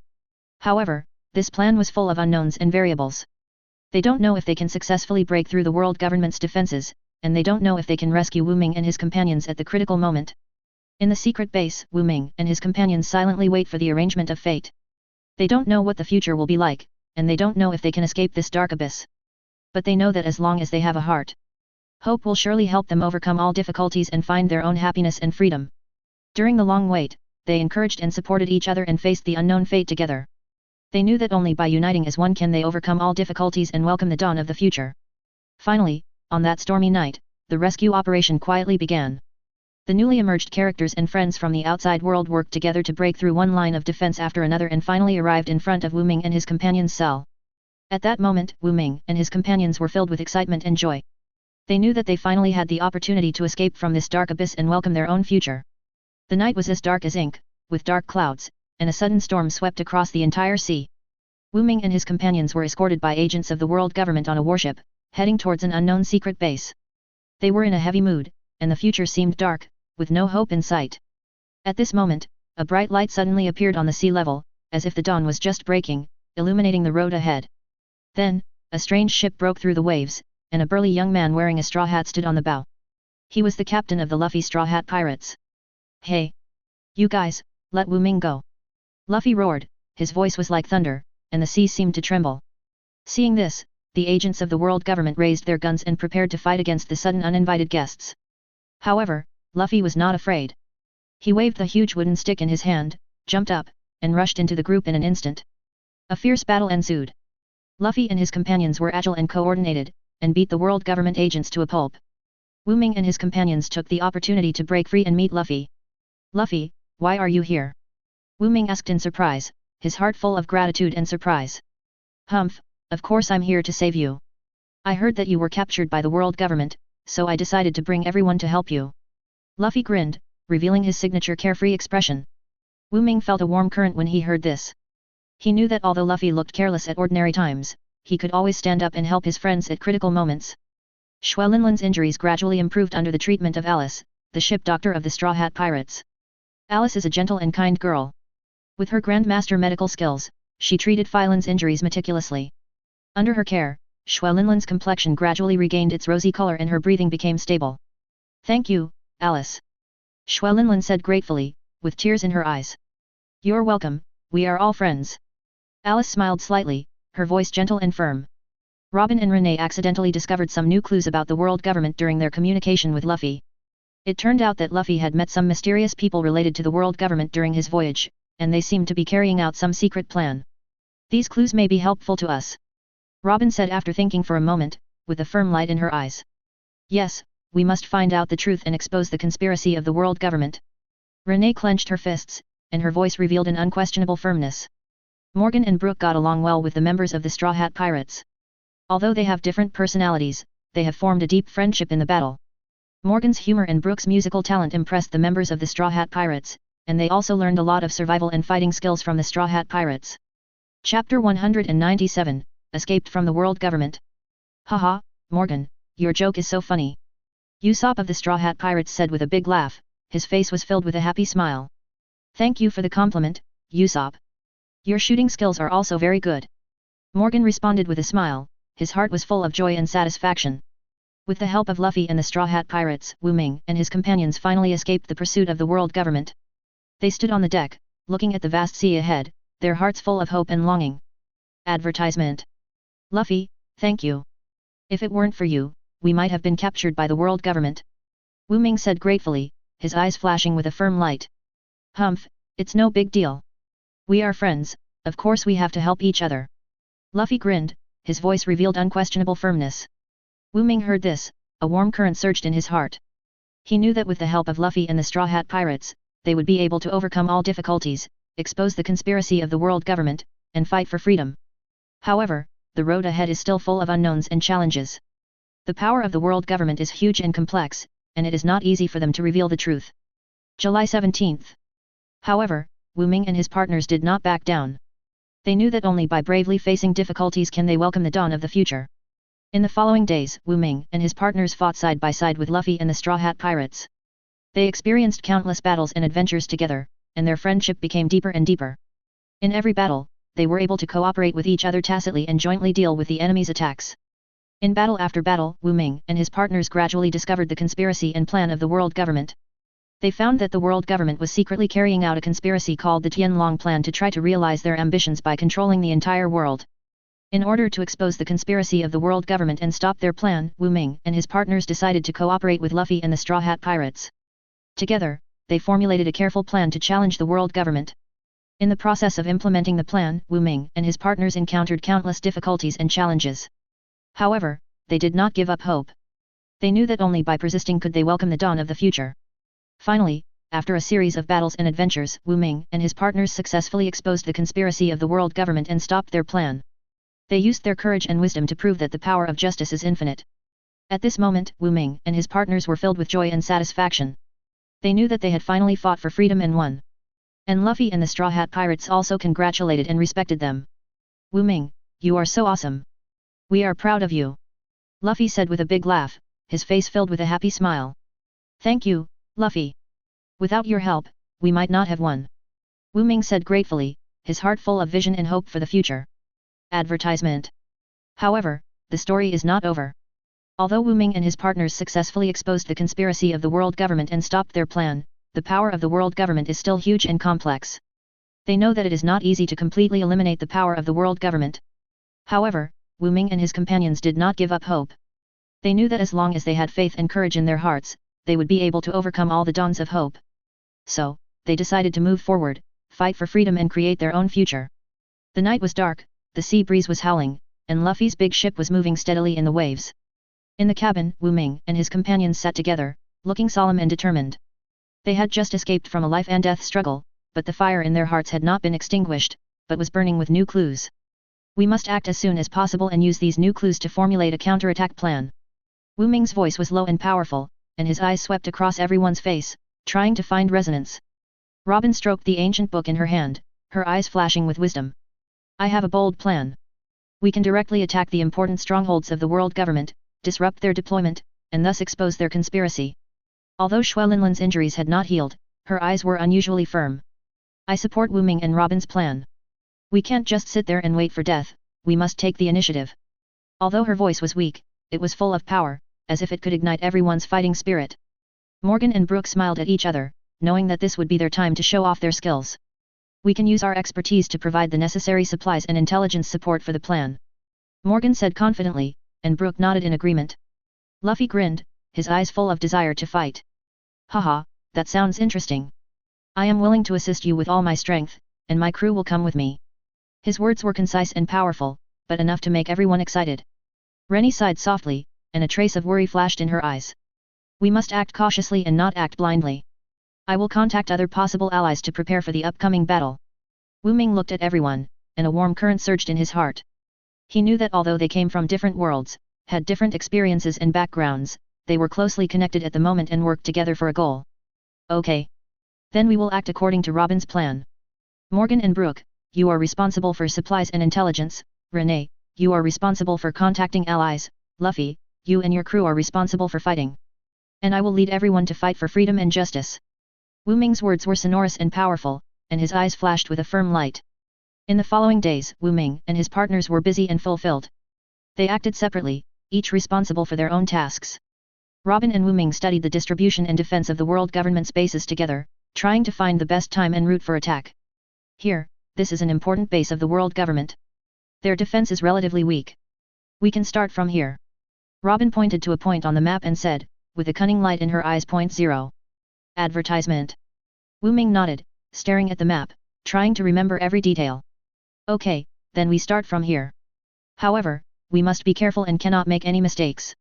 However, this plan was full of unknowns and variables. They don't know if they can successfully break through the world government's defenses, and they don't know if they can rescue Wu Ming and his companions at the critical moment. In the secret base, Wu Ming and his companions silently wait for the arrangement of fate. They don't know what the future will be like, and they don't know if they can escape this dark abyss. But they know that as long as they have a heart, hope will surely help them overcome all difficulties and find their own happiness and freedom. During the long wait, they encouraged and supported each other and faced the unknown fate together. They knew that only by uniting as one can they overcome all difficulties and welcome the dawn of the future. Finally, on that stormy night, the rescue operation quietly began. The newly emerged characters and friends from the outside world worked together to break through one line of defense after another and finally arrived in front of Wu Ming and his companion's cell. At that moment, Wu Ming and his companions were filled with excitement and joy. They knew that they finally had the opportunity to escape from this dark abyss and welcome their own future. The night was as dark as ink, with dark clouds, and a sudden storm swept across the entire sea. Wu Ming and his companions were escorted by agents of the world government on a warship, heading towards an unknown secret base. They were in a heavy mood, and the future seemed dark, with no hope in sight. At this moment, a bright light suddenly appeared on the sea level, as if the dawn was just breaking, illuminating the road ahead. Then, a strange ship broke through the waves, and a burly young man wearing a straw hat stood on the bow. He was the captain of the Luffy Straw Hat Pirates. "Hey! You guys, let Wu Ming go!" Luffy roared, his voice was like thunder, and the sea seemed to tremble. Seeing this, the agents of the world government raised their guns and prepared to fight against the sudden uninvited guests. However, Luffy was not afraid. He waved the huge wooden stick in his hand, jumped up, and rushed into the group in an instant. A fierce battle ensued. Luffy and his companions were agile and coordinated, and beat the world government agents to a pulp. Wu Ming and his companions took the opportunity to break free and meet Luffy. "Luffy, why are you here?" Wu Ming asked in surprise, his heart full of gratitude and surprise. "Humph, of course I'm here to save you. I heard that you were captured by the world government, so I decided to bring everyone to help you." Luffy grinned, revealing his signature carefree expression. Wu Ming felt a warm current when he heard this. He knew that although Luffy looked careless at ordinary times, he could always stand up and help his friends at critical moments. Xuelinlin's injuries gradually improved under the treatment of Alice, the ship doctor of the Straw Hat Pirates. Alice is a gentle and kind girl. With her grandmaster medical skills, she treated Phylin's injuries meticulously. Under her care, Xuelinlin's complexion gradually regained its rosy color and her breathing became stable. "Thank you, Alice," Xuelinlin said gratefully, with tears in her eyes. "You're welcome, we are all friends." Alice smiled slightly, her voice gentle and firm. Robin and Renee accidentally discovered some new clues about the world government during their communication with Luffy. It turned out that Luffy had met some mysterious people related to the world government during his voyage, and they seemed to be carrying out some secret plan. "These clues may be helpful to us," Robin said after thinking for a moment, with a firm light in her eyes. "Yes, we must find out the truth and expose the conspiracy of the world government." Renee clenched her fists, and her voice revealed an unquestionable firmness. Morgan and Brooke got along well with the members of the Straw Hat Pirates. Although they have different personalities, they have formed a deep friendship in the battle. Morgan's humor and Brooke's musical talent impressed the members of the Straw Hat Pirates, and they also learned a lot of survival and fighting skills from the Straw Hat Pirates. Chapter 197, Escaped from the World Government. "Haha, Morgan, your joke is so funny," Usopp of the Straw Hat Pirates said with a big laugh, his face was filled with a happy smile. "Thank you for the compliment, Usopp. Your shooting skills are also very good." Morgan responded with a smile, his heart was full of joy and satisfaction. With the help of Luffy and the Straw Hat Pirates, Wu Ming and his companions finally escaped the pursuit of the world government. They stood on the deck, looking at the vast sea ahead, their hearts full of hope and longing. Advertisement. "Luffy, thank you. If it weren't for you, we might have been captured by the world government," Wu Ming said gratefully, his eyes flashing with a firm light. "Humph, it's no big deal. We are friends, of course we have to help each other." Luffy grinned, his voice revealed unquestionable firmness. Wu Ming heard this, a warm current surged in his heart. He knew that with the help of Luffy and the Straw Hat Pirates, they would be able to overcome all difficulties, expose the conspiracy of the world government, and fight for freedom. However, the road ahead is still full of unknowns and challenges. The power of the world government is huge and complex, and it is not easy for them to reveal the truth. July 17th. However, Wu Ming and his partners did not back down. They knew that only by bravely facing difficulties can they welcome the dawn of the future. In the following days, Wu Ming and his partners fought side by side with Luffy and the Straw Hat Pirates. They experienced countless battles and adventures together, and their friendship became deeper and deeper. In every battle, they were able to cooperate with each other tacitly and jointly deal with the enemy's attacks. In battle after battle, Wu Ming and his partners gradually discovered the conspiracy and plan of the world government. They found that the world government was secretly carrying out a conspiracy called the Tianlong Plan to try to realize their ambitions by controlling the entire world. In order to expose the conspiracy of the world government and stop their plan, Wu Ming and his partners decided to cooperate with Luffy and the Straw Hat Pirates. Together, they formulated a careful plan to challenge the world government. In the process of implementing the plan, Wu Ming and his partners encountered countless difficulties and challenges. However, they did not give up hope. They knew that only by persisting could they welcome the dawn of the future. Finally, after a series of battles and adventures, Wu Ming and his partners successfully exposed the conspiracy of the world government and stopped their plan. They used their courage and wisdom to prove that the power of justice is infinite. At this moment, Wu Ming and his partners were filled with joy and satisfaction. They knew that they had finally fought for freedom and won. And Luffy and the Straw Hat Pirates also congratulated and respected them. Wu Ming, you are so awesome. We are proud of you. Luffy said with a big laugh, his face filled with a happy smile. Thank you, Luffy. Without your help, we might not have won. Wu Ming said gratefully, his heart full of vision and hope for the future. Advertisement. However, the story is not over. Although Wu Ming and his partners successfully exposed the conspiracy of the world government and stopped their plan, the power of the world government is still huge and complex. They know that it is not easy to completely eliminate the power of the world government. However, Wu Ming and his companions did not give up hope. They knew that as long as they had faith and courage in their hearts, they would be able to overcome all the dawns of hope. So, they decided to move forward, fight for freedom and create their own future. The night was dark, the sea breeze was howling, and Luffy's big ship was moving steadily in the waves. In the cabin, Wu Ming and his companions sat together, looking solemn and determined. They had just escaped from a life and death struggle, but the fire in their hearts had not been extinguished, but was burning with new clues. We must act as soon as possible and use these new clues to formulate a counterattack plan. Wu Ming's voice was low and powerful, and his eyes swept across everyone's face, trying to find resonance. Robin stroked the ancient book in her hand, her eyes flashing with wisdom. I have a bold plan. We can directly attack the important strongholds of the world government, disrupt their deployment, and thus expose their conspiracy. Although Xuelinlin's injuries had not healed, her eyes were unusually firm. I support Wu Ming and Robin's plan. We can't just sit there and wait for death, we must take the initiative. Although her voice was weak, it was full of power, as if it could ignite everyone's fighting spirit. Morgan and Brooke smiled at each other, knowing that this would be their time to show off their skills. We can use our expertise to provide the necessary supplies and intelligence support for the plan. Morgan said confidently, and Brooke nodded in agreement. Luffy grinned, his eyes full of desire to fight. Haha, that sounds interesting. I am willing to assist you with all my strength, and my crew will come with me. His words were concise and powerful, but enough to make everyone excited. Rennie sighed softly, and a trace of worry flashed in her eyes. We must act cautiously and not act blindly. I will contact other possible allies to prepare for the upcoming battle. Wu Ming looked at everyone, and a warm current surged in his heart. He knew that although they came from different worlds, had different experiences and backgrounds, they were closely connected at the moment and worked together for a goal. Okay. Then we will act according to Robin's plan. Morgan and Brooke, you are responsible for supplies and intelligence. Renee, you are responsible for contacting allies. Luffy, you and your crew are responsible for fighting. And I will lead everyone to fight for freedom and justice. Wu Ming's words were sonorous and powerful, and his eyes flashed with a firm light. In the following days, Wu Ming and his partners were busy and fulfilled. They acted separately, each responsible for their own tasks. Robin and Wu Ming studied the distribution and defense of the world government's bases together, trying to find the best time and route for attack. Here, this is an important base of the world government. Their defense is relatively weak. We can start from here. Robin pointed to a point on the map and said, with a cunning light in her eyes, Point 0. Advertisement. Wu Ming nodded, staring at the map, trying to remember every detail. Okay, then we start from here. However, we must be careful and cannot make any mistakes.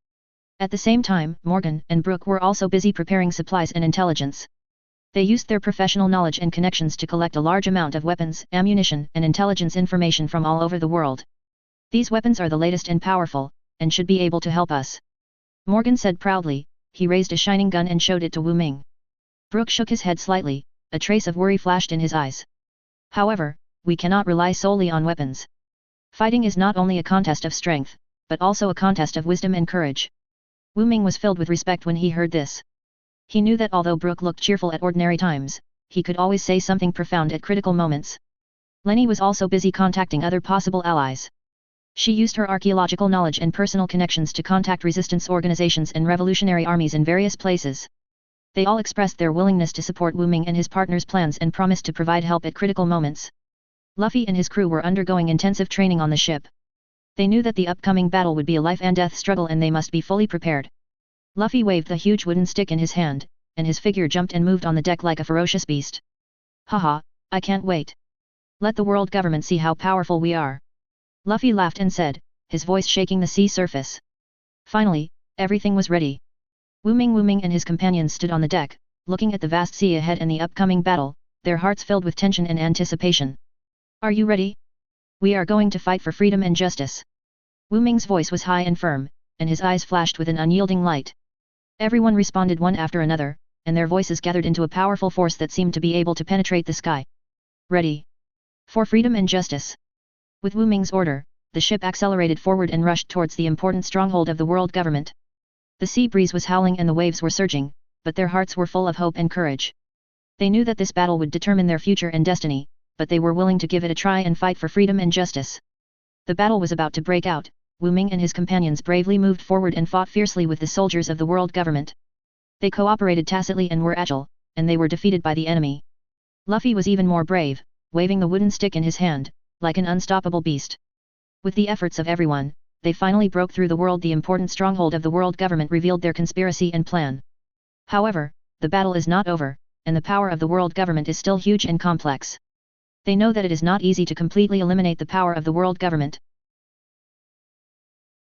At the same time, Morgan and Brooke were also busy preparing supplies and intelligence. They used their professional knowledge and connections to collect a large amount of weapons, ammunition, and intelligence information from all over the world. These weapons are the latest and powerful, and should be able to help us. Morgan said proudly, he raised a shining gun and showed it to Wu Ming. Brooke shook his head slightly, a trace of worry flashed in his eyes. However, we cannot rely solely on weapons. Fighting is not only a contest of strength, but also a contest of wisdom and courage. Wu Ming was filled with respect when he heard this. He knew that although Brooke looked cheerful at ordinary times, he could always say something profound at critical moments. Lenny was also busy contacting other possible allies. She used her archaeological knowledge and personal connections to contact resistance organizations and revolutionary armies in various places. They all expressed their willingness to support Wu Ming and his partner's plans and promised to provide help at critical moments. Luffy and his crew were undergoing intensive training on the ship. They knew that the upcoming battle would be a life and death struggle and they must be fully prepared. Luffy waved the huge wooden stick in his hand, and his figure jumped and moved on the deck like a ferocious beast. Haha, I can't wait. Let the world government see how powerful we are. Luffy laughed and said, his voice shaking the sea surface. Finally, everything was ready. Wu Ming and his companions stood on the deck, looking at the vast sea ahead and the upcoming battle, their hearts filled with tension and anticipation. Are you ready? We are going to fight for freedom and justice. Wu Ming's voice was high and firm, and his eyes flashed with an unyielding light. Everyone responded one after another, and their voices gathered into a powerful force that seemed to be able to penetrate the sky. Ready. For freedom and justice. With Wu Ming's order, the ship accelerated forward and rushed towards the important stronghold of the world government. The sea breeze was howling and the waves were surging, but their hearts were full of hope and courage. They knew that this battle would determine their future and destiny, but they were willing to give it a try and fight for freedom and justice. The battle was about to break out. Wu Ming and his companions bravely moved forward and fought fiercely with the soldiers of the world government. They cooperated tacitly and were agile, and they were defeated by the enemy. Luffy was even more brave, waving the wooden stick in his hand, like an unstoppable beast. With the efforts of everyone, they finally broke through the world. The important stronghold of the world government revealed their conspiracy and plan. However, the battle is not over, and the power of the world government is still huge and complex. They know that it is not easy to completely eliminate the power of the world government,